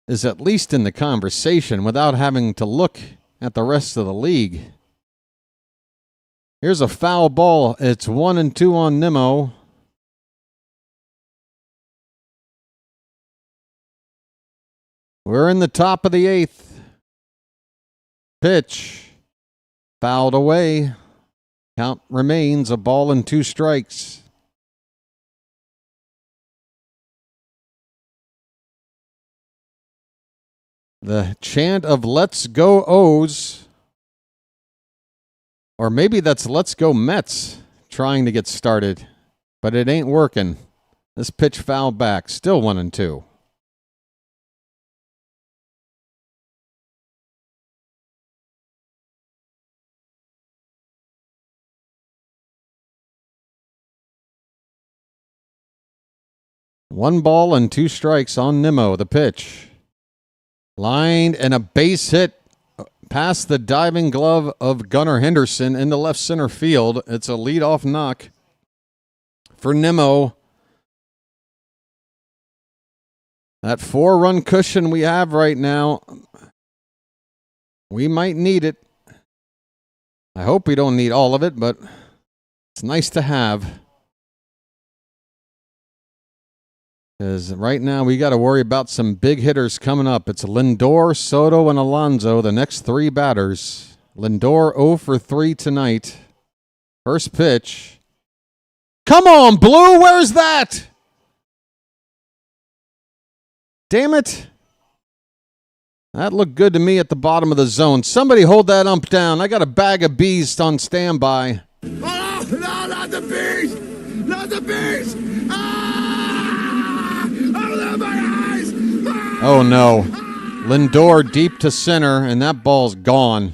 is at least in the conversation without having to look at the rest of the league. Here's a foul ball. It's 1-2 on Nimmo. We're in the top of the 8th. Pitch. Fouled away. Count remains a ball and 2 strikes. The chant of Let's Go O's, or maybe that's Let's Go Mets, trying to get started, but it ain't working. This pitch fouled back. Still 1-2. One ball and 2 strikes on Nimmo, the pitch. Lined and a base hit past the diving glove of Gunnar Henderson into left center field. It's a leadoff knock for Nimmo. That 4-run cushion we have right now, we might need it. I hope we don't need all of it, but it's nice to have. Because right now we got to worry about some big hitters coming up. It's Lindor, Soto, and Alonso, the next 3 batters. Lindor 0 for 3 tonight. First pitch. Come on, Blue, where's that? Damn it. That looked good to me at the bottom of the zone. Somebody hold that ump down. I got a bag of bees on standby. Oh, no, not the bees! Not the bees! My eyes! Oh, no. Lindor deep to center, and that ball's gone.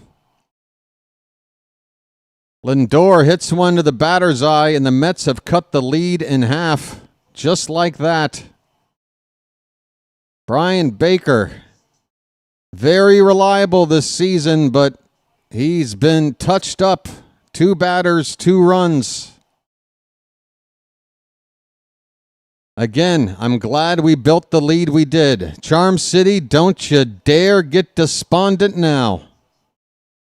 Lindor hits one to the batter's eye, and the Mets have cut the lead in half. Just like that. Brian Baker, very reliable this season, but he's been touched up. 2 batters, 2 runs. Again, I'm glad we built the lead we did. Charm City, don't you dare get despondent now.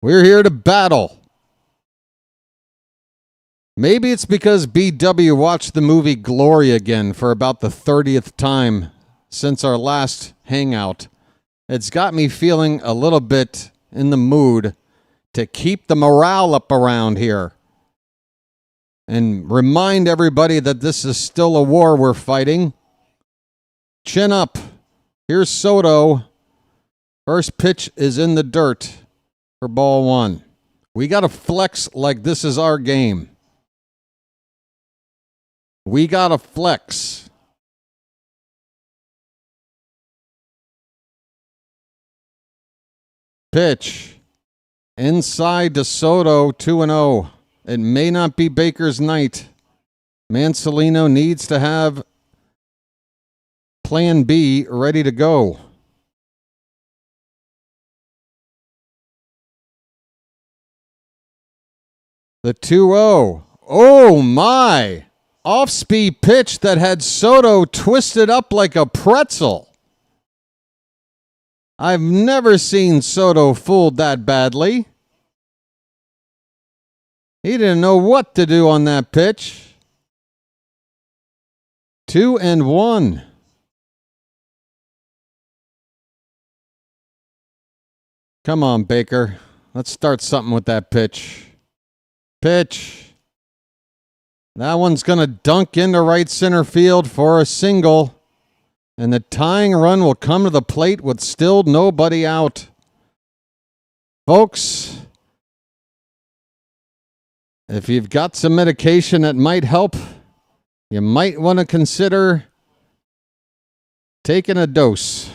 We're here to battle. Maybe it's because BW watched the movie Glory again for about the 30th time since our last hangout. It's got me feeling a little bit in the mood to keep the morale up around here and remind everybody that this is still a war we're fighting. Chin up. Here's Soto. First pitch is in the dirt for ball 1. We got to flex like this is our game. We got to flex. Pitch. Inside to Soto, 2-0. It may not be Baker's night. Mansolino needs to have plan B ready to go. The 2-0. Oh my! Off-speed pitch that had Soto twisted up like a pretzel. I've never seen Soto fooled that badly. He didn't know what to do on that pitch. 2-1. Come on, Baker. Let's start something with that pitch. Pitch. That one's going to dunk into right center field for a single. And the tying run will come to the plate with still nobody out. Folks, if you've got some medication that might help, you might want to consider taking a dose.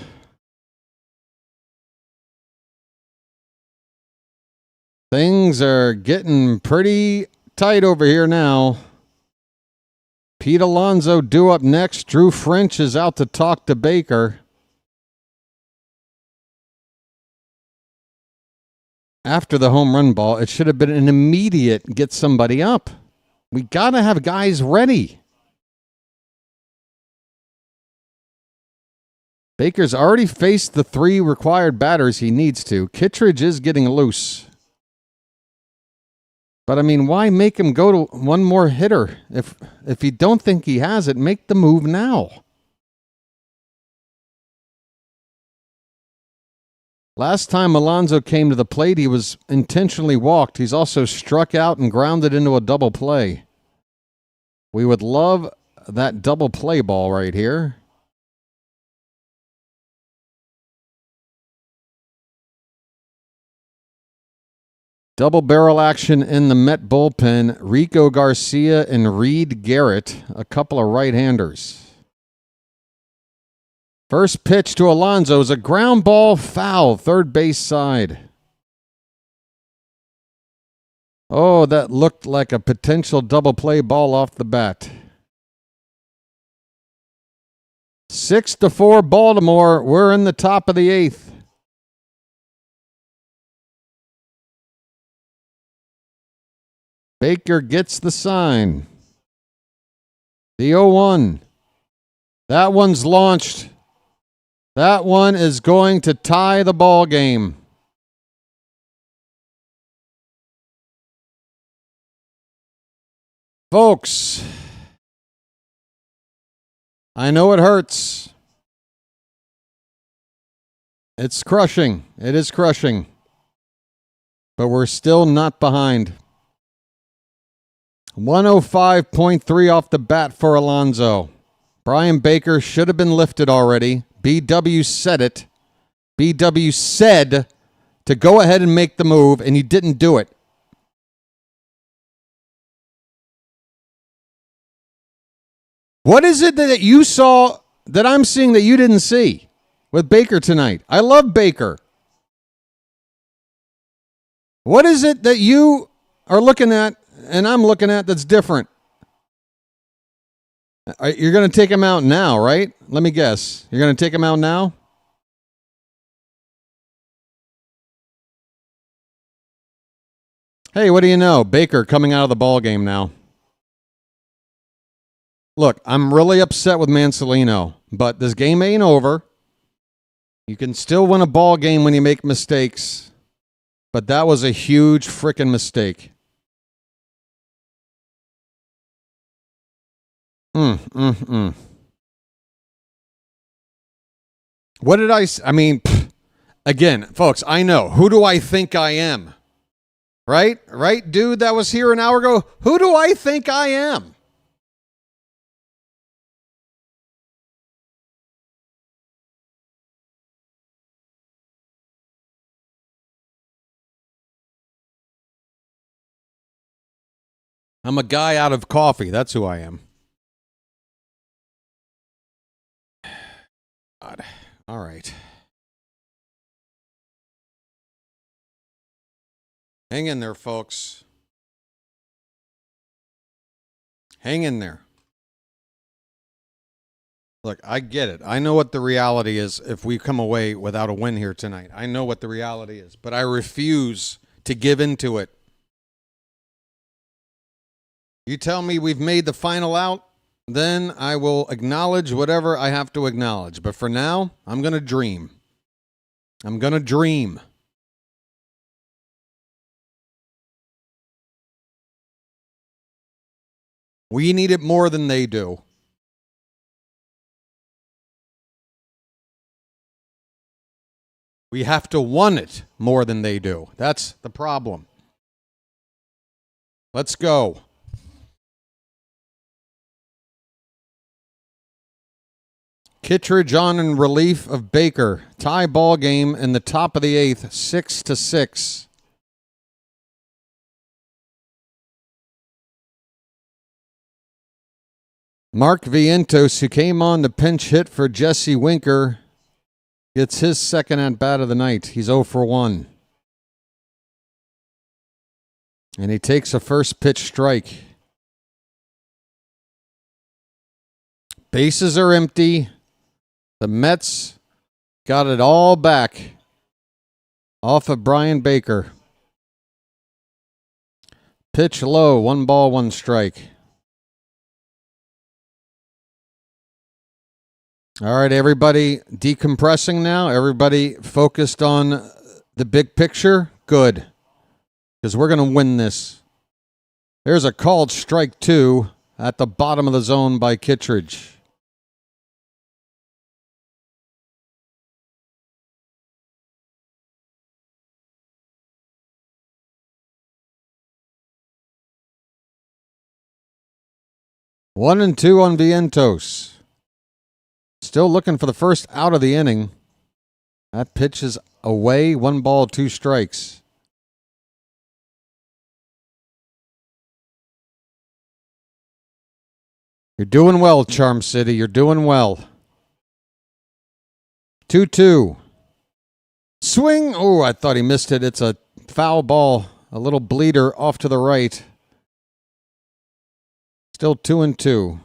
Things are getting pretty tight over here now. Pete Alonso due up next. Drew French is out to talk to Baker. After the home run ball, it should have been an immediate get somebody up. We got to have guys ready. Baker's already faced the 3 required batters he needs to. Kittredge is getting loose. But, I mean, why make him go to one more hitter? If you don't think he has it, make the move now. Last time Alonso came to the plate, he was intentionally walked. He's also struck out and grounded into a double play. We would love that double play ball right here. Double barrel action in the Met bullpen. Rico Garcia and Reed Garrett, a couple of right-handers. First pitch to Alonso is a ground ball foul, third base side. Oh, that looked like a potential double play ball off the bat. 6-4 Baltimore. We're in the top of the 8th. Baker gets the sign. The 0-1. That one's launched. That one is going to tie the ball game. Folks, I know it hurts. It's crushing. It is crushing. But we're still not behind. 105.3 off the bat for Alonso. Brian Baker should have been lifted already. BW said it. BW said to go ahead and make the move, and he didn't do it. What is it that you saw that I'm seeing that you didn't see with Baker tonight? I love Baker. What is it that you are looking at and I'm looking at that's different? You're going to take him out now, right? Let me guess. You're going to take him out now? Hey, what do you know? Baker coming out of the ball game now. Look, I'm really upset with Mansolino, but this game ain't over. You can still win a ball game when you make mistakes, but that was a huge frickin' mistake. What did I mean, again, folks, I know. Who do I think I am? Right? Right, dude that was here an hour ago? Who do I think I am? I'm a guy out of coffee. That's who I am. God. All right. Hang in there, folks. Hang in there. Look, I get it. I know what the reality is if we come away without a win here tonight. I know what the reality is, but I refuse to give into it. You tell me we've made the final out, then I will acknowledge whatever I have to acknowledge. But for now, I'm going to dream. I'm going to dream. We need it more than they do. We have to want it more than they do. That's the problem. Let's go. Kittredge on in relief of Baker. Tie ball game in the top of the 8th, 6-6. Mark Vientos, who came on to pinch hit for Jesse Winker, gets his second at bat of the night. He's 0 for 1. And he takes a first pitch strike. Bases are empty. The Mets got it all back off of Brian Baker. Pitch low, 1 ball, 1 strike. All right, everybody decompressing now. Everybody focused on the big picture. Good. Because we're going to win this. There's a called strike 2 at the bottom of the zone by Kittredge. One and 2 on Vientos. Still looking for the first out of the inning. That pitch is away. 1 ball, 2 strikes. You're doing well, Charm City. You're doing well. 2-2. Swing. Oh, I thought he missed it. It's a foul ball. A little bleeder off to the right. Still 2-2.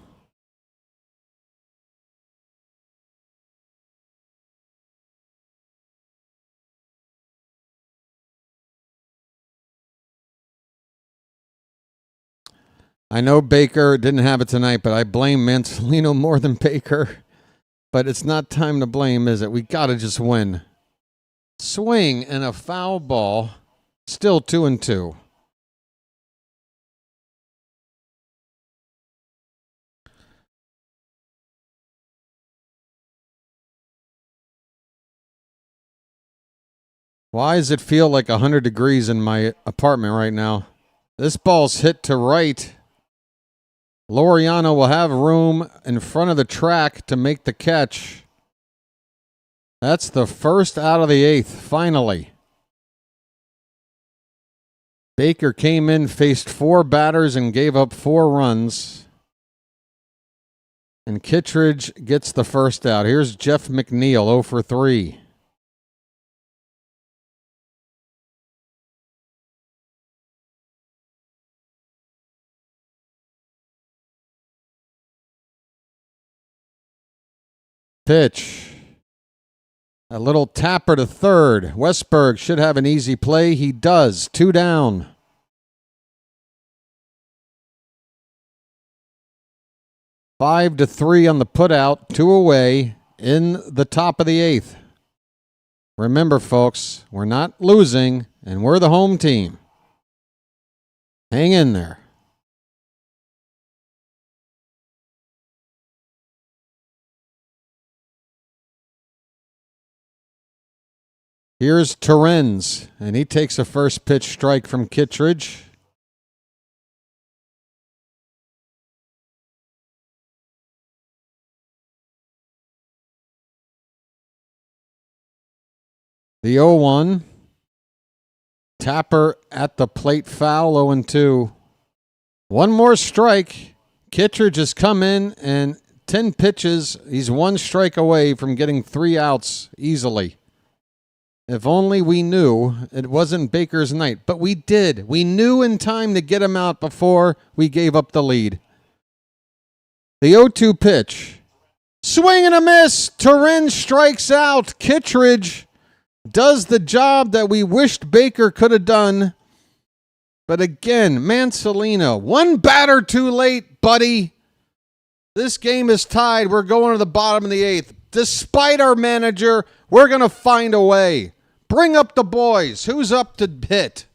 I know Baker didn't have it tonight, but I blame Mansolino more than Baker. But it's not time to blame, is it? We got to just win. Swing and a foul ball. Still 2-2. Why does it feel like 100 degrees in my apartment right now? This ball's hit to right. Laureano will have room in front of the track to make the catch. That's the first out of the 8th, finally. Baker came in, faced 4 batters, and gave up 4 runs. And Kittredge gets the first out. Here's Jeff McNeil, 0 for 3. Pitch. A little tapper to third. Westberg should have an easy play. He does. 2 down. Five to 3 on the putout. 2 away in the top of the 8th. Remember, folks, we're not losing, and we're the home team. Hang in there. Here's Terrens, and he takes a first pitch strike from Kittredge. The 0-1. Tapper at the plate foul, 0-2. One more strike. Kittredge has come in, and 10 pitches. He's 1 strike away from getting 3 outs easily. If only we knew it wasn't Baker's night. But we did. We knew in time to get him out before we gave up the lead. The 0-2 pitch. Swing and a miss. Terrens strikes out. Kittredge does the job that we wished Baker could have done. But again, Mansolino, 1 batter too late, buddy. This game is tied. We're going to the bottom of the 8th. Despite our manager, we're going to find a way. Bring up the boys. Who's up to hit?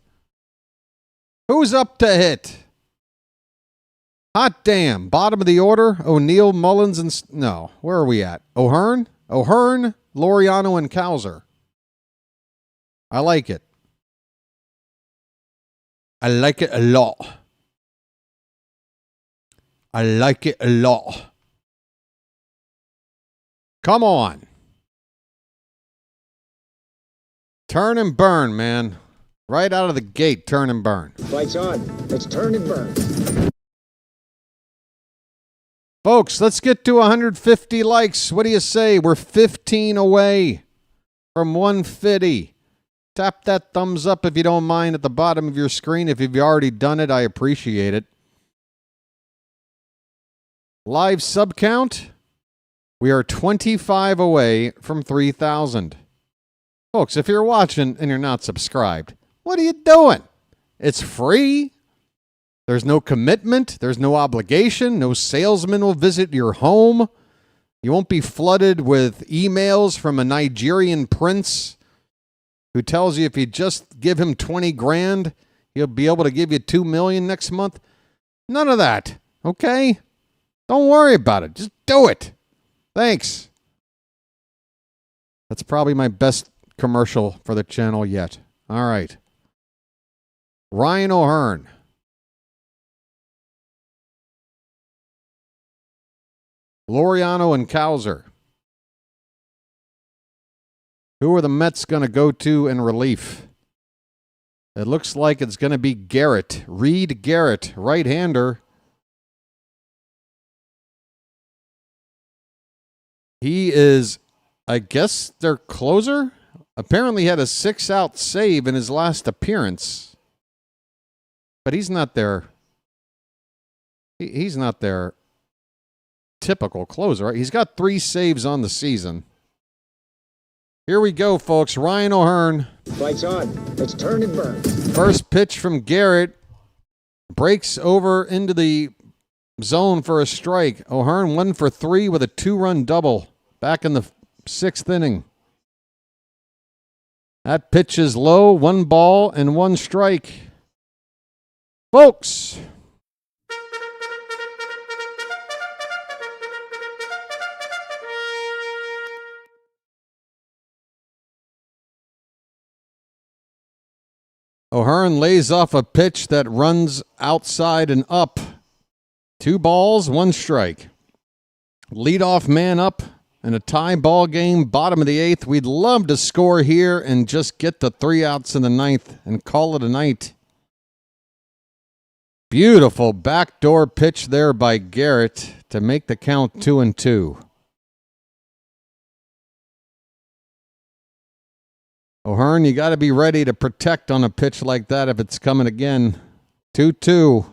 Who's up to hit? Hot damn. Bottom of the order. O'Neill, Mullins, and... No. Where are we at? O'Hearn? O'Hearn, Laureano, and Cowser. I like it. I like it a lot. I like it a lot. Come on. Turn and burn, man. Right out of the gate, turn and burn. Lights on. Let's turn and burn. Folks, let's get to 150 likes. What do you say? We're 15 away from 150. Tap that thumbs up if you don't mind at the bottom of your screen. If you've already done it, I appreciate it. Live sub count. We are 25 away from 3,000. Folks, if you're watching and you're not subscribed, what are you doing? It's free. There's no commitment. There's no obligation. No salesman will visit your home. You won't be flooded with emails from a Nigerian prince who tells you if you just give him 20 grand, he'll be able to give you 2 million next month. None of that. Okay? Don't worry about it. Just do it. Thanks. That's probably my best commercial for the channel yet. All right. Ryan O'Hearn. Laureano and Cowser. Who are the Mets going to go to in relief? It looks like it's going to be Garrett. Reed Garrett, right-hander. He is, I guess, their closer. Apparently had a 6-out save in his last appearance. But he's not their... He's not their typical closer, right? He's got 3 saves on the season. Here we go, folks. Ryan O'Hearn. Lights on. Let's turn and burn. First pitch from Garrett. Breaks over into the zone for a strike. O'Hearn 1 for 3 with a 2-run double back in the 6th inning. That pitch is low. 1 ball and 1 strike. Folks. O'Hearn lays off a pitch that runs outside and up. 2 balls, 1 strike. Leadoff man up in a tie ball game, bottom of the 8th. We'd love to score here and just get to 3 outs in the 9th and call it a night. Beautiful backdoor pitch there by Garrett to make the count 2-2. O'Hearn, you got to be ready to protect on a pitch like that if it's coming again. 2-2.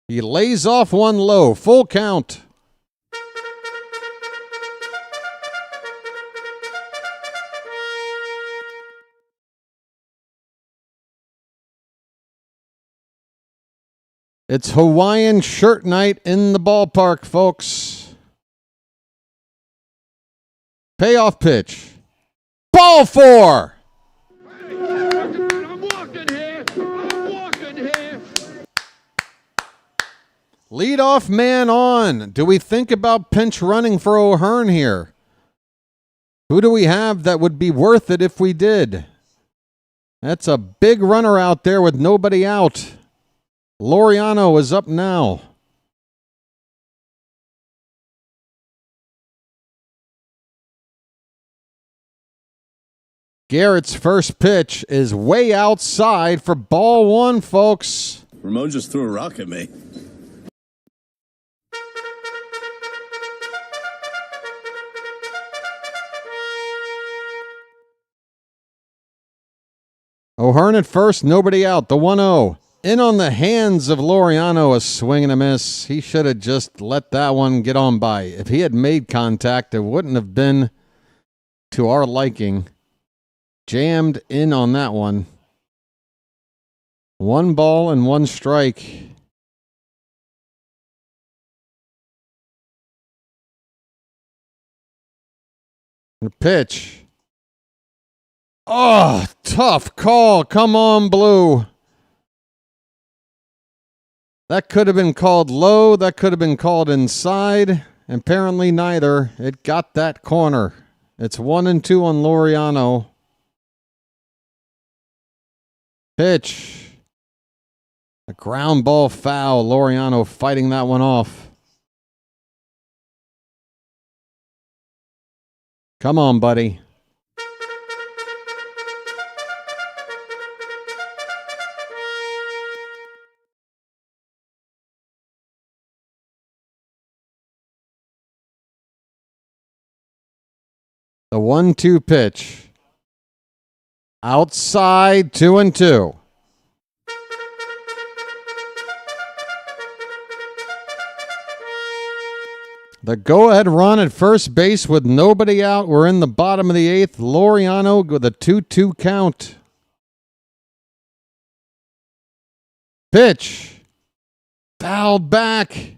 He lays off 1 low. Full count. It's Hawaiian shirt night in the ballpark, folks. Payoff pitch. Ball 4. I'm walking here. Leadoff man on. Do we think about pinch running for O'Hearn here? Who do we have that would be worth it if we did? That's a big runner out there with nobody out. Laureano is up now. Garrett's first pitch is way outside for ball 1, folks. Ramon just threw a rock at me. O'Hearn at first, nobody out. The 1-0. In on the hands of Laureano, a swing and a miss. He should have just let that one get on by. If he had made contact, it wouldn't have been to our liking. Jammed in on that one. 1 ball and 1 strike. The pitch. Oh, tough call. Come on, Blue. That could have been called low. That could have been called inside. Apparently neither. It got that corner. It's 1-2 on Laureano. Pitch. A ground ball foul. Laureano fighting that one off. Come on, buddy. The 1-2 pitch. Outside, 2-2. The go-ahead run at first base with nobody out. We're in the bottom of the 8th. Laureano with a 2-2 count. Pitch. Fouled back.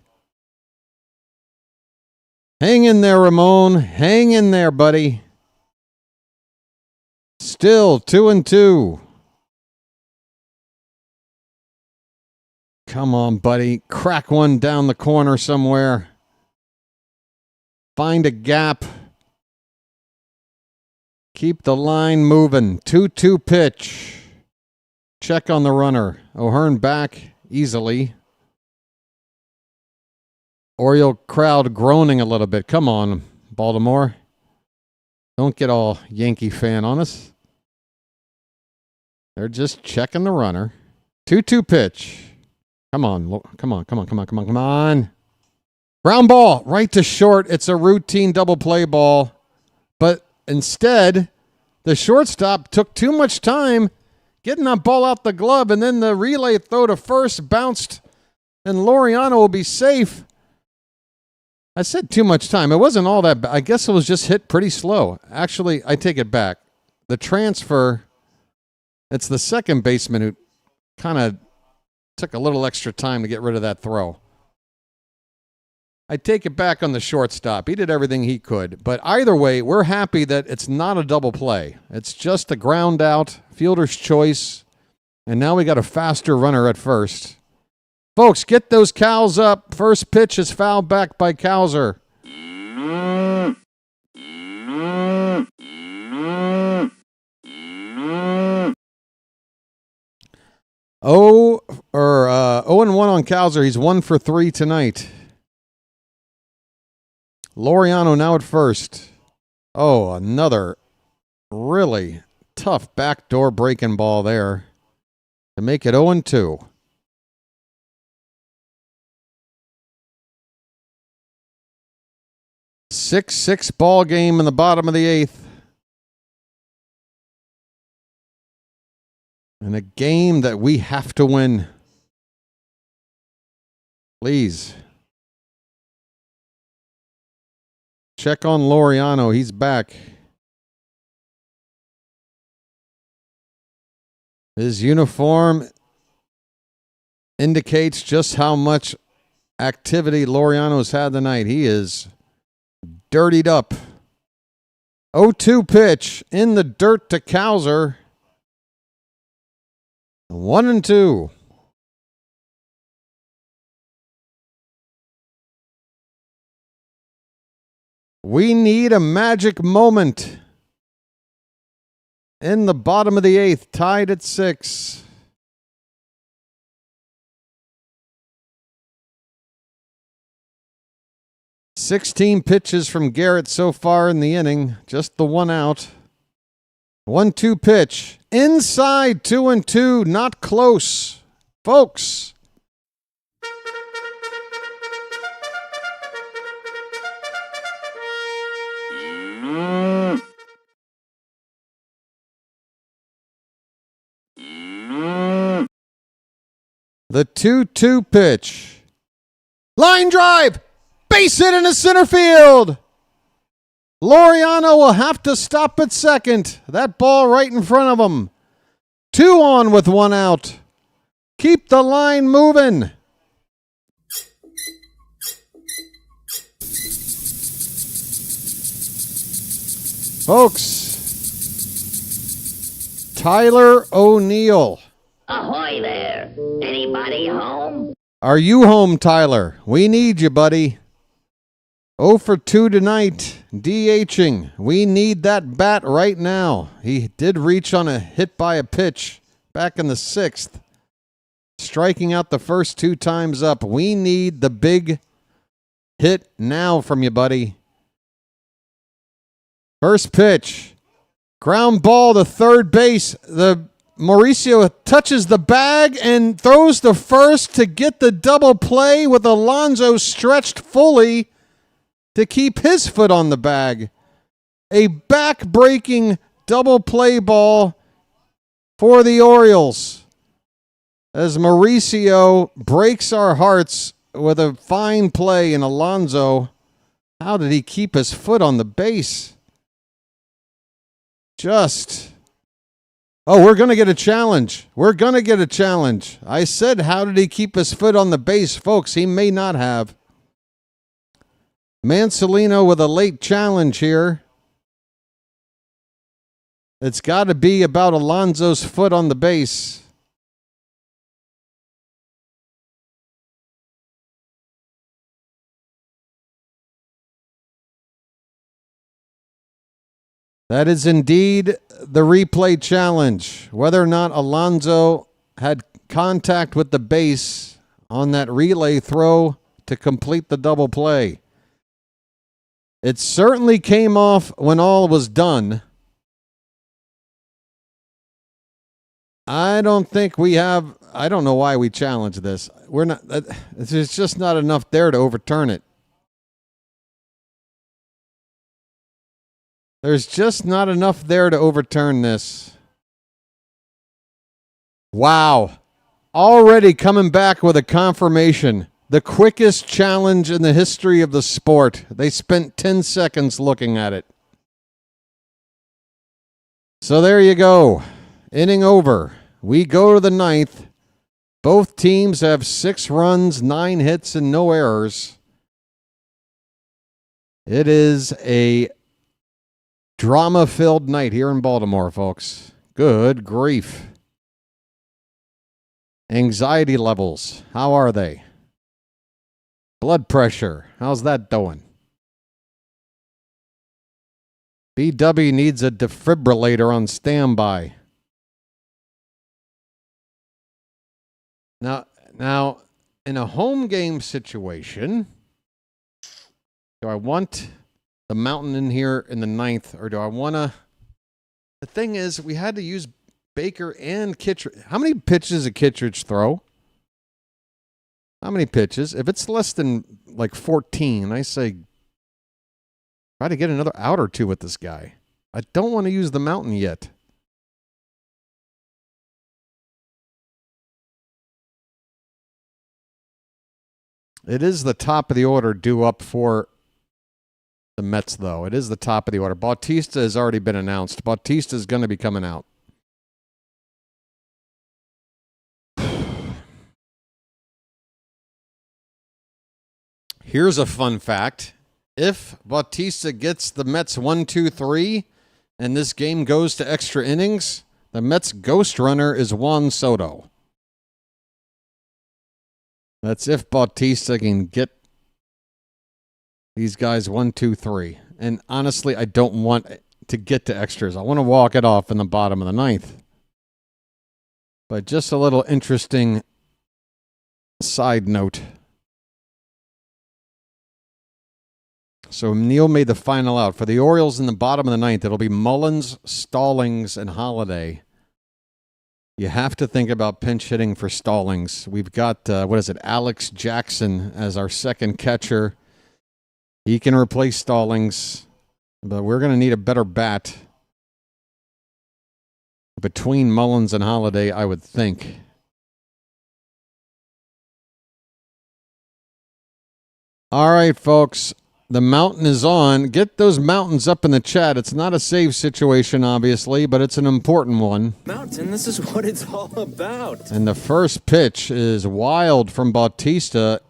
Hang in there, Ramon. Hang in there, buddy. Still 2-2. Come on, buddy. Crack one down the corner somewhere. Find a gap. Keep the line moving. 2-2 pitch. Check on the runner. O'Hearn back easily. Oriole crowd groaning a little bit. Come on, Baltimore. Don't get all Yankee fan on us. They're just checking the runner. 2-2 pitch. Come on. Come on. Ground ball right to short. It's a routine double play ball. But instead, the shortstop took too much time getting that ball out the glove, and then the relay throw to first bounced, and Laureano will be safe. I said too much time. It wasn't all that bad. I guess it was just hit pretty slow. Actually, I take it back. The transfer, it's the second baseman who kind of took a little extra time to get rid of that throw. I take it back on the shortstop. He did everything he could. But either way, we're happy that it's not a double play. It's just a ground out, fielder's choice, and now we got a faster runner at first. Folks, get those cows up. First pitch is fouled back by Cowser. Oh, 0-1 on Cowser. He's 1 for 3 tonight. Laureano now at first. Oh, another really tough backdoor breaking ball there to make it 0-2. 6-6 ball game in the bottom of the 8th. And a game that we have to win. Please. Check on Laureano. He's back. His uniform indicates just how much activity Laureano's had tonight. He is dirtied up. 0-2 pitch in the dirt to Cowser. 1-2. We need a magic moment in the bottom of the 8th, tied at 6. "16 pitches from Garrett so far in the inning, just the one out. 1-2 pitch. Inside 2-2, not close. Folks. The 2-2 pitch. Line drive. Base hit into center field. Laureano will have to stop at second. That ball right in front of him. 2 on with 1 out. Keep the line moving. Folks, Tyler O'Neill. Ahoy there! Anybody home? Are you home, Tyler? We need you, buddy. 0 for 2 tonight, DHing. We need that bat right now. He did reach on a hit by a pitch back in the 6th, striking out the first 2 times up. We need the big hit now from you, buddy. First pitch, ground ball to third base. Mauricio touches the bag and throws the first to get the double play with Alonso stretched fully to keep his foot on the bag. A back-breaking double play ball for the Orioles as Mauricio breaks our hearts with a fine play in Alonso. How did he keep his foot on the base? Oh, we're going to get a challenge. We're going to get a challenge. I said, how did he keep his foot on the base? Folks, he may not have. Mansolino with a late challenge here. It's got to be about Alonso's foot on the base. That is indeed the replay challenge. Whether or not Alonso had contact with the base on that relay throw to complete the double play. It certainly came off when all was done. I don't know why we challenge this. There's just not enough there to overturn it. There's just not enough there to overturn this. Wow. Already coming back with a confirmation. The quickest challenge in the history of the sport. They spent 10 seconds looking at it. So there you go. Inning over. We go to the 9th. Both teams have 6 runs, 9 hits, and no errors. It is a drama-filled night here in Baltimore, folks. Good grief. Anxiety levels, how are they? Blood pressure, how's that doing? BW needs a defibrillator on standby. Now, in a home game situation, do I want the mountain in here in the 9th, or do I want to? The thing is, we had to use Baker and Kittredge. How many pitches did Kittredge throw? How many pitches? If it's less than like 14, I say try to get another out or 2 with this guy. I don't want to use the mountain yet. It is the top of the order due up for the Mets, though. It is the top of the order. Bautista has already been announced. Bautista is going to be coming out. Here's a fun fact. If Bautista gets the Mets 1-2-3 and this game goes to extra innings, the Mets ghost runner is Juan Soto. That's if Bautista can get these guys 1-2-3. And honestly, I don't want to get to extras. I want to walk it off in the bottom of the ninth. But just a little interesting side note. So Neil made the final out. For the Orioles in the bottom of the ninth, it'll be Mullins, Stallings, and Holiday. You have to think about pinch hitting for Stallings. We've got, Alex Jackson as our second catcher. He can replace Stallings, but we're going to need a better bat between Mullins and Holiday, I would think. All right, folks. The mountain is on. Get those mountains up in the chat. It's not a save situation, obviously, but it's an important one. Mountain, this is what it's all about. And the first pitch is wild from Bautista.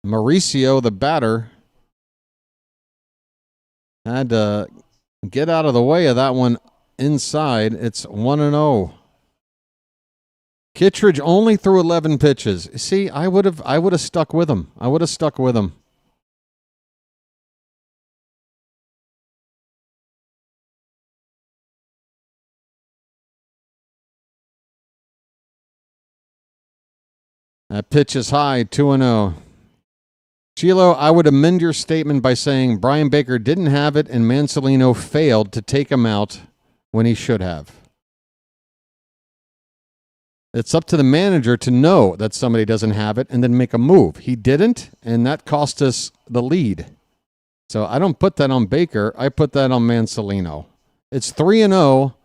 Mauricio, the batter, had to get out of the way of that one inside. It's 1-0. Kittredge only threw 11 pitches. See, I would have stuck with him. That pitch is high, 2-0. Chilo, I would amend your statement by saying Brian Baker didn't have it and Mansolino failed to take him out when he should have. It's up to the manager to know that somebody doesn't have it and then make a move. He didn't, and that cost us the lead. So I don't put that on Baker. I put that on Mansolino. It's 3-0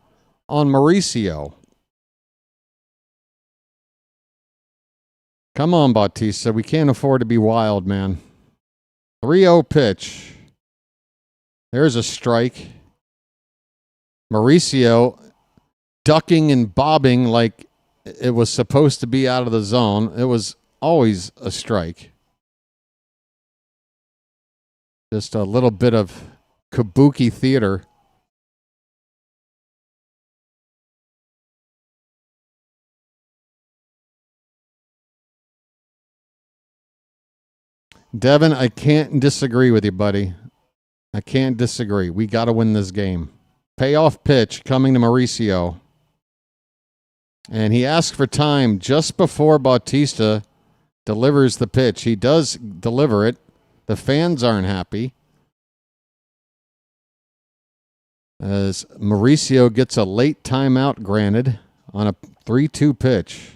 on Mauricio. Come on, Bautista. We can't afford to be wild, man. 3-0 pitch. There's a strike. Mauricio ducking and bobbing like it was supposed to be out of the zone. It was always a strike. Just a little bit of kabuki theater. Devin, I can't disagree with you, buddy. I can't disagree. We got to win this game. Payoff pitch coming to Mauricio. And he asks for time just before Bautista delivers the pitch. He does deliver it. The fans aren't happy, as Mauricio gets a late timeout granted on a 3-2 pitch.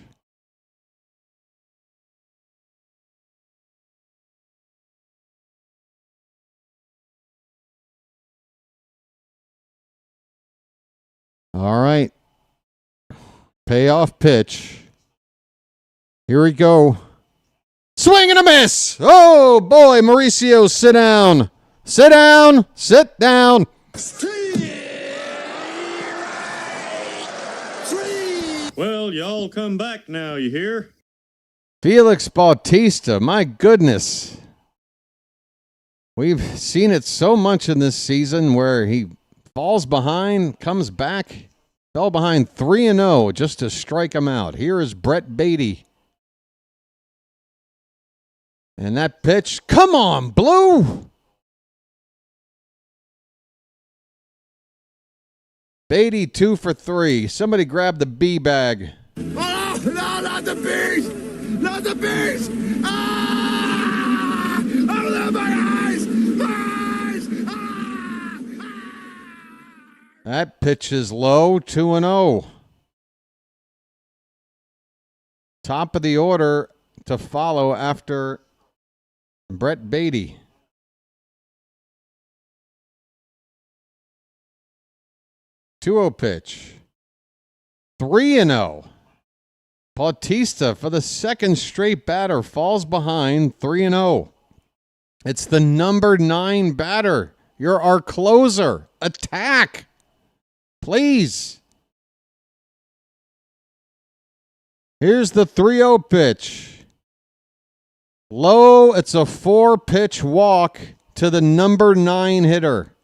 All right. Payoff pitch. Here we go. Swing and a miss. Oh, boy. Mauricio, sit down. Sit down. Sit down. Well, y'all come back now, you hear? Felix Bautista. My goodness. We've seen it so much in this season where he falls behind, comes back. Fell behind 3-0 just to strike him out. Here is Brett Beatty. And that pitch, come on, Blue! Beatty 2 for 3. Somebody grab the B bag. Oh, no, not the bees! Not the bees! Ah! Oh, my eyes! Eyes! Ah! That pitch is low, 2-0. Top of the order to follow after Brett Beatty. Two-0 pitch. 3-0. Bautista, for the second straight batter, falls behind 3-0. It's the number 9 batter. You're our closer. Attack. Please. Here's the 3-0 pitch. Low, it's a 4-pitch walk to the number 9 hitter.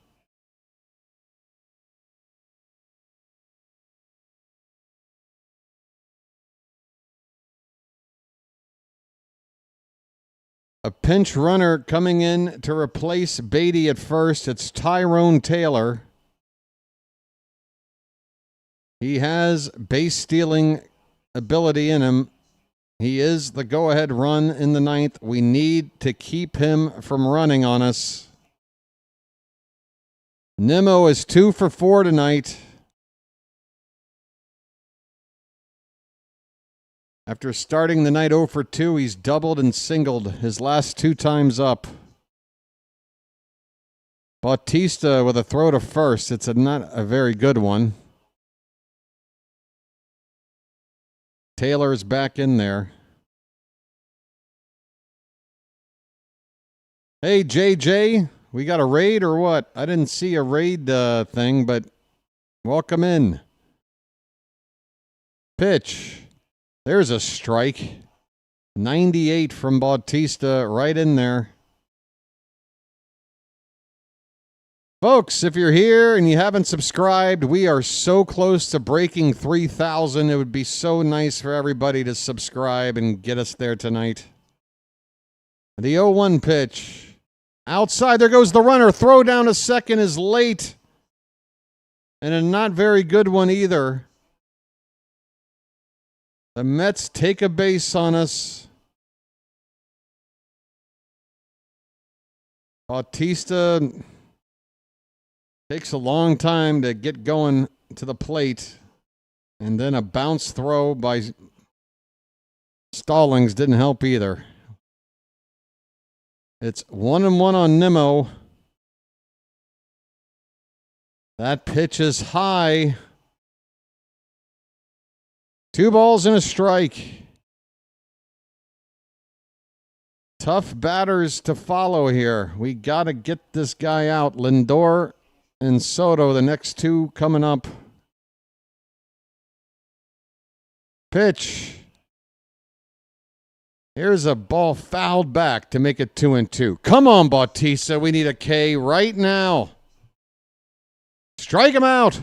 A pinch runner coming in to replace Beatty at first. It's Tyrone Taylor. He has base stealing ability in him. He is the go-ahead run in the 9th. We need to keep him from running on us. Nimmo is 2 for 4 tonight. After starting the night 0 for 2, he's doubled and singled his last 2 times up. Bautista with a throw to first. It's not a very good one. Taylor's back in there. Hey, JJ, we got a raid or what? I didn't see a raid thing, but welcome in. Pitch. There's a strike. 98 from Bautista, right in there. Folks, if you're here and you haven't subscribed, we are so close to breaking 3,000. It would be so nice for everybody to subscribe and get us there tonight. The 0-1 pitch. Outside, there goes the runner. Throw down to second is late. And a not very good one either. The Mets take a base on us. Bautista takes a long time to get going to the plate. And then a bounce throw by Stallings didn't help either. It's 1-1 on Nimmo. That pitch is high. 2 balls and a strike. Tough batters to follow here. We got to get this guy out. Lindor and Soto, the next 2 coming up. Pitch. Here's a ball fouled back to make it 2-2. Come on, Bautista. We need a K right now. Strike him out.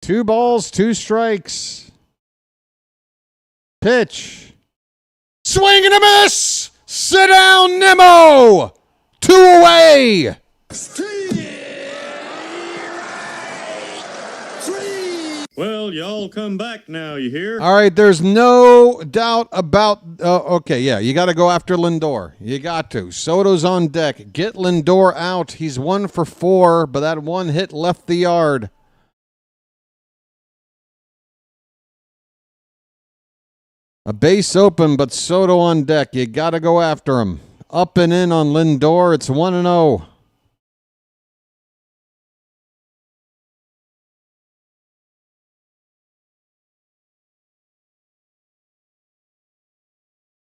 Two balls, 2 strikes. Pitch. Swing and a miss. Sit down, Nimmo. 2 away. Well, y'all come back now, you hear? All right, there's no doubt about... okay, yeah, you got to go after Lindor. You got to. Soto's on deck. Get Lindor out. He's 1 for 4, but that 1 hit left the yard. A base open, but Soto on deck. You got to go after him. Up and in on Lindor. It's 1-0.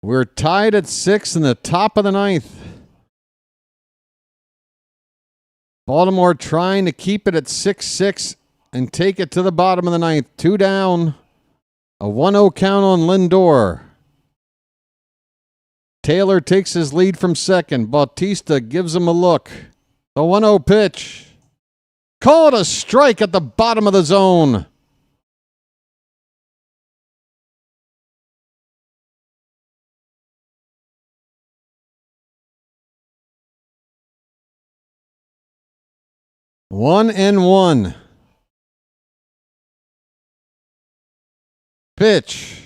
We're tied at 6 in the top of the 9th. Baltimore trying to keep it at 6-6 and take it to the bottom of the 9th. 2 down. A 1-0 count on Lindor. Taylor takes his lead from second. Bautista gives him a look. The 1-0 pitch. Call it a strike at the bottom of the zone. One and 1. Pitch.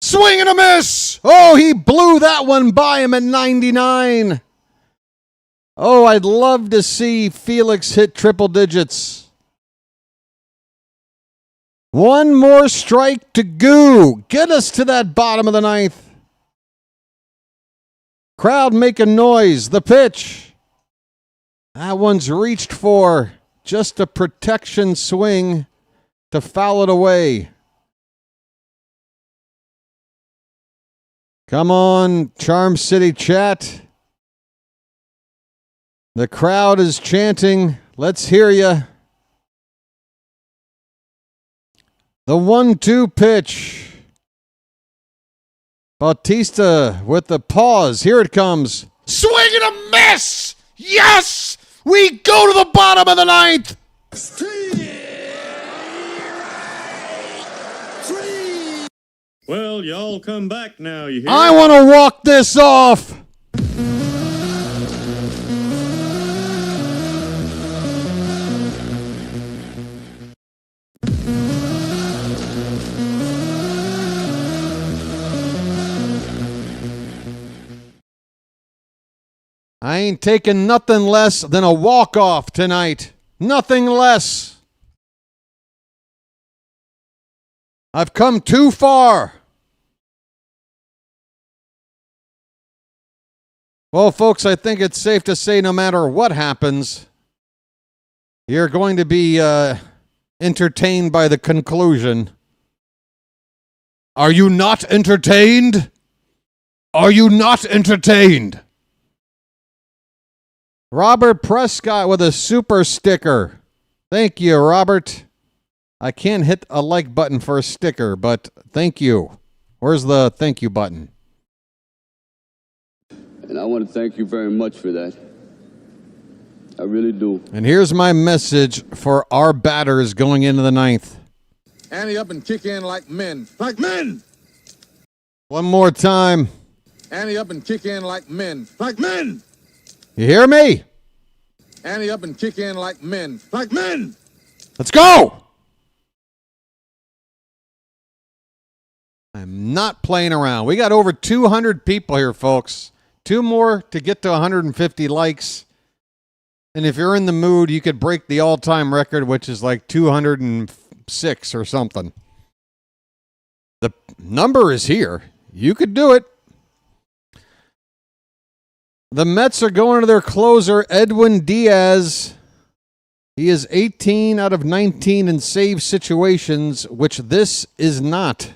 Swing and a miss. Oh, he blew that one by him at 99. Oh, I'd love to see Felix hit triple digits. 1 more strike to go. Get us to that bottom of the 9th. Crowd making noise. The pitch. That one's reached for. Just a protection swing to foul it away. Come on, Charm City chat. The crowd is chanting. Let's hear you. The 1-2 pitch. Bautista with the pause. Here it comes. Swing and a miss! Yes! We go to the bottom of the ninth! Well, y'all come back now, you hear? I want to walk this off! I ain't taking nothing less than a walk-off tonight. Nothing less. I've come too far. Well, folks, I think it's safe to say no matter what happens, you're going to be entertained by the conclusion. Are you not entertained? Are you not entertained? Robert Prescott with a super sticker. Thank you, Robert. I can't hit a like button for a sticker, but thank you. Where's the thank you button? And I want to thank you very much for that. I really do. And here's my message for our batters going into the ninth. Ante up and kick in like men. Like men! One more time. Ante up and kick in like men. Like men! You hear me? Ante up and kick in like men. Like men! Let's go! I'm not playing around. We got over 200 people here, folks. 2 more to get to 150 likes. And if you're in the mood, you could break the all-time record, which is like 206 or something. The number is here. You could do it. The Mets are going to their closer, Edwin Diaz. He is 18 out of 19 in save situations, which this is not.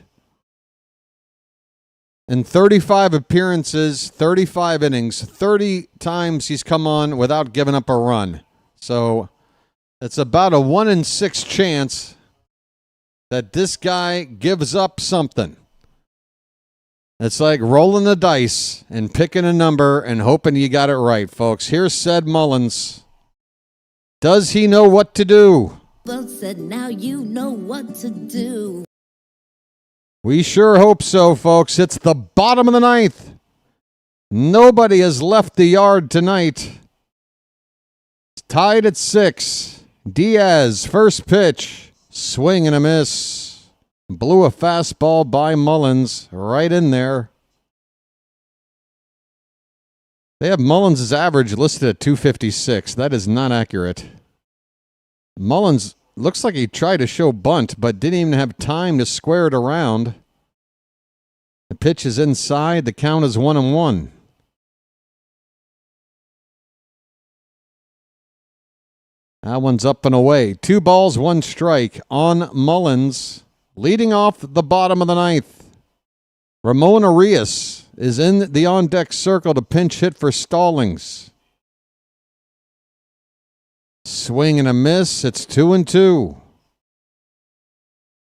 In 35 appearances, 35 innings, 30 times he's come on without giving up a run. So it's about a 1 in 6 chance that this guy gives up something. It's like rolling the dice and picking a number and hoping you got it right, folks. Here's Ced Mullins. Does he know what to do? Well said, now you know what to do. We sure hope so, folks. It's the bottom of the ninth. Nobody has left the yard tonight. It's tied at 6. Diaz, first pitch. Swing and a miss. Blew a fastball by Mullins right in there. They have Mullins' average listed at 256. That is not accurate. Mullins looks like he tried to show bunt, but didn't even have time to square it around. The pitch is inside. The count is 1-1. That one's up and away. 2 balls, 1 strike on Mullins. Leading off the bottom of the ninth, Ramon Arias is in the on-deck circle to pinch hit for Stallings. Swing and a miss. It's 2-2.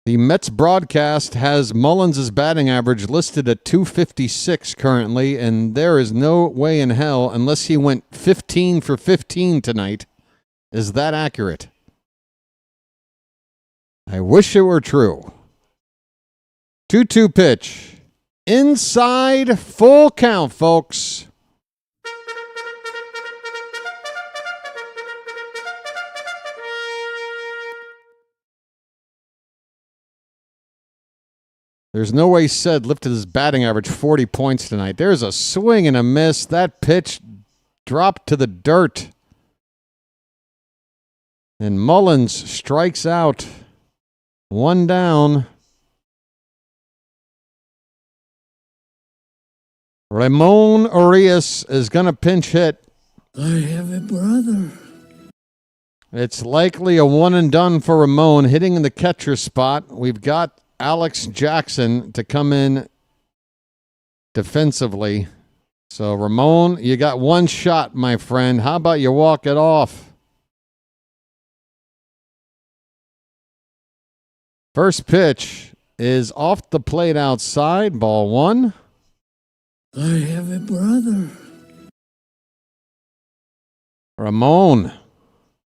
The Mets broadcast has Mullins' batting average listed at 256 currently, and there is no way in hell, unless he went 15 for 15 tonight, is that accurate. I wish it were true. 2-2 pitch. Inside, full count, folks. There's no way Ced lifted his batting average 40 points tonight. There's a swing and a miss. That pitch dropped to the dirt. And Mullins strikes out. 1 down. Ramon Arias is going to pinch hit. I have a brother. It's likely a one and done for Ramon, hitting in the catcher spot. We've got Alex Jackson to come in defensively. So, Ramon, you got 1 shot, my friend. How about you walk it off? First pitch is off the plate outside. Ball one. I have a brother. Ramon.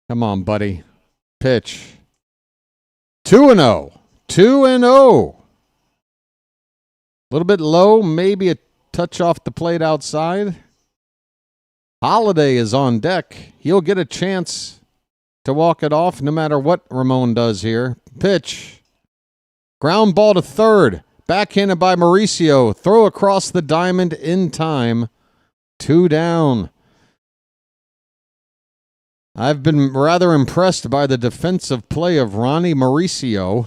Come on, buddy. Pitch. 2-0. 2-0. A little bit low, maybe a touch off the plate outside. Holiday is on deck. He'll get a chance to walk it off no matter what Ramon does here. Pitch. Ground ball to third. Backhanded by Mauricio. Throw across the diamond in time. 2 down. I've been rather impressed by the defensive play of Ronnie Mauricio,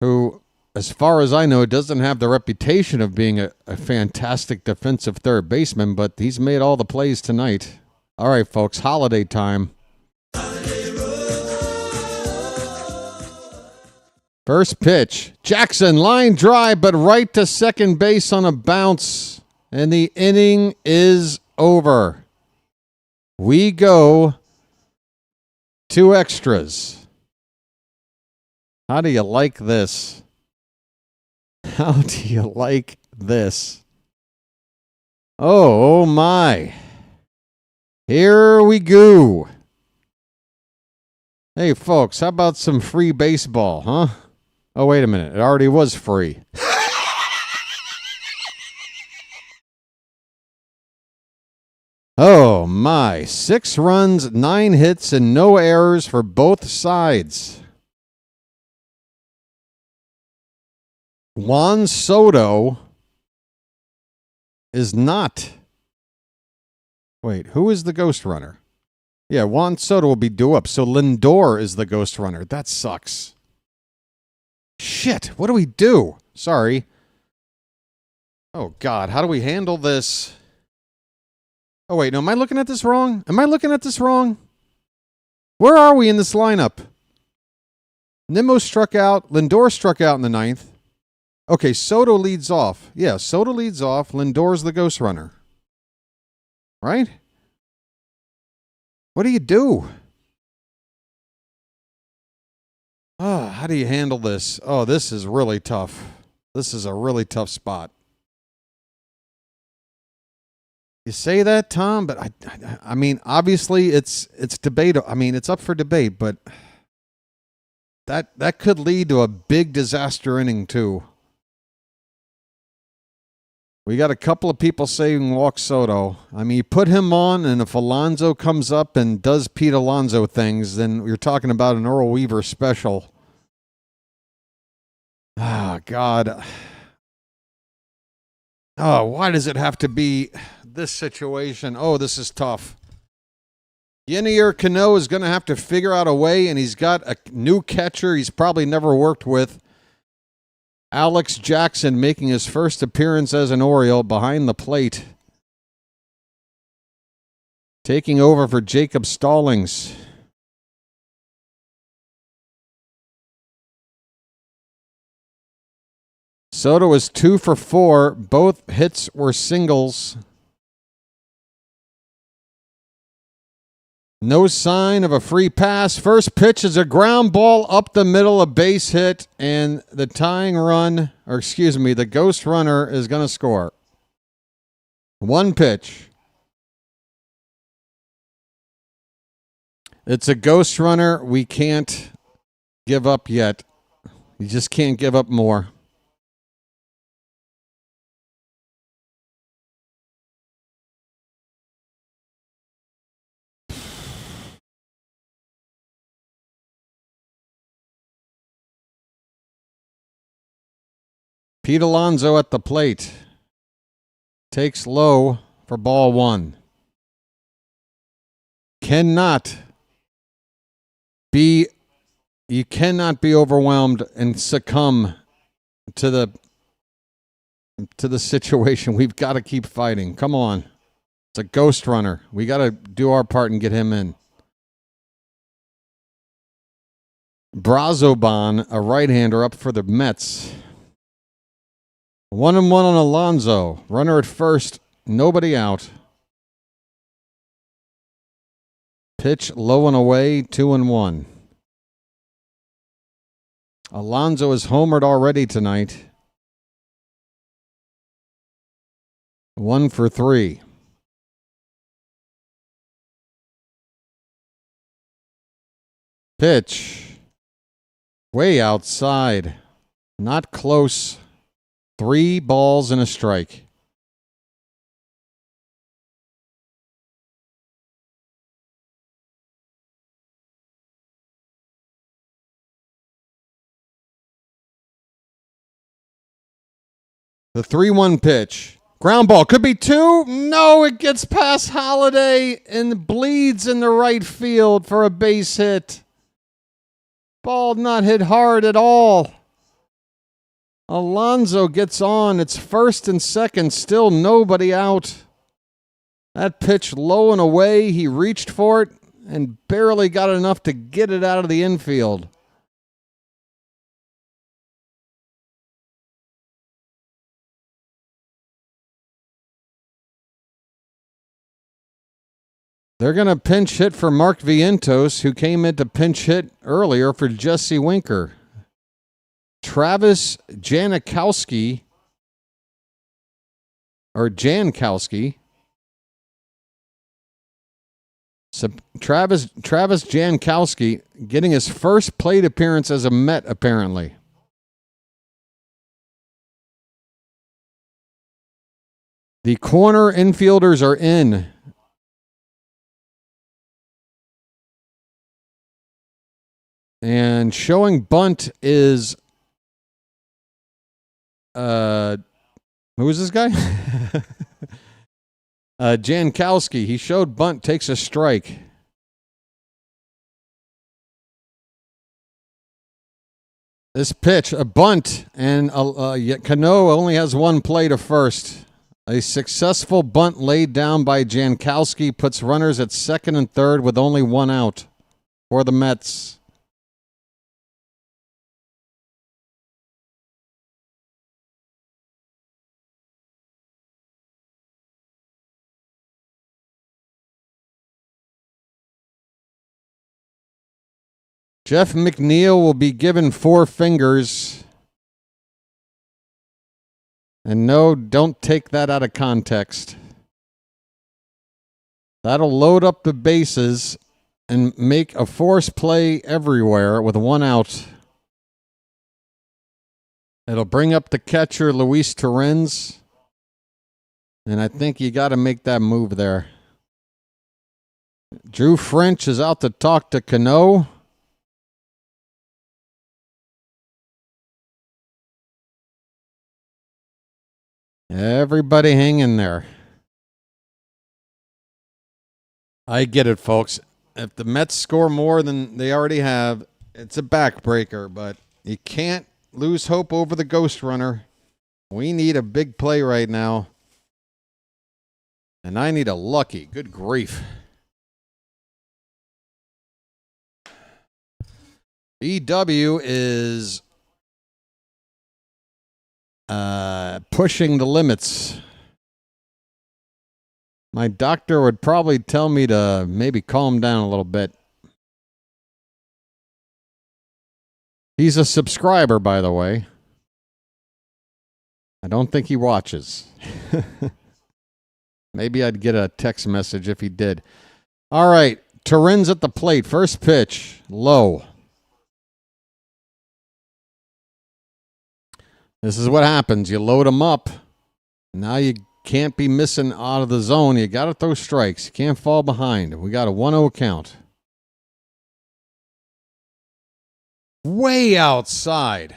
who, as far as I know, doesn't have the reputation of being a fantastic defensive third baseman, but he's made all the plays tonight. All right, folks, holiday time. First pitch. Jackson, line drive, but right to second base on a bounce. And the inning is over. We go 2 extras. How do you like this? How do you like this? Oh my. Here we go. Hey, folks, how about some free baseball, huh? Oh, wait a minute. It already was free. Oh, my. 6 runs, 9 hits, and no errors for both sides. Juan Soto is not. Wait, who is the ghost runner? Yeah, Juan Soto will be due up. So Lindor is the ghost runner. That sucks. Shit, what do we do? Sorry. Oh, God, how do we handle this? Oh, wait, no, am I looking at this wrong? Am I looking at this wrong? Where are we in this lineup? Nimmo struck out. Lindor struck out in the 9th. Okay, Soto leads off. Yeah, Soto leads off. Lindor's the ghost runner. Right? What do you do? Oh, how do you handle this? Oh, this is really tough. This is a really tough spot. You say that, Tom, but I mean, obviously it's debate. I mean, it's up for debate, but that could lead to a big disaster inning too. We got a couple of people saying walk Soto. I mean, you put him on, and if Alonso comes up and does Pete Alonso things, then you're talking about an Earl Weaver special. Ah, God. Oh, why does it have to be this situation? Oh, this is tough. Yenier Cano is going to have to figure out a way, and he's got a new catcher he's probably never worked with. Alex Jackson making his first appearance as an Oriole behind the plate. Taking over for Jacob Stallings. Soto is 2 for 4. Both hits were singles. No sign of a free pass. First pitch is a ground ball up the middle, a base hit, and the tying run, or excuse me, the ghost runner is going to score. 1 pitch. It's a ghost runner. We can't give up yet. You just can't give up more. Pete Alonso at the plate. Takes low for ball 1. You cannot be overwhelmed and succumb to the situation. We've got to keep fighting. Come on. It's a ghost runner. We got to do our part and get him in. Brazoban, a right-hander, up for the Mets. 1-1 on Alonso. Runner at first. Nobody out. Pitch low and away, 2-1. Alonso is homered already tonight. 1 for 3. Pitch. Way outside. Not close. 3 balls and a strike. The 3-1 pitch. Ground ball. Could be 2. No, it gets past Holiday and bleeds in the right field for a base hit. Ball not hit hard at all. Alonso gets on. It's first and second. Still nobody out. That pitch low and away. He reached for it and barely got enough to get it out of the infield. They're going to pinch hit for Mark Vientos, who came in to pinch hit earlier for Jesse Winker. Travis Jankowski, So Travis Jankowski getting his first plate appearance as a Met, apparently. The corner infielders are in. And showing bunt is, who is this guy? Jankowski. He showed bunt, takes a strike. This pitch, a bunt, and Cano only has 1 play to first. A successful bunt laid down by Jankowski puts runners at second and third with only 1 out for the Mets. Jeff McNeil will be given 4 fingers. And no, don't take that out of context. That'll load up the bases and make a force play everywhere with 1 out. It'll bring up the catcher, Luis Torrens. And I think you got to make that move there. Drew French is out to talk to Cano. Everybody hang in there. I get it, folks. If the Mets score more than they already have, it's a backbreaker, but you can't lose hope over the ghost runner. We need a big play right now. And I need a lucky. Good grief. EW is pushing the limits. My doctor would probably tell me to maybe calm down a little bit. He's a subscriber, by the way. I don't think he watches. Maybe I'd get a text message if he did. All right, Torrens at the plate. First pitch, low. This is what happens. You load them up. Now you can't be missing out of the zone. You got to throw strikes. You can't fall behind. We got a 1-0 count. Way outside.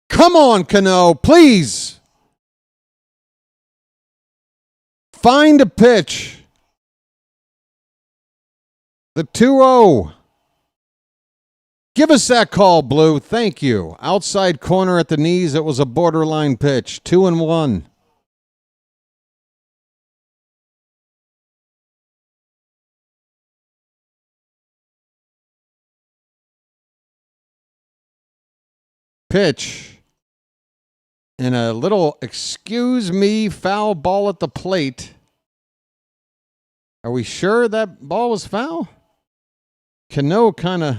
Come on, Cano, please. Find a pitch. The 2-0. Give us that call, Blue. Thank you. Outside corner at the knees. It was a borderline pitch. 2-1. Pitch. in a little excuse me foul ball at the plate. Are we sure that ball was foul? Cano kind of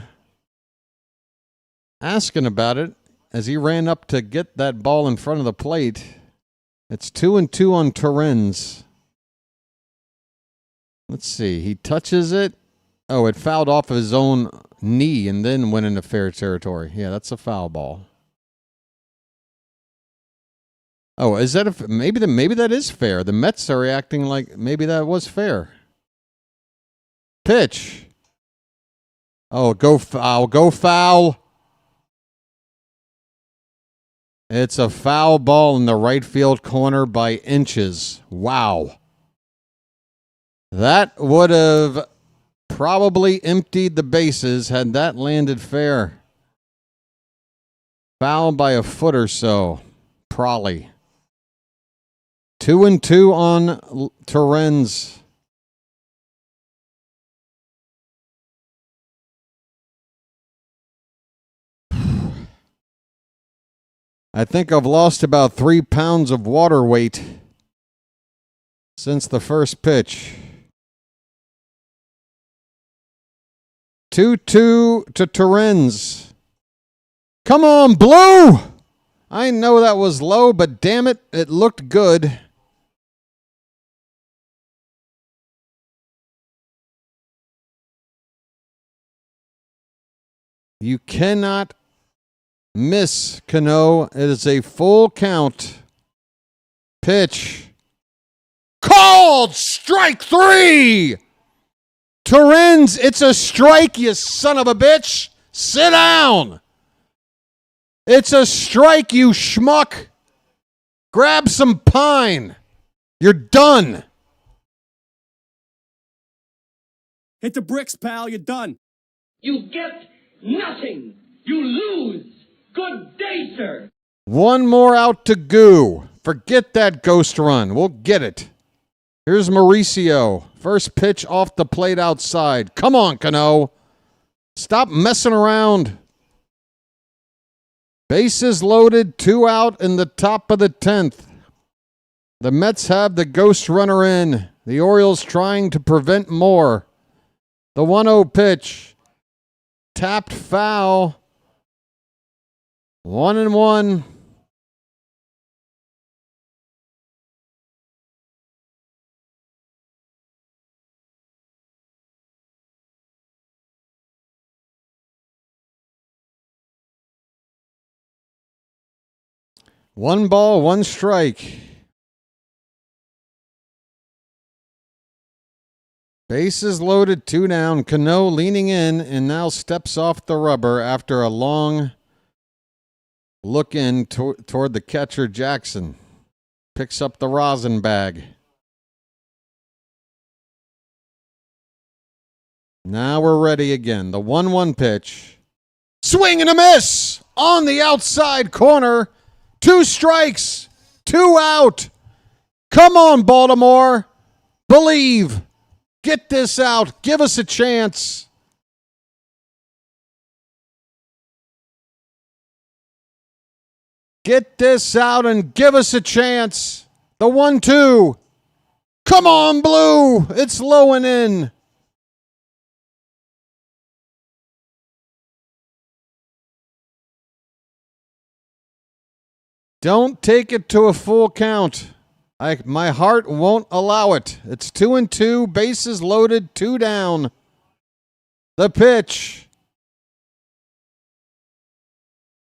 asking about it as he ran up to get that ball in front of the plate. It's 2-2 on Torrens. Let's see. He touches it. Oh, it fouled off of his own knee and then went into fair territory. Yeah, that's a foul ball. Oh, is that maybe that is fair? The Mets are reacting like maybe that was fair. Pitch. Oh, go foul. Go foul. It's a foul ball in the right field corner by inches. Wow. That would have probably emptied the bases had that landed fair. Foul by a foot or so. Probably. 2-2 on Torrens. I think I've lost about 3 pounds of water weight since the first pitch. 2-2 to Torrens. Come on, Blue! I know that was low, but damn it, it looked good. You cannot miss, Cano. It is a full count. Pitch. Called strike 3! Torrens, it's a strike, you son of a bitch. Sit down. It's a strike, you schmuck. Grab some pine. You're done. Hit the bricks, pal. You're done. You get nothing. You lose. Good day, sir. One more out to goo. Forget that ghost run. We'll get it. Here's Mauricio. First pitch off the plate outside. Come on, Cano. Stop messing around. Bases loaded, 2 out in the top of the 10th. The Mets have the ghost runner in. The Orioles trying to prevent more. The 1-0 pitch. Tapped foul. 1-1. One ball, one strike. Bases loaded, 2 down. Cano leaning in and now steps off the rubber after a long look in toward the catcher, Jackson. Picks up the rosin bag. Now we're ready again. The 1-1 pitch. Swing and a miss on the outside corner. 2 strikes, 2 out. Come on, Baltimore. Believe. Get this out. Give us a chance. Get this out and give us a chance. The 1-2. Come on, Blue. It's low and in. Don't take it to a full count. My heart won't allow it. It's 2-2, bases loaded, 2 down. The pitch.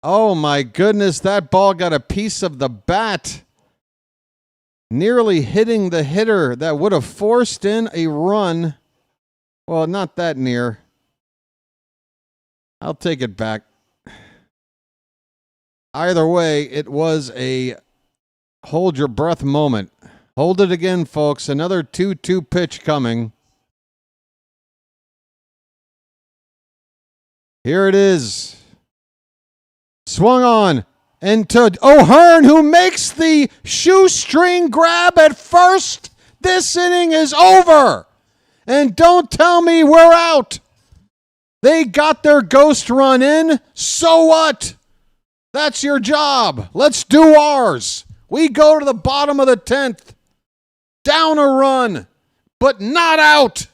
Oh my goodness, that ball got a piece of the bat. Nearly hitting the hitter that would have forced in a run. Well, not that near. I'll take it back. Either way, it was a hold your breath moment. Hold it again, folks. Another 2-2 pitch coming. Here it is. Swung on. And to O'Hearn, who makes the shoestring grab at first. This inning is over. And don't tell me we're out. They got their ghost run in. So what? That's your job. Let's do ours. We go to the bottom of the 10th. Down a run, but not out.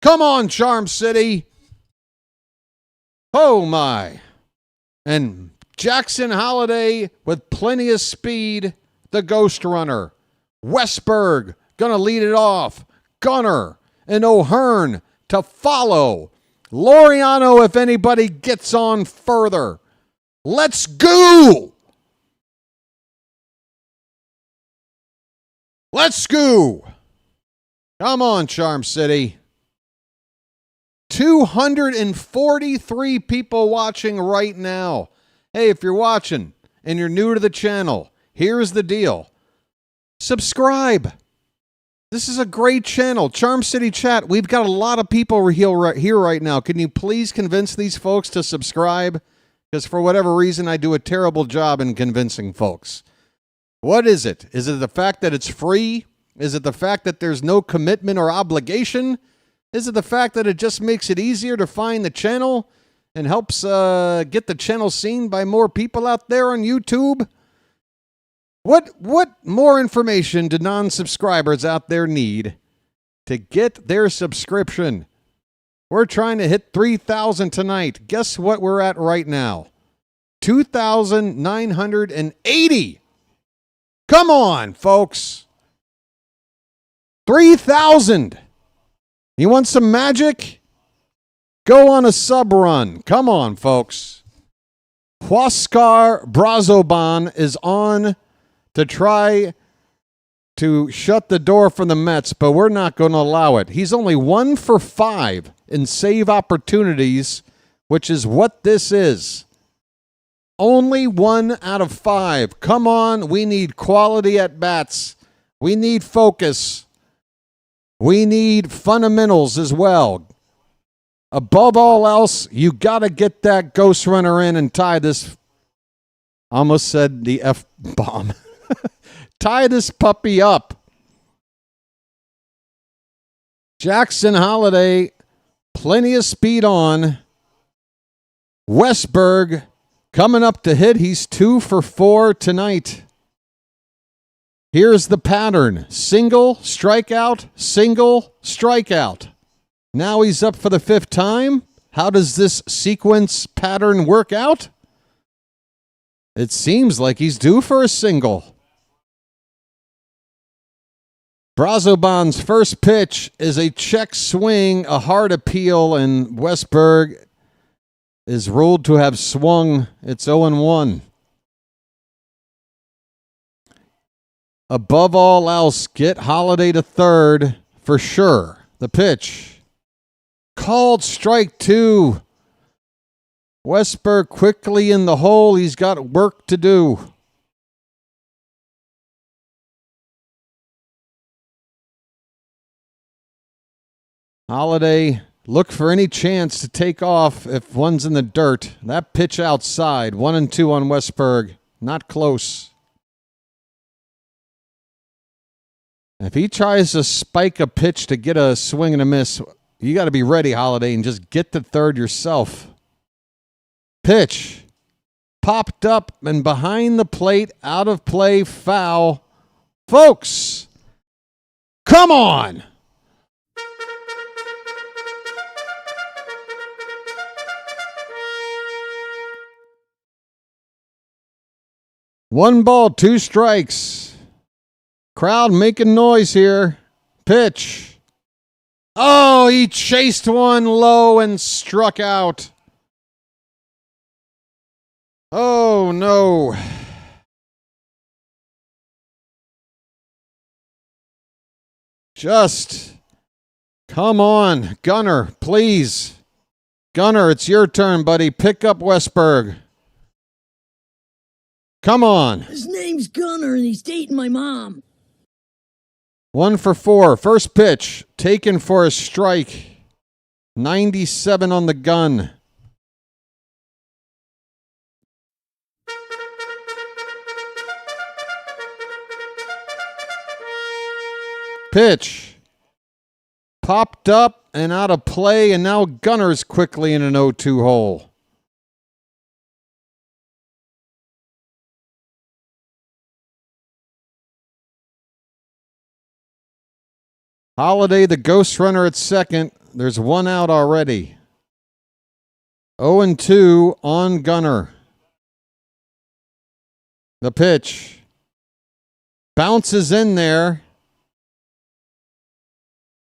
Come on, Charm City. Oh, my. And Jackson Holiday with plenty of speed, the ghost runner. Westberg going to lead it off. Gunner and O'Hearn to follow. Laureano, if anybody gets on further. Let's go! Let's go! Come on, Charm City. 243 people watching right now. Hey, if you're watching and you're new to the channel, here's the deal. Subscribe. This is a great channel. Charm City Chat, we've got a lot of people here right now. Can you please convince these folks to subscribe? Because for whatever reason, I do a terrible job in convincing folks. What is it? Is it the fact that it's free? Is it the fact that there's no commitment or obligation? Is it the fact that it just makes it easier to find the channel and helps get the channel seen by more people out there on YouTube? What more information do non-subscribers out there need to get their subscription? We're trying to hit 3,000 tonight. Guess what we're at right now? 2,980. Come on, folks. 3,000. You want some magic? Go on a sub run. Come on, folks. Huascar Brazoban is on to try to shut the door from the Mets, but we're not going to allow it. He's only 1 for 5 in save opportunities, which is what this is. Only 1 out of 5. Come on, we need quality at bats. We need focus. We need fundamentals as well. Above all else, you got to get that ghost runner in and tie this. Almost said the F-bomb. Tie this puppy up. Jackson Holiday, plenty of speed on. Westberg coming up to hit. He's 2 for 4 tonight. Here's the pattern. Single, strikeout, single, strikeout. Now he's up for the 5th time. How does this sequence pattern work out? It seems like he's due for a single. Brazoban's first pitch is a check swing, a hard appeal, and Westberg is ruled to have swung. It's 0-1. Above all else, get Holiday to third for sure. The pitch. Called strike 2. Westberg quickly in the hole. He's got work to do. Holiday, look for any chance to take off if one's in the dirt. That pitch outside. 1-2 on Westberg. Not close. If he tries to spike a pitch to get a swing and a miss, you got to be ready, Holiday, and just get to third yourself. Pitch. Popped up and behind the plate, out of play, foul. Folks, come on. One ball, 2 strikes. Crowd making noise here. Pitch. Oh, he chased one low and struck out. Oh, no. Just come on, Gunner, please. Gunner, it's your turn, buddy. Pick up Westberg. Come on. His name's Gunner and he's dating my mom. 1 for 4. First pitch taken for a strike. 97 on the gun. Pitch. Popped up and out of play, and now Gunner's quickly in an 0-2 hole. Holiday, the ghost runner at second. There's one out already. 0-2 on Gunner. The pitch. Bounces in there.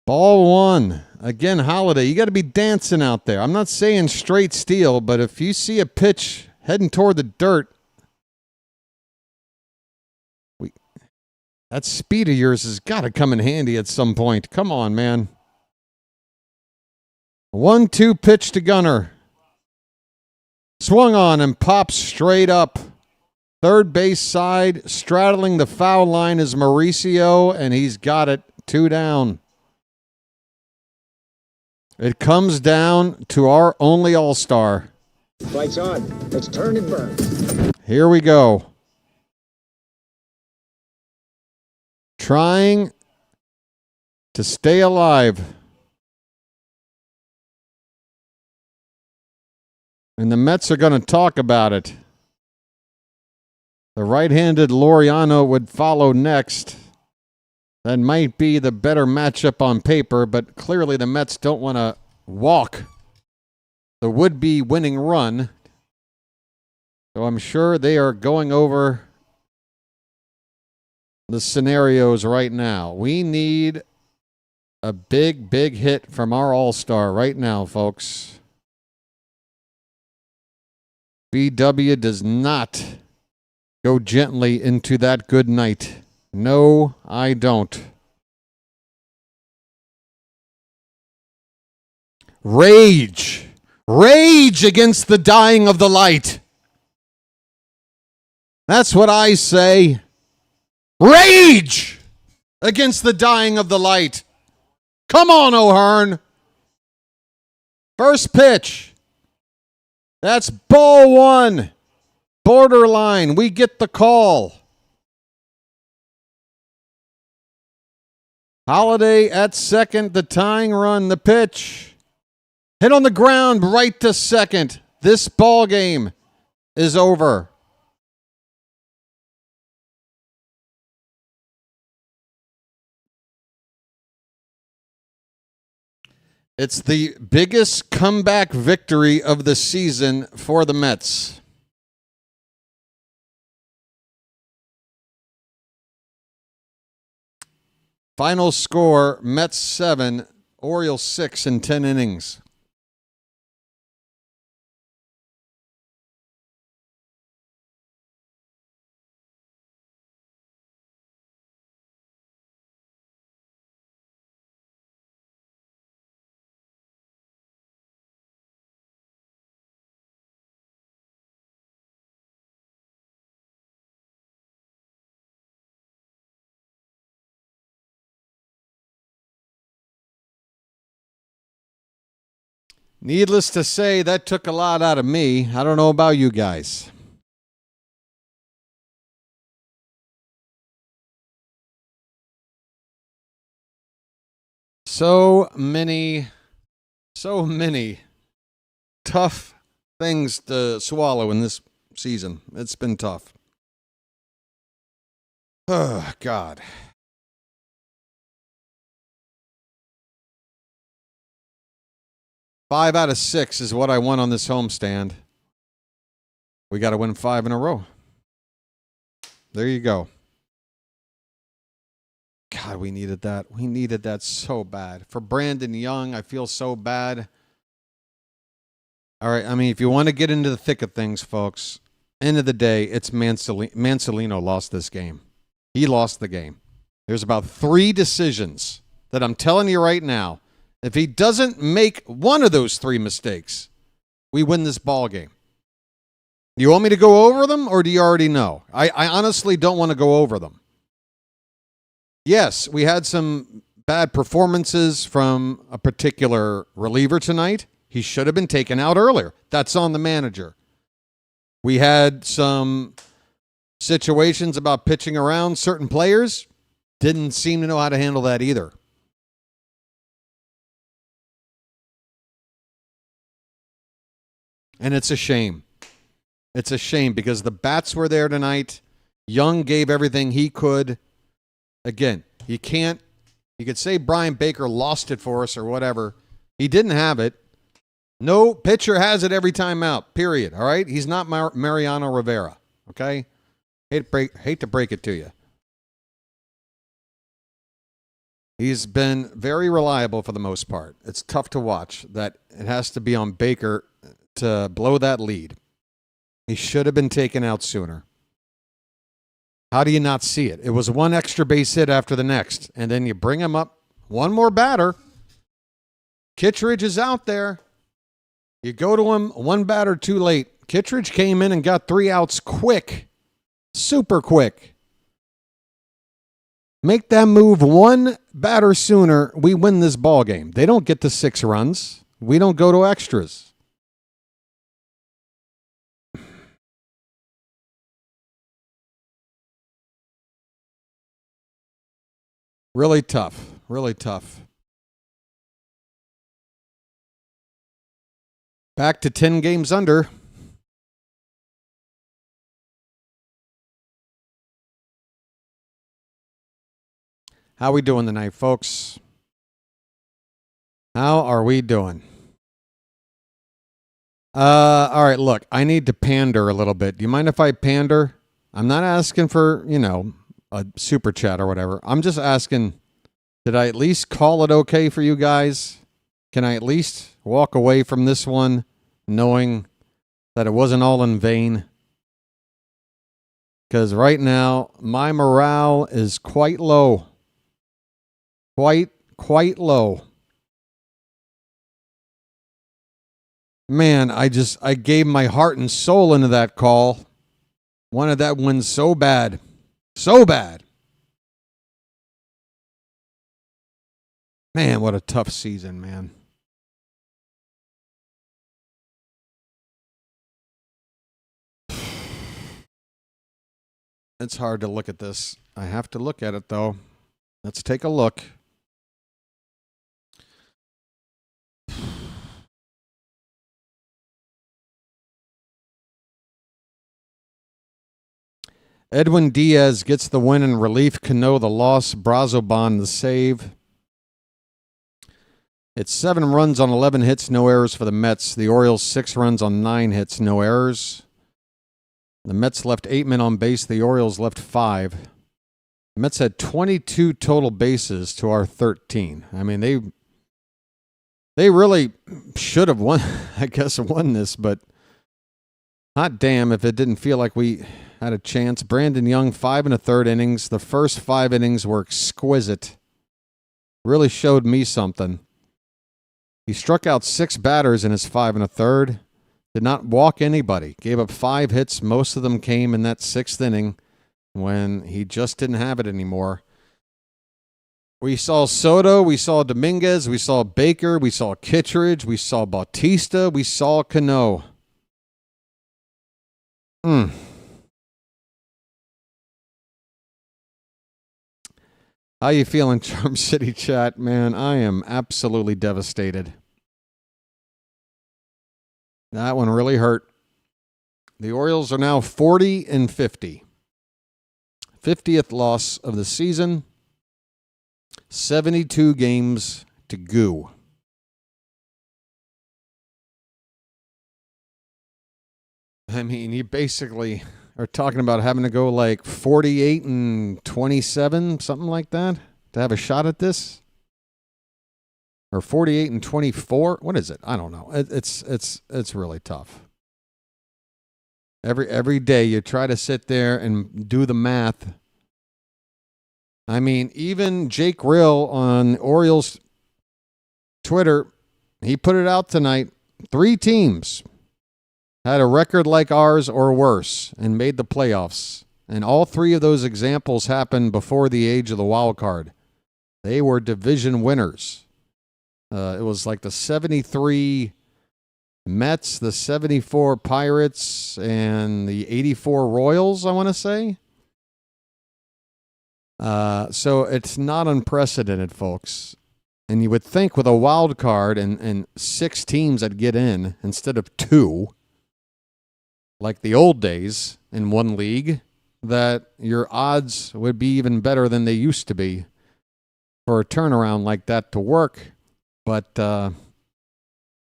Ball one. Again, Holiday, you got to be dancing out there. I'm not saying straight steal, but if you see a pitch heading toward the dirt, that speed of yours has got to come in handy at some point. Come on, man. 1-2 pitch to Gunner. Swung on and pops straight up. Third base side, straddling the foul line is Mauricio, and he's got it. 2 down. It comes down to our only all-star. Lights on. Let's turn and burn. Here we go. Trying to stay alive. And the Mets are going to talk about it. The right-handed Laureano would follow next. That might be the better matchup on paper, but clearly the Mets don't want to walk the would-be winning run. So I'm sure they are going over the scenarios right now. We need a big, big hit from our all-star right now, folks. BW does not go gently into that good night. No, I don't. Rage. Rage against the dying of the light. That's what I say. Rage against the dying of the light. Come on, O'Hearn. First pitch. That's ball one. Borderline. We get the call. Holiday at second. The tying run. The pitch. Hit on the ground right to second. This ball game is over. It's the biggest comeback victory of the season for the Mets. Final score, Mets 7, Orioles 6 in 10 innings. Needless to say, that took a lot out of me. I don't know about you guys. So many tough things to swallow in this season. It's been tough. Oh, God. Five out of 6 is what I want on this homestand. We got to win 5 in a row. There you go. God, we needed that. We needed that so bad. For Brandon Young, I feel so bad. All right, I mean, if you want to get into the thick of things, folks, end of the day, it's Mansolino lost this game. He lost the game. There's about 3 decisions that I'm telling you right now. If he doesn't make one of those 3 mistakes, we win this ball game. You want me to go over them, or do you already know? I honestly don't want to go over them. Yes, we had some bad performances from a particular reliever tonight. He should have been taken out earlier. That's on the manager. We had some situations about pitching around certain players. Didn't seem to know how to handle that either. And it's a shame. It's a shame because the bats were there tonight. Young gave everything he could. Again, you can't You could say Brian Baker lost it for us or whatever. He didn't have it. No pitcher has it every time out, period. All right? He's not Mariano Rivera, okay? Hate to break it to you. He's been very reliable for the most part. It's tough to watch. That it has to be on Baker to blow that lead. He should have been taken out sooner. How do you not see it? It was one extra base hit after the next, and then you bring him up one more batter. Kittredge is out there. You go to him one batter too late. Kittredge came in and got 3 outs quick, super quick. Make that move one batter sooner, we win this ball game. They don't get to 6 runs. We don't go to extras. Really tough. Really tough. Back to 10 games under. How we doing tonight, folks? How are we doing? All right, look, I need to pander a little bit. Do you mind if I pander? I'm not asking for, a super chat or whatever. I'm just asking, did I at least call it okay for you guys? Can I at least walk away from this one knowing that it wasn't all in vain? Because right now, my morale is quite low. Quite low. Man, I gave my heart and soul into that call. Wanted that win so bad. So bad. Man, what a tough season, man. It's hard to look at this. I have to look at it, though. Let's take a look. Edwin Diaz gets the win in relief. Cano the loss. Brazoban the save. It's 7 runs on 11 hits, no errors for the Mets. The Orioles 6 runs on 9 hits, no errors. The Mets left 8 men on base. The Orioles left 5. The Mets had 22 total bases to our 13. I mean, they really should have won this, but hot damn if it didn't feel like we had a chance. Brandon Young, 5 1/3 innings. The first 5 innings were exquisite. Really showed me something. He struck out 6 batters in his 5 1/3. Did not walk anybody. Gave up 5 hits. Most of them came in that 6th inning when he just didn't have it anymore. We saw Soto. We saw Dominguez. We saw Baker. We saw Kittredge. We saw Bautista. We saw Cano. How you feeling, Charm City chat? Man, I am absolutely devastated. That one really hurt. The Orioles are now 40-50. 50th loss of the season. 72 games to go. I mean, you basically are talking about having to go like 48-27, something like that, to have a shot at this. Or 48-24. What is it? I don't know. It's really tough. Every day you try to sit there and do the math. I mean, even Jake Rill on Orioles Twitter, he put it out tonight. 3 teams had a record like ours or worse and made the playoffs. And all 3 of those examples happened before the age of the wild card. They were division winners. It was like the 73 Mets, the 74 Pirates, and the 84 Royals, I want to say. So it's not unprecedented, folks. And you would think with a wild card and 6 teams that get in instead of 2, like the old days in one league, that your odds would be even better than they used to be. for a turnaround like that to work. But,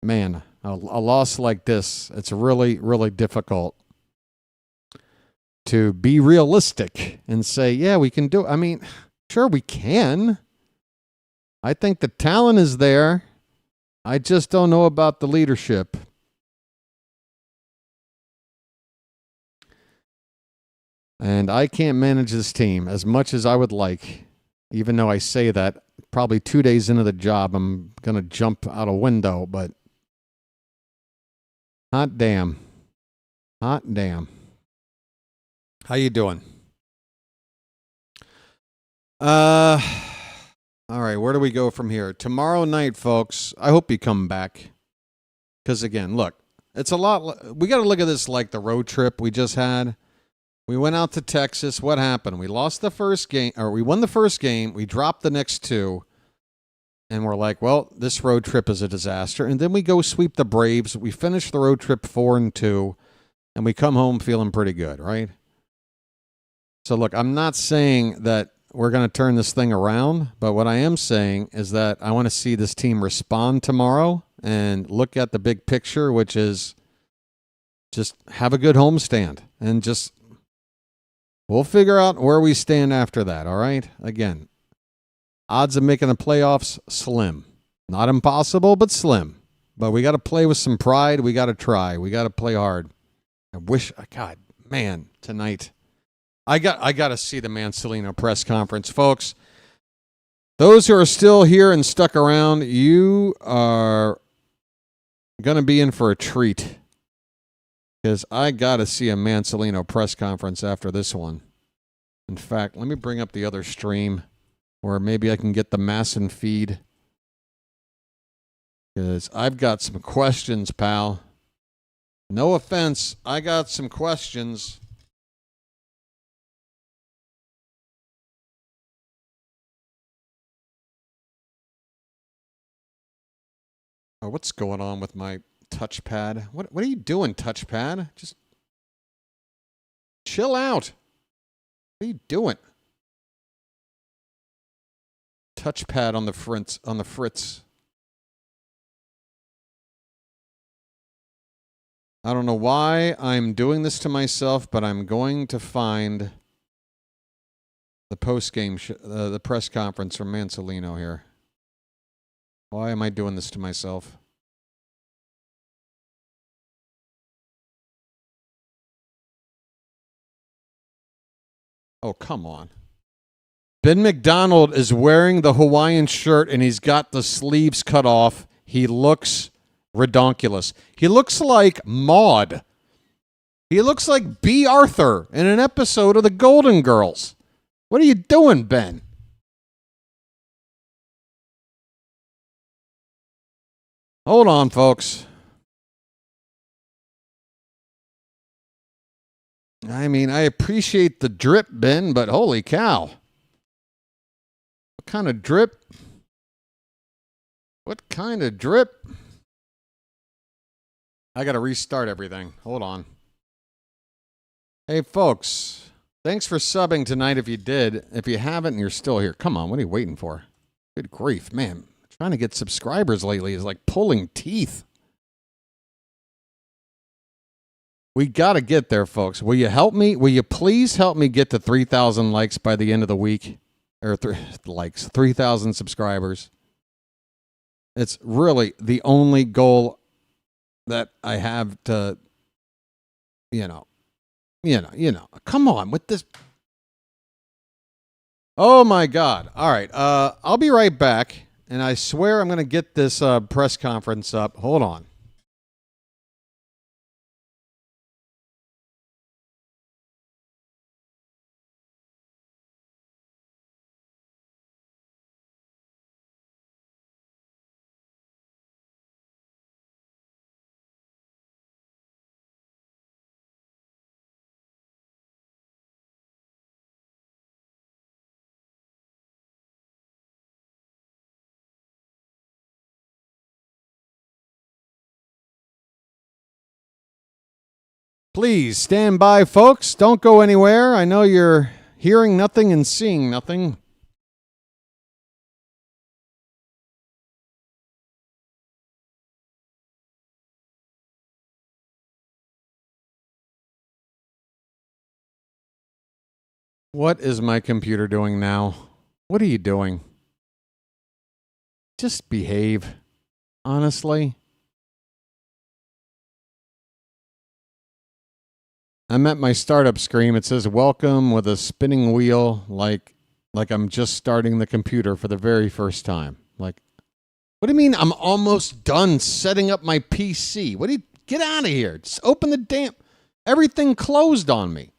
man, a loss like this, it's really, really difficult to be realistic and say, yeah, we can do it. I mean, sure, we can. I think the talent is there. I just don't know about the leadership. And I can't manage this team as much as I would like. Even though I say that, probably 2 days into the job, I'm going to jump out a window. But hot damn. Hot damn. How you doing? All right, where do we go from here? Tomorrow night, folks, I hope you come back. Because, again, look, it's a lot. We got to look at this like the road trip we just had. We went out to Texas. What happened? We lost the first game, or we won the first game. We dropped the next two. And we're like, well, this road trip is a disaster. And then we go sweep the Braves. We finish the road trip 4-2. And we come home feeling pretty good, right? So, look, I'm not saying that we're going to turn this thing around, but what I am saying is that I want to see this team respond tomorrow and look at the big picture, which is just have a good homestand and just we'll figure out where we stand after that, all right? Again, odds of making the playoffs, slim. Not impossible, but slim. But we got to play with some pride. We got to try. We got to play hard. I wish, God, man, tonight. I got to see the Mancelino press conference, folks. Those who are still here and stuck around, you are going to be in for a treat. Because I got to see a Mancelino press conference after this one. In fact, let me bring up the other stream where maybe I can get the Masson feed. Because I've got some questions, pal. No offense, I got some questions. Oh, what's going on with my touchpad? What are you doing, touchpad? Just chill out. What are you doing? Touchpad on the fritz. I don't know why I'm doing this to myself, but I'm going to find the post-game, the press conference from Mancelino here. Why am I doing this to myself? Oh, come on. Ben McDonald is wearing the Hawaiian shirt and he's got the sleeves cut off. He looks redonkulous. He looks like Maude. He looks like B. Arthur in an episode of The Golden Girls. What are you doing, Ben? Hold on, folks. I mean, I appreciate the drip, Ben, but holy cow. What kind of drip? What kind of drip? I got to restart everything. Hold on. Hey, folks. Thanks for subbing tonight if you did. If you haven't and you're still here, come on. What are you waiting for? Good grief, man. Trying to get subscribers lately is like pulling teeth. We got to get there, folks. Will you help me? Will you please help me get to 3,000 likes by the end of the week? Or 3,000 subscribers. It's really the only goal that I have to, you know. Come on with this. Oh, my God. All right. I'll be right back. And I swear I'm going to get this press conference up. Hold on. Please stand by, folks. Don't go anywhere. I know you're hearing nothing and seeing nothing. What is my computer doing now? What are you doing? Just behave. Honestly. I'm at my startup screen. It says welcome with a spinning wheel like I'm just starting the computer for the very first time. Like, what do you mean I'm almost done setting up my PC? What do you get out of here? Just open the damn everything closed on me.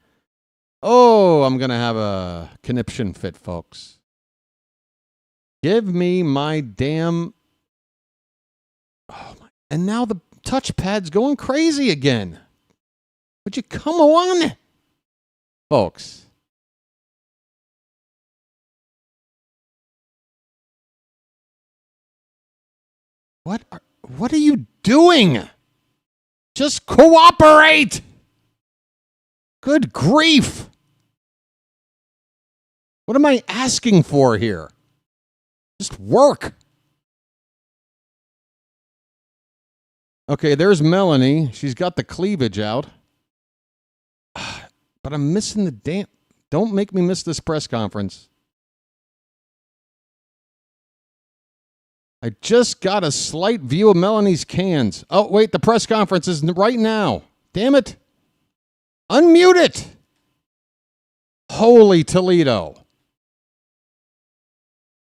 Oh, I'm going to have a conniption fit, folks. Give me my damn... Oh my... And now the touchpad's going crazy again. Would you come on? Folks. What are you doing? Just cooperate! Good grief. What am I asking for here? Just work. Okay, there's Melanie. She's got the cleavage out. But I'm missing the damn... Don't make me miss this press conference. I just got a slight view of Melanie's cans. Oh, wait, the press conference is right now. Damn it. Unmute it. Holy Toledo.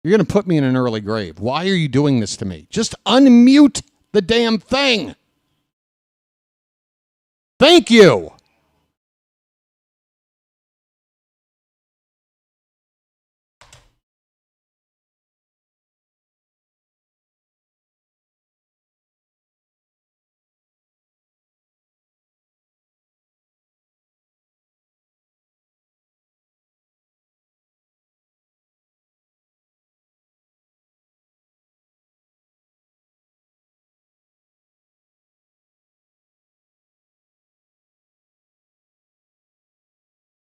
You're going to put me in an early grave. Why are you doing this to me? Just unmute the damn thing. Thank you.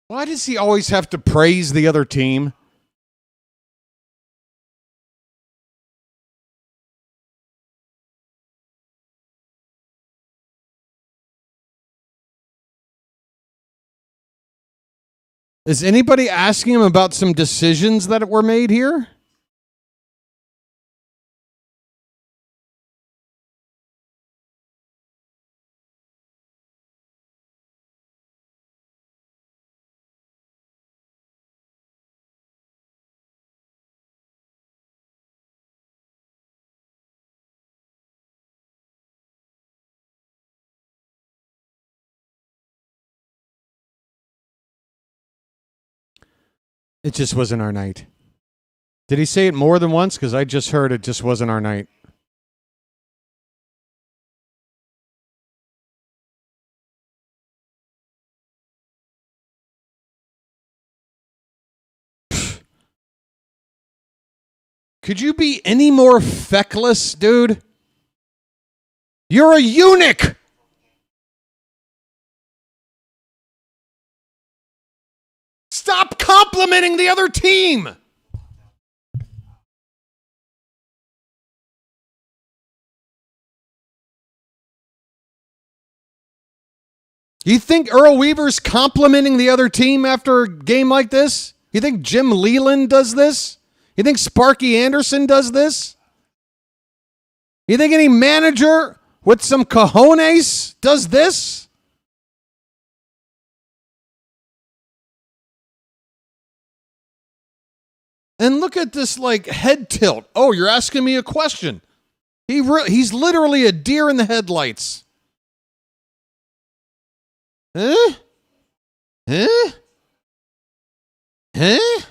Why does he always have to praise the other team? Is anybody asking him about some decisions that were made here? It just wasn't our night. Did he say it more than once? Because I just heard it just wasn't our night. Could you be any more feckless, dude? You're a eunuch! Stop complimenting the other team! You think Earl Weaver's complimenting the other team after a game like this? You think Jim Leland does this? You think Sparky Anderson does this? You think any manager with some cojones does this? And look at this like head tilt. Oh, you're asking me a question. He's literally a deer in the headlights. Huh? Huh? Huh?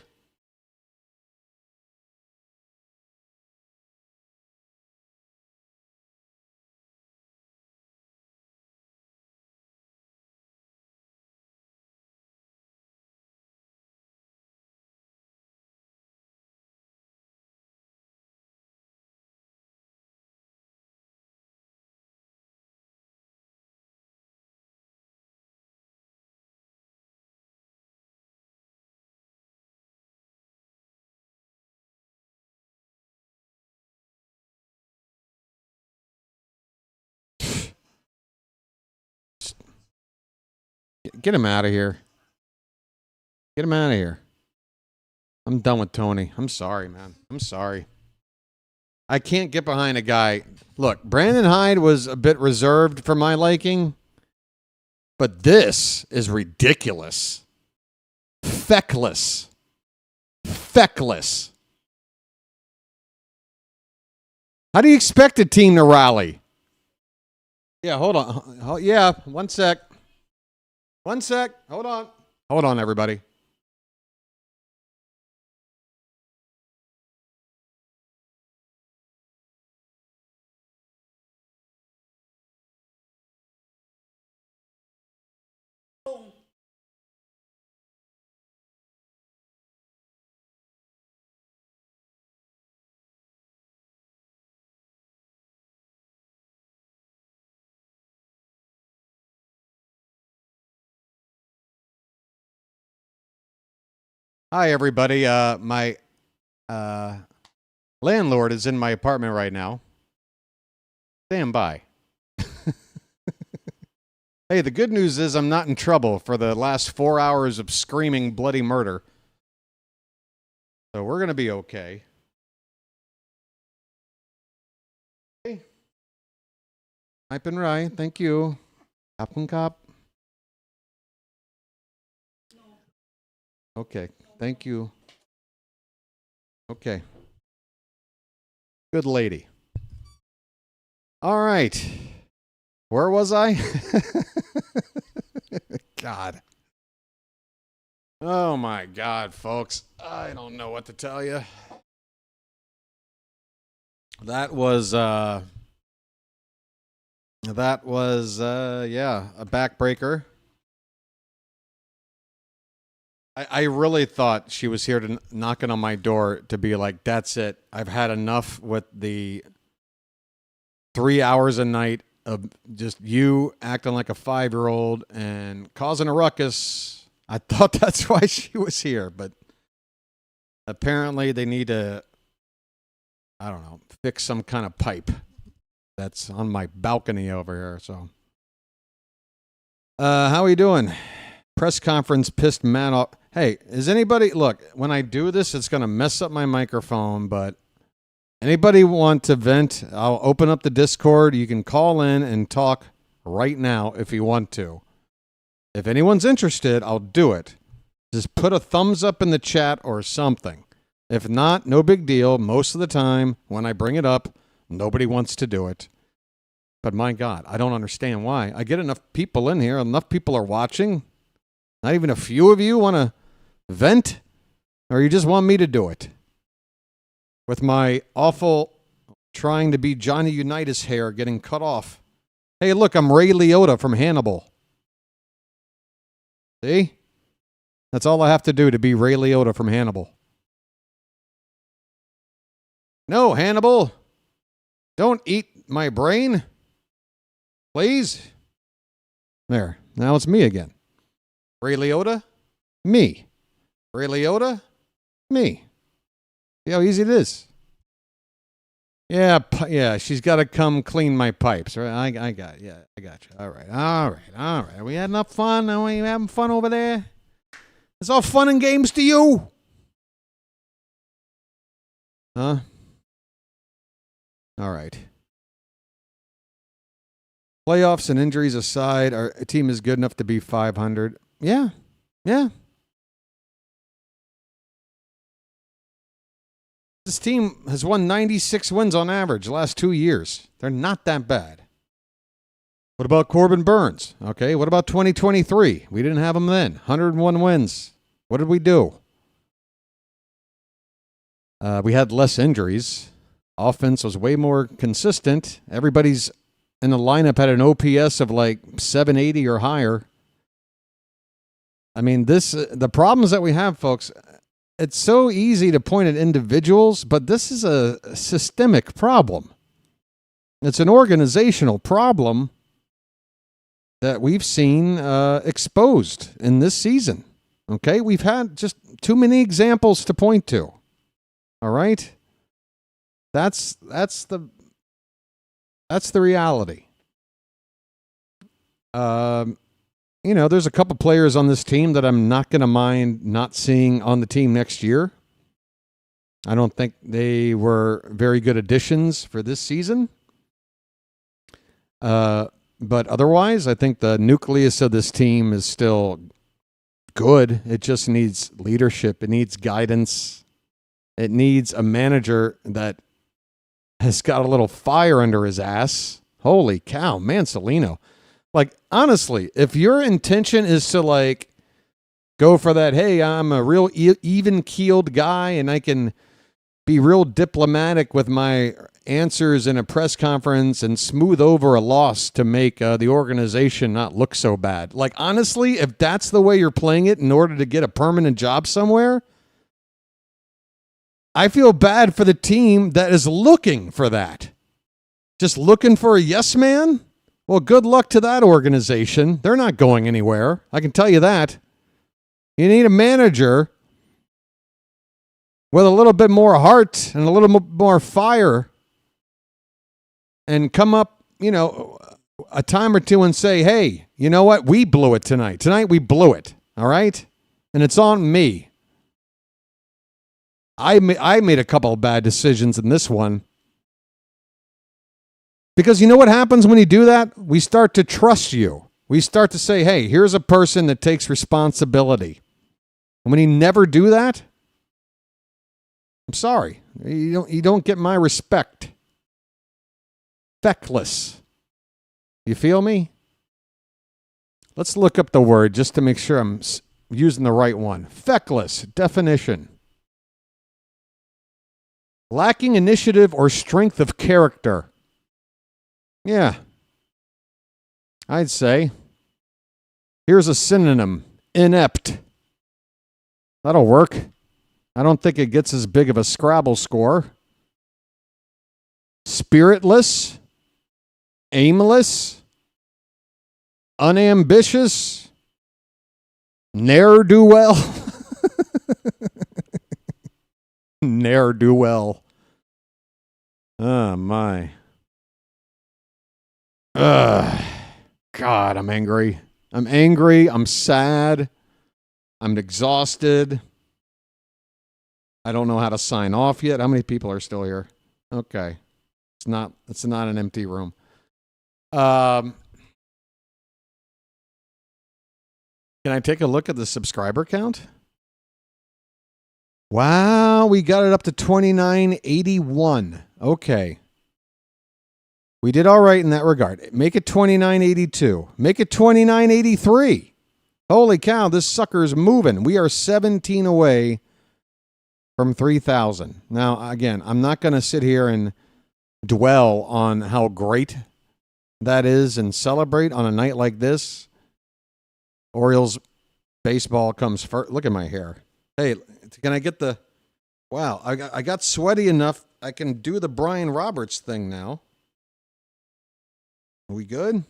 Get him out of here. Get him out of here. I'm done with Tony. I'm sorry, man. I'm sorry. I can't get behind a guy. Look, Brandon Hyde was a bit reserved for my liking, but this is ridiculous. Feckless. Feckless. How do you expect a team to rally? Yeah, hold on. Yeah, 1 sec. 1 sec. Hold on. Hold on, everybody. Hi, everybody. My landlord is in my apartment right now. Stand by. Hey, the good news is I'm not in trouble for the last 4 hours of screaming bloody murder. So we're going to be okay. Hey. I've been right. Thank you. Captain Cop. Okay. Thank you. Okay. Good lady. All right. Where was I? God. Oh my God, folks. I don't know what to tell you. That was yeah, a backbreaker. I really thought she was here to knocking on my door to be like, that's it. I've had enough with the 3 hours a night of just you acting like a 5-year-old and causing a ruckus. I thought that's why she was here, but apparently they need to, I don't know, fix some kind of pipe that's on my balcony over here. So, how are you doing? Press conference pissed Matt off. Hey, is anybody, look, when I do this, it's going to mess up my microphone, but anybody want to vent? I'll open up the Discord. You can call in and talk right now if you want to. If anyone's interested, I'll do it. Just put a thumbs up in the chat or something. If not, no big deal. Most of the time, when I bring it up, nobody wants to do it. But my God, I don't understand why. I get enough people in here. Enough people are watching. Not even a few of you want to vent? Or you just want me to do it? With my awful trying to be Johnny Unitas hair getting cut off. Hey, look, I'm Ray Liotta from Hannibal. See? That's all I have to do to be Ray Liotta from Hannibal. No, Hannibal. Don't eat my brain. Please. There. Now it's me again. Ray Liotta, me. Ray Liotta, me. See how easy it is? Yeah, she's got to come clean my pipes. Right? I got you. All right. We had enough fun? Are we having fun over there? It's all fun and games to you. Huh? All right. Playoffs and injuries aside, our team is good enough to be 500. Yeah. This team has won 96 wins on average the last 2 years. They're not that bad. What about Corbin Burns? Okay, what about 2023? We didn't have him then. 101 wins. What did we do? We had less injuries. Offense was way more consistent. Everybody's in the lineup had an OPS of like 780 or higher. I mean, the problems that we have, folks, it's so easy to point at individuals, but this is a systemic problem. It's an organizational problem that we've seen exposed in this season. Okay? We've had just too many examples to point to. All right? That's the reality. There's a couple players on this team that I'm not going to mind not seeing on the team next year. I don't think they were very good additions for this season. But otherwise, I think the nucleus of this team is still good. It just needs leadership. It needs guidance. It needs a manager that has got a little fire under his ass. Holy cow, Mansolino. Like, honestly, if your intention is to, like, go for that, hey, I'm a real even-keeled guy and I can be real diplomatic with my answers in a press conference and smooth over a loss to make the organization not look so bad. Like, honestly, if that's the way you're playing it in order to get a permanent job somewhere, I feel bad for the team that is looking for that. Just looking for a yes man? Well, good luck to that organization. They're not going anywhere. I can tell you that. You need a manager with a little bit more heart and a little more fire and come up, a time or two and say, hey, you know what? We blew it tonight. Tonight we blew it. All right? And it's on me. I made a couple of bad decisions in this one. Because you know what happens when you do that? We start to trust you. We start to say, hey, here's a person that takes responsibility. And when you never do that, I'm sorry. You don't get my respect. Feckless. You feel me? Let's look up the word just to make sure I'm using the right one. Feckless. Definition. Lacking initiative or strength of character. Yeah. I'd say. Here's a synonym. Inept. That'll work. I don't think it gets as big of a Scrabble score. Spiritless. Aimless. Unambitious. Ne'er-do-well. Ne'er-do-well. Oh, my. God, I'm angry. I'm angry. I'm sad. I'm exhausted. I don't know how to sign off yet. How many people are still here? Okay. It's not an empty room. Can I take a look at the subscriber count? Wow, we got it up to 2981. Okay. We did all right in that regard. Make it 2982. Make it 2983. Holy cow, this sucker is moving. We are 17 away from 3,000. Now, again, I'm not going to sit here and dwell on how great that is and celebrate on a night like this. Orioles baseball comes first. Look at my hair. Hey, can I get the... Wow, I got sweaty enough. I can do the Brian Roberts thing now. Are we good?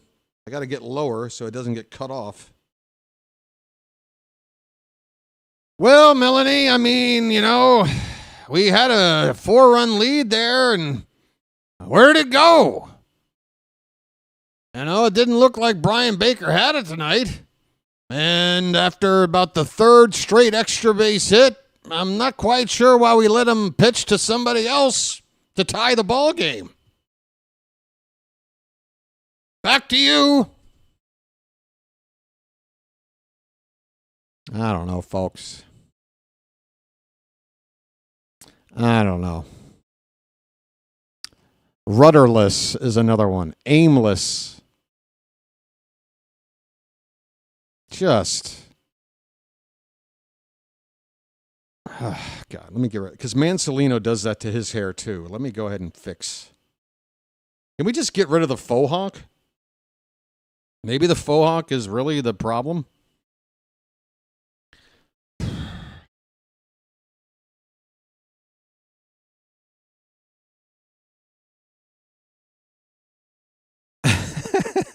I got to get lower so it doesn't get cut off. Well, Melanie, I mean, we had a 4-run lead there, and where'd it go? It didn't look like Brian Baker had it tonight. And after about the third straight extra base hit, I'm not quite sure why we let him pitch to somebody else to tie the ball game. Back to you. I don't know, folks. I don't know. Rudderless is another one. Aimless. Just. God, let me get rid. Because Mansolino does that to his hair too. Let me go ahead and fix. Can we just get rid of the faux hawk? Maybe the faux hawk is really the problem.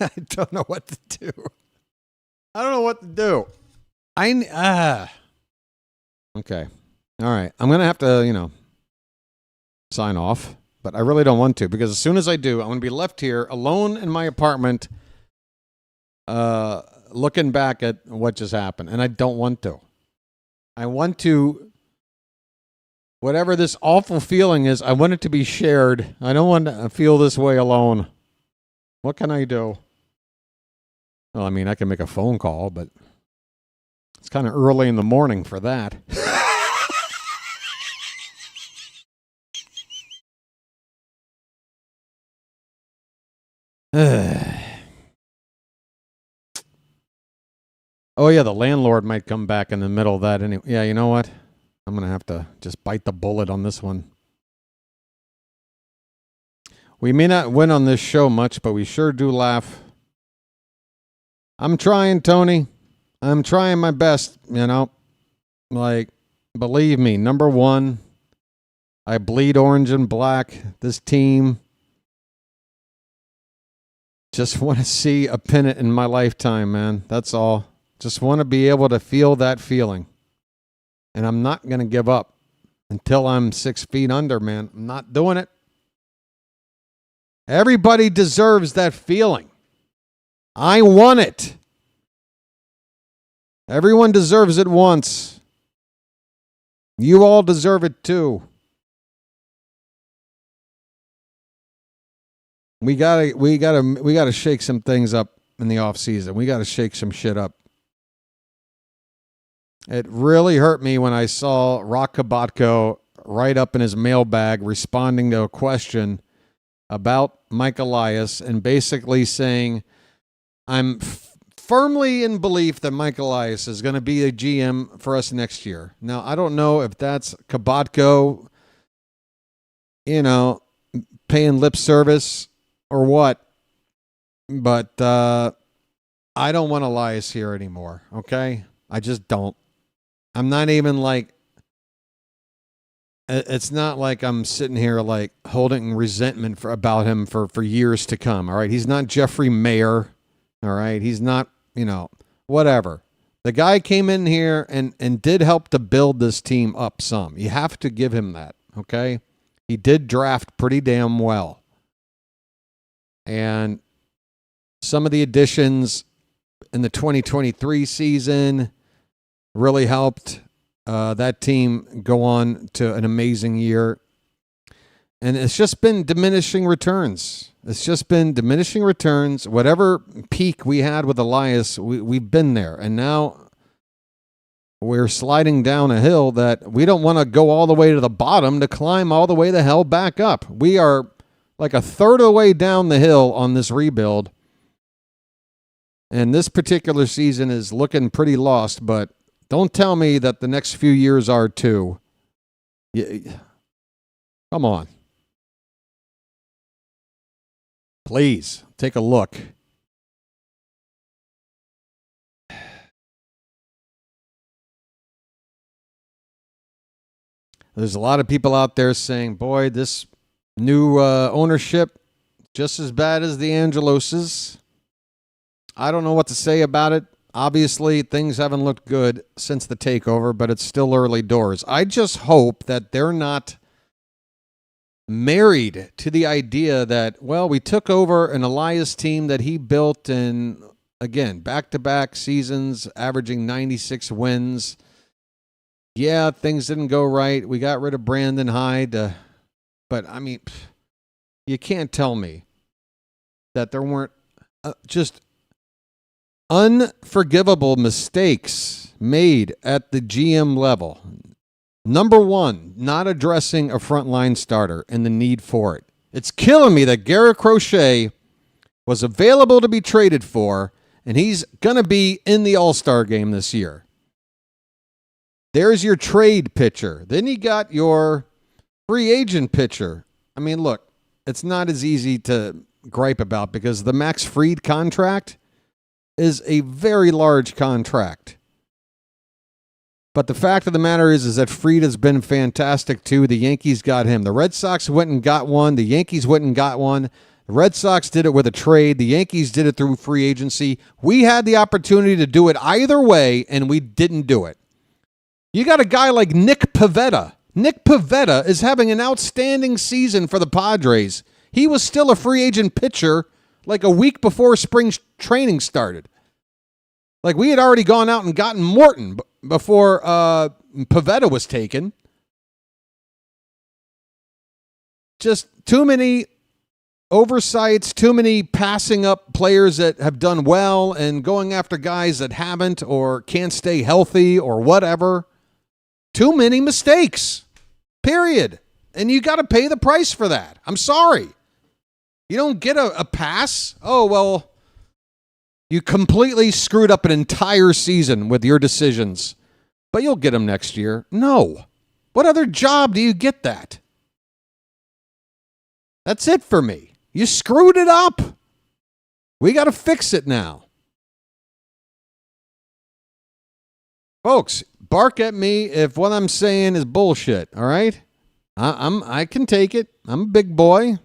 I don't know what to do. I don't know what to do. Okay. All right. I'm going to have to, sign off. But I really don't want to, because as soon as I do, I'm going to be left here alone in my apartment looking back at what just happened. And I don't want to. I want to Whatever this awful feeling is, I want it to be shared. I don't want to feel this way alone. What can I do? Well, I mean, I can make a phone call, but it's kind of early in the morning for that. Oh, yeah, the landlord might come back in the middle of that anyway. Yeah, you know what? I'm going to have to just bite the bullet on this one. We may not win on this show much, but we sure do laugh. I'm trying, Tony. I'm trying my best, you know. Like, believe me, number one, I bleed orange and black. This team, just want to see a pennant in my lifetime, man. That's all. Just want to be able to feel that feeling. And I'm not going to give up until I'm 6 feet under, man. I'm not doing it. Everybody deserves that feeling. I want it. Everyone deserves it once. You all deserve it too. We gotta shake some things up in the off season. We gotta shake some shit up. It really hurt me when I saw Rock Kabatko right up in his mailbag responding to a question about Mike Elias and basically saying, I'm firmly in belief that Mike Elias is going to be a GM for us next year. Now, I don't know if that's Kabatko, you know, paying lip service or what, but I don't want Elias here anymore, okay? I just don't. I'm not even like, it's not like I'm sitting here like holding resentment about him for years to come, all right? He's not Jeffrey Mayer, all right? He's not, you know, whatever. The guy came in here and did help to build this team up some. You have to give him that, okay? He did draft pretty damn well. And some of the additions in the 2023 season really helped that team go on to an amazing year. And it's just been diminishing returns. It's just been diminishing returns. Whatever peak we had with Elias, we've been there. And now we're sliding down a hill that we don't want to go all the way to the bottom to climb all the way the hell back up. We are like a third of the way down the hill on this rebuild. And this particular season is looking pretty lost, but don't tell me that the next few years are too. Come on. Please, take a look. There's a lot of people out there saying, boy, this new ownership, just as bad as the Angeloses. I don't know what to say about it. Obviously, things haven't looked good since the takeover, but it's still early doors. I just hope that they're not married to the idea that, well, we took over an Elias team that he built in, again, back-to-back seasons, averaging 96 wins. Yeah, things didn't go right. We got rid of Brandon Hyde. But, I mean, you can't tell me that there weren't just unforgivable mistakes made at the GM level. Number one, not addressing a frontline starter and the need for it. It's killing me that Garrett Crochet was available to be traded for, and he's going to be in the All-Star game this year. There's your trade pitcher. Then you got your free agent pitcher. I mean, look, it's not as easy to gripe about because the Max Fried contract is a very large contract. But the fact of the matter is that Fried has been fantastic too. The Yankees got him. The Red Sox went and got one. The Yankees went and got one. The Red Sox did it with a trade. The Yankees did it through free agency. We had the opportunity to do it either way, and we didn't do it. You got a guy like Nick Pivetta. Nick Pivetta is having an outstanding season for the Padres. He was still a free agent pitcher like a week before spring training started. Like we had already gone out and gotten Morton before Pivetta was taken. Just too many oversights, too many passing up players that have done well and going after guys that haven't or can't stay healthy or whatever. Too many mistakes, period. And you got to pay the price for that. I'm sorry. You don't get a pass. Oh, well, you completely screwed up an entire season with your decisions, but you'll get them next year. No. What other job do you get that? That's it for me. You screwed it up. We got to fix it now. Folks, bark at me if what I'm saying is bullshit, all right? I can take it. I'm a big boy.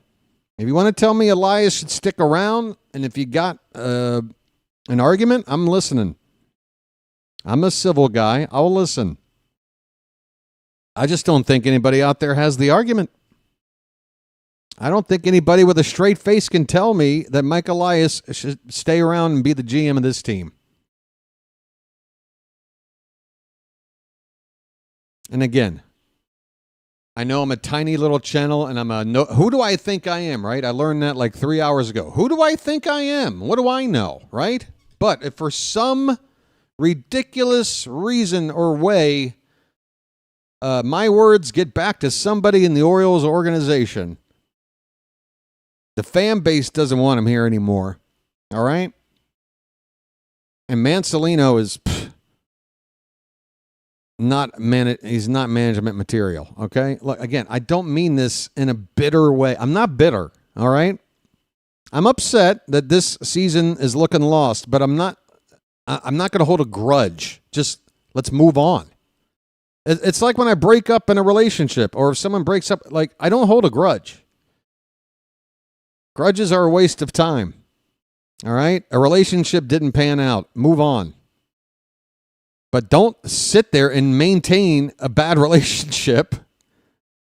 If you want to tell me Elias should stick around, and if you got an argument, I'm listening. I'm a civil guy. I'll listen. I just don't think anybody out there has the argument. I don't think anybody with a straight face can tell me that Mike Elias should stay around and be the GM of this team. And again, I know I'm a tiny little channel and who do I think I am, right? I learned that like 3 hours ago. Who do I think I am? What do I know, right? But if for some ridiculous reason or way, my words get back to somebody in the Orioles organization, the fan base doesn't want him here anymore. All right? And Mansolino is he's not management material, okay? Look, again, I don't mean this in a bitter way. I'm not bitter, all right? I'm upset that this season is looking lost, but I'm not going to hold a grudge. Just let's move on. It's like when I break up in a relationship or if someone breaks up, like I don't hold a grudge. Grudges are a waste of time. All right? A relationship didn't pan out. Move on. But don't sit there and maintain a bad relationship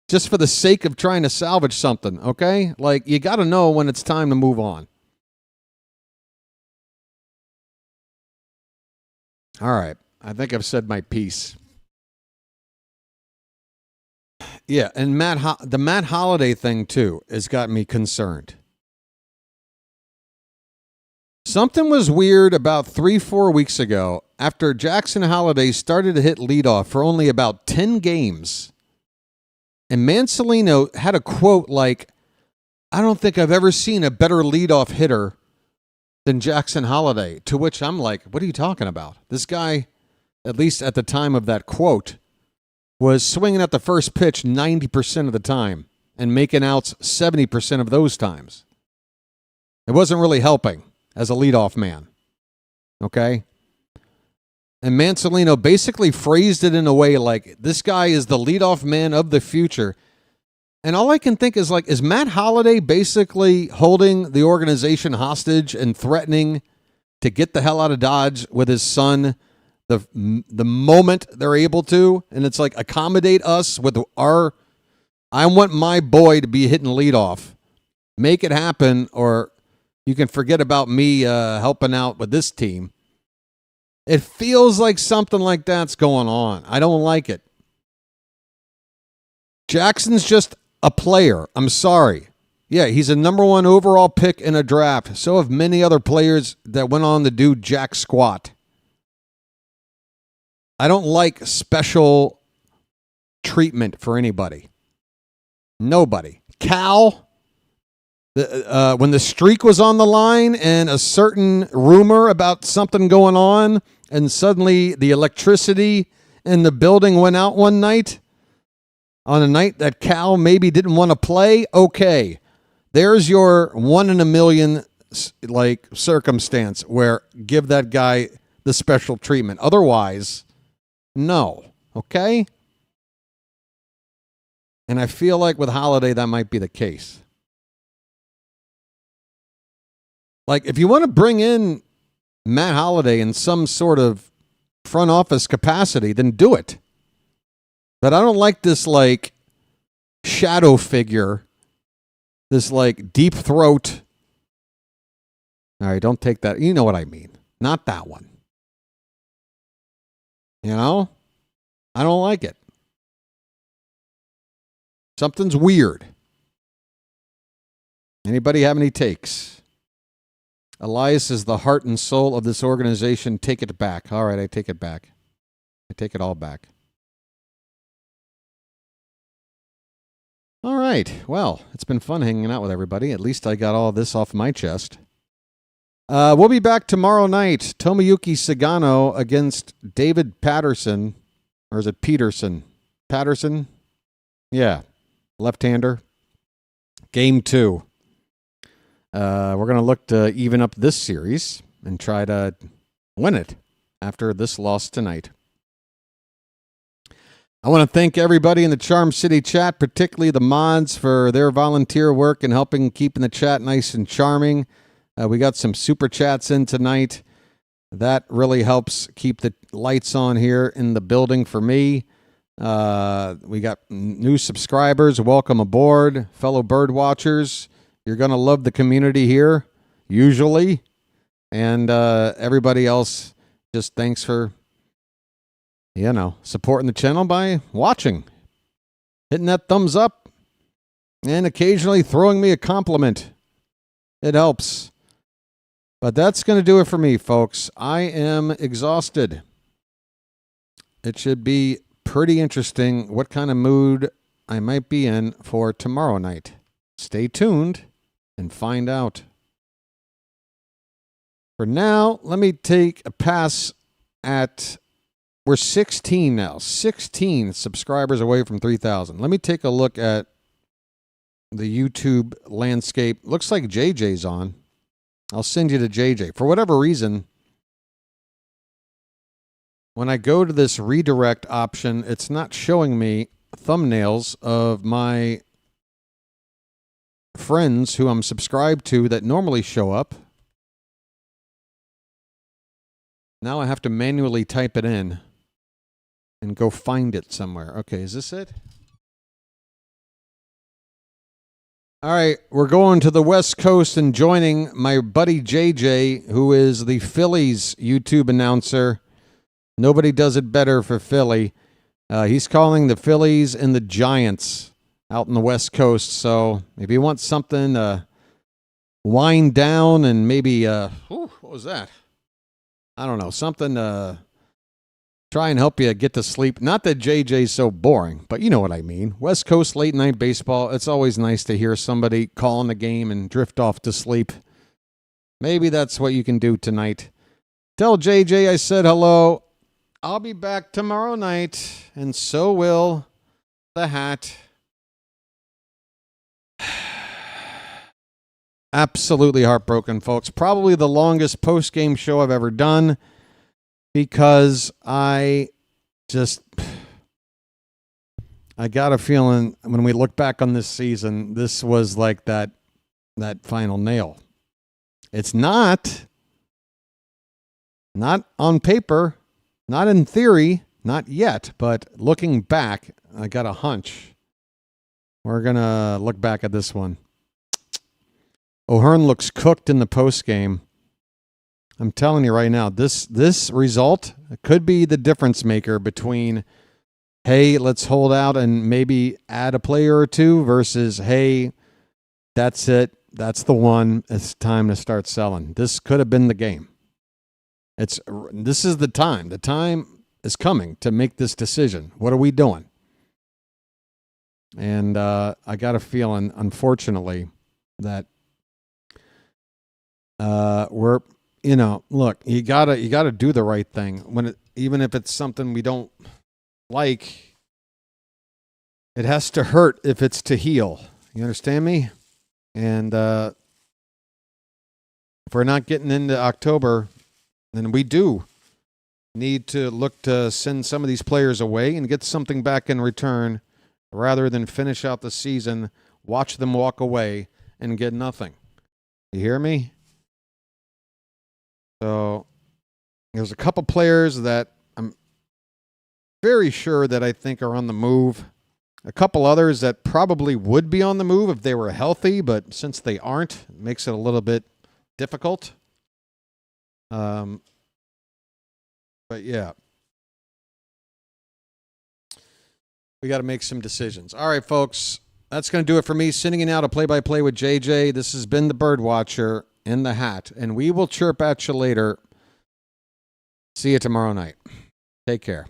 just for the sake of trying to salvage something, okay? Like, you got to know when it's time to move on. All right. I think I've said my piece. Yeah, and the Matt Holliday thing, too, has got me concerned. Something was weird about 3-4 weeks ago after Jackson Holliday started to hit leadoff for only about 10 games. And Mansolino had a quote like, I don't think I've ever seen a better leadoff hitter than Jackson Holliday. To which I'm like, what are you talking about? This guy, at least at the time of that quote, was swinging at the first pitch 90% of the time and making outs 70% of those times. It wasn't really helping as a leadoff man. Okay? And Mansolino basically phrased it in a way like, this guy is the leadoff man of the future. And all I can think is like, is Matt Holliday basically holding the organization hostage and threatening to get the hell out of Dodge with his son the moment they're able to? And it's like, accommodate us with I want my boy to be hitting leadoff. Make it happen, or you can forget about me helping out with this team. It feels like something like that's going on. I don't like it. Jackson's just a player. I'm sorry. Yeah, he's a number 1 overall pick in a draft. So have many other players that went on to do jack squat. I don't like special treatment for anybody. Nobody. Cal, when the streak was on the line and a certain rumor about something going on, and suddenly the electricity in the building went out one night, on a night that Cal maybe didn't want to play, okay. There's your 1 in a million like circumstance where give that guy the special treatment. Otherwise, no. Okay? And I feel like with Holliday, that might be the case. Like, if you want to bring in Matt Holliday in some sort of front office capacity, then do it. But I don't like this, like, shadow figure, this, like, deep throat. All right, don't take that. You know what I mean. Not that one. You know? I don't like it. Something's weird. Anybody have any takes? Elias is the heart and soul of this organization. Take it back. All right, I take it back. I take it all back. All right. Well, it's been fun hanging out with everybody. At least I got all this off my chest. We'll be back tomorrow night. Tomoyuki Sagano against David Patterson. Or is it Peterson? Patterson? Yeah. Left-hander. Game 2. We're going to look to even up this series and try to win it after this loss tonight. I want to thank everybody in the Charm City chat, particularly the mods, for their volunteer work and helping keeping the chat nice and charming. We got some super chats in tonight. That really helps keep the lights on here in the building for me. We got new subscribers. Welcome aboard, fellow bird watchers. You're going to love the community here, usually. And everybody else, just thanks for, supporting the channel by watching, hitting that thumbs up, and occasionally throwing me a compliment. It helps. But that's going to do it for me, folks. I am exhausted. It should be pretty interesting what kind of mood I might be in for tomorrow night. Stay tuned and find out. For now, let me take a pass at... We're 16 now. 16 subscribers away from 3,000. Let me take a look at the YouTube landscape. Looks like JJ's on. I'll send you to JJ. For whatever reason, when I go to this redirect option, it's not showing me thumbnails of my friends who I'm subscribed to that normally show up. Now I have to manually type it in and go find it somewhere. Okay, is this it? All right, we're going to the West Coast and joining my buddy JJ, who is the Phillies YouTube announcer. Nobody does it better for Philly. He's calling the Phillies and the Giants out in the West Coast. So if you want something to wind down and maybe, what was that? I don't know, something to try and help you get to sleep. Not that JJ's so boring, but you know what I mean. West Coast late night baseball. It's always nice to hear somebody calling the game and drift off to sleep. Maybe that's what you can do tonight. Tell JJ I said hello. I'll be back tomorrow night, and so will the hat. Absolutely heartbroken, folks. Probably the longest post-game show I've ever done. Because I got a feeling when we look back on this season, this was like that final nail. It's not on paper, not in theory, not yet, but looking back, I got a hunch. We're going to look back at this one. O'Hearn looks cooked in the postgame. I'm telling you right now, this result could be the difference maker between, hey, let's hold out and maybe add a player or two versus, hey, that's it. That's the one. It's time to start selling. This could have been the game. This is the time. The time is coming to make this decision. What are we doing? And I got a feeling, unfortunately, that we're... look, you gotta do the right thing. Even if it's something we don't like, it has to hurt if it's to heal. You understand me? And if we're not getting into October, then we do need to look to send some of these players away and get something back in return, rather than finish out the season, watch them walk away, and get nothing. You hear me? So there's a couple players that I'm very sure that I think are on the move. A couple others that probably would be on the move if they were healthy, but since they aren't, it makes it a little bit difficult. But yeah. We got to make some decisions. All right, folks. That's going to do it for me. Sending in out a play-by-play with JJ. This has been the Birdwatcher in the hat, and we will chirp at you later. See you tomorrow night. Take care.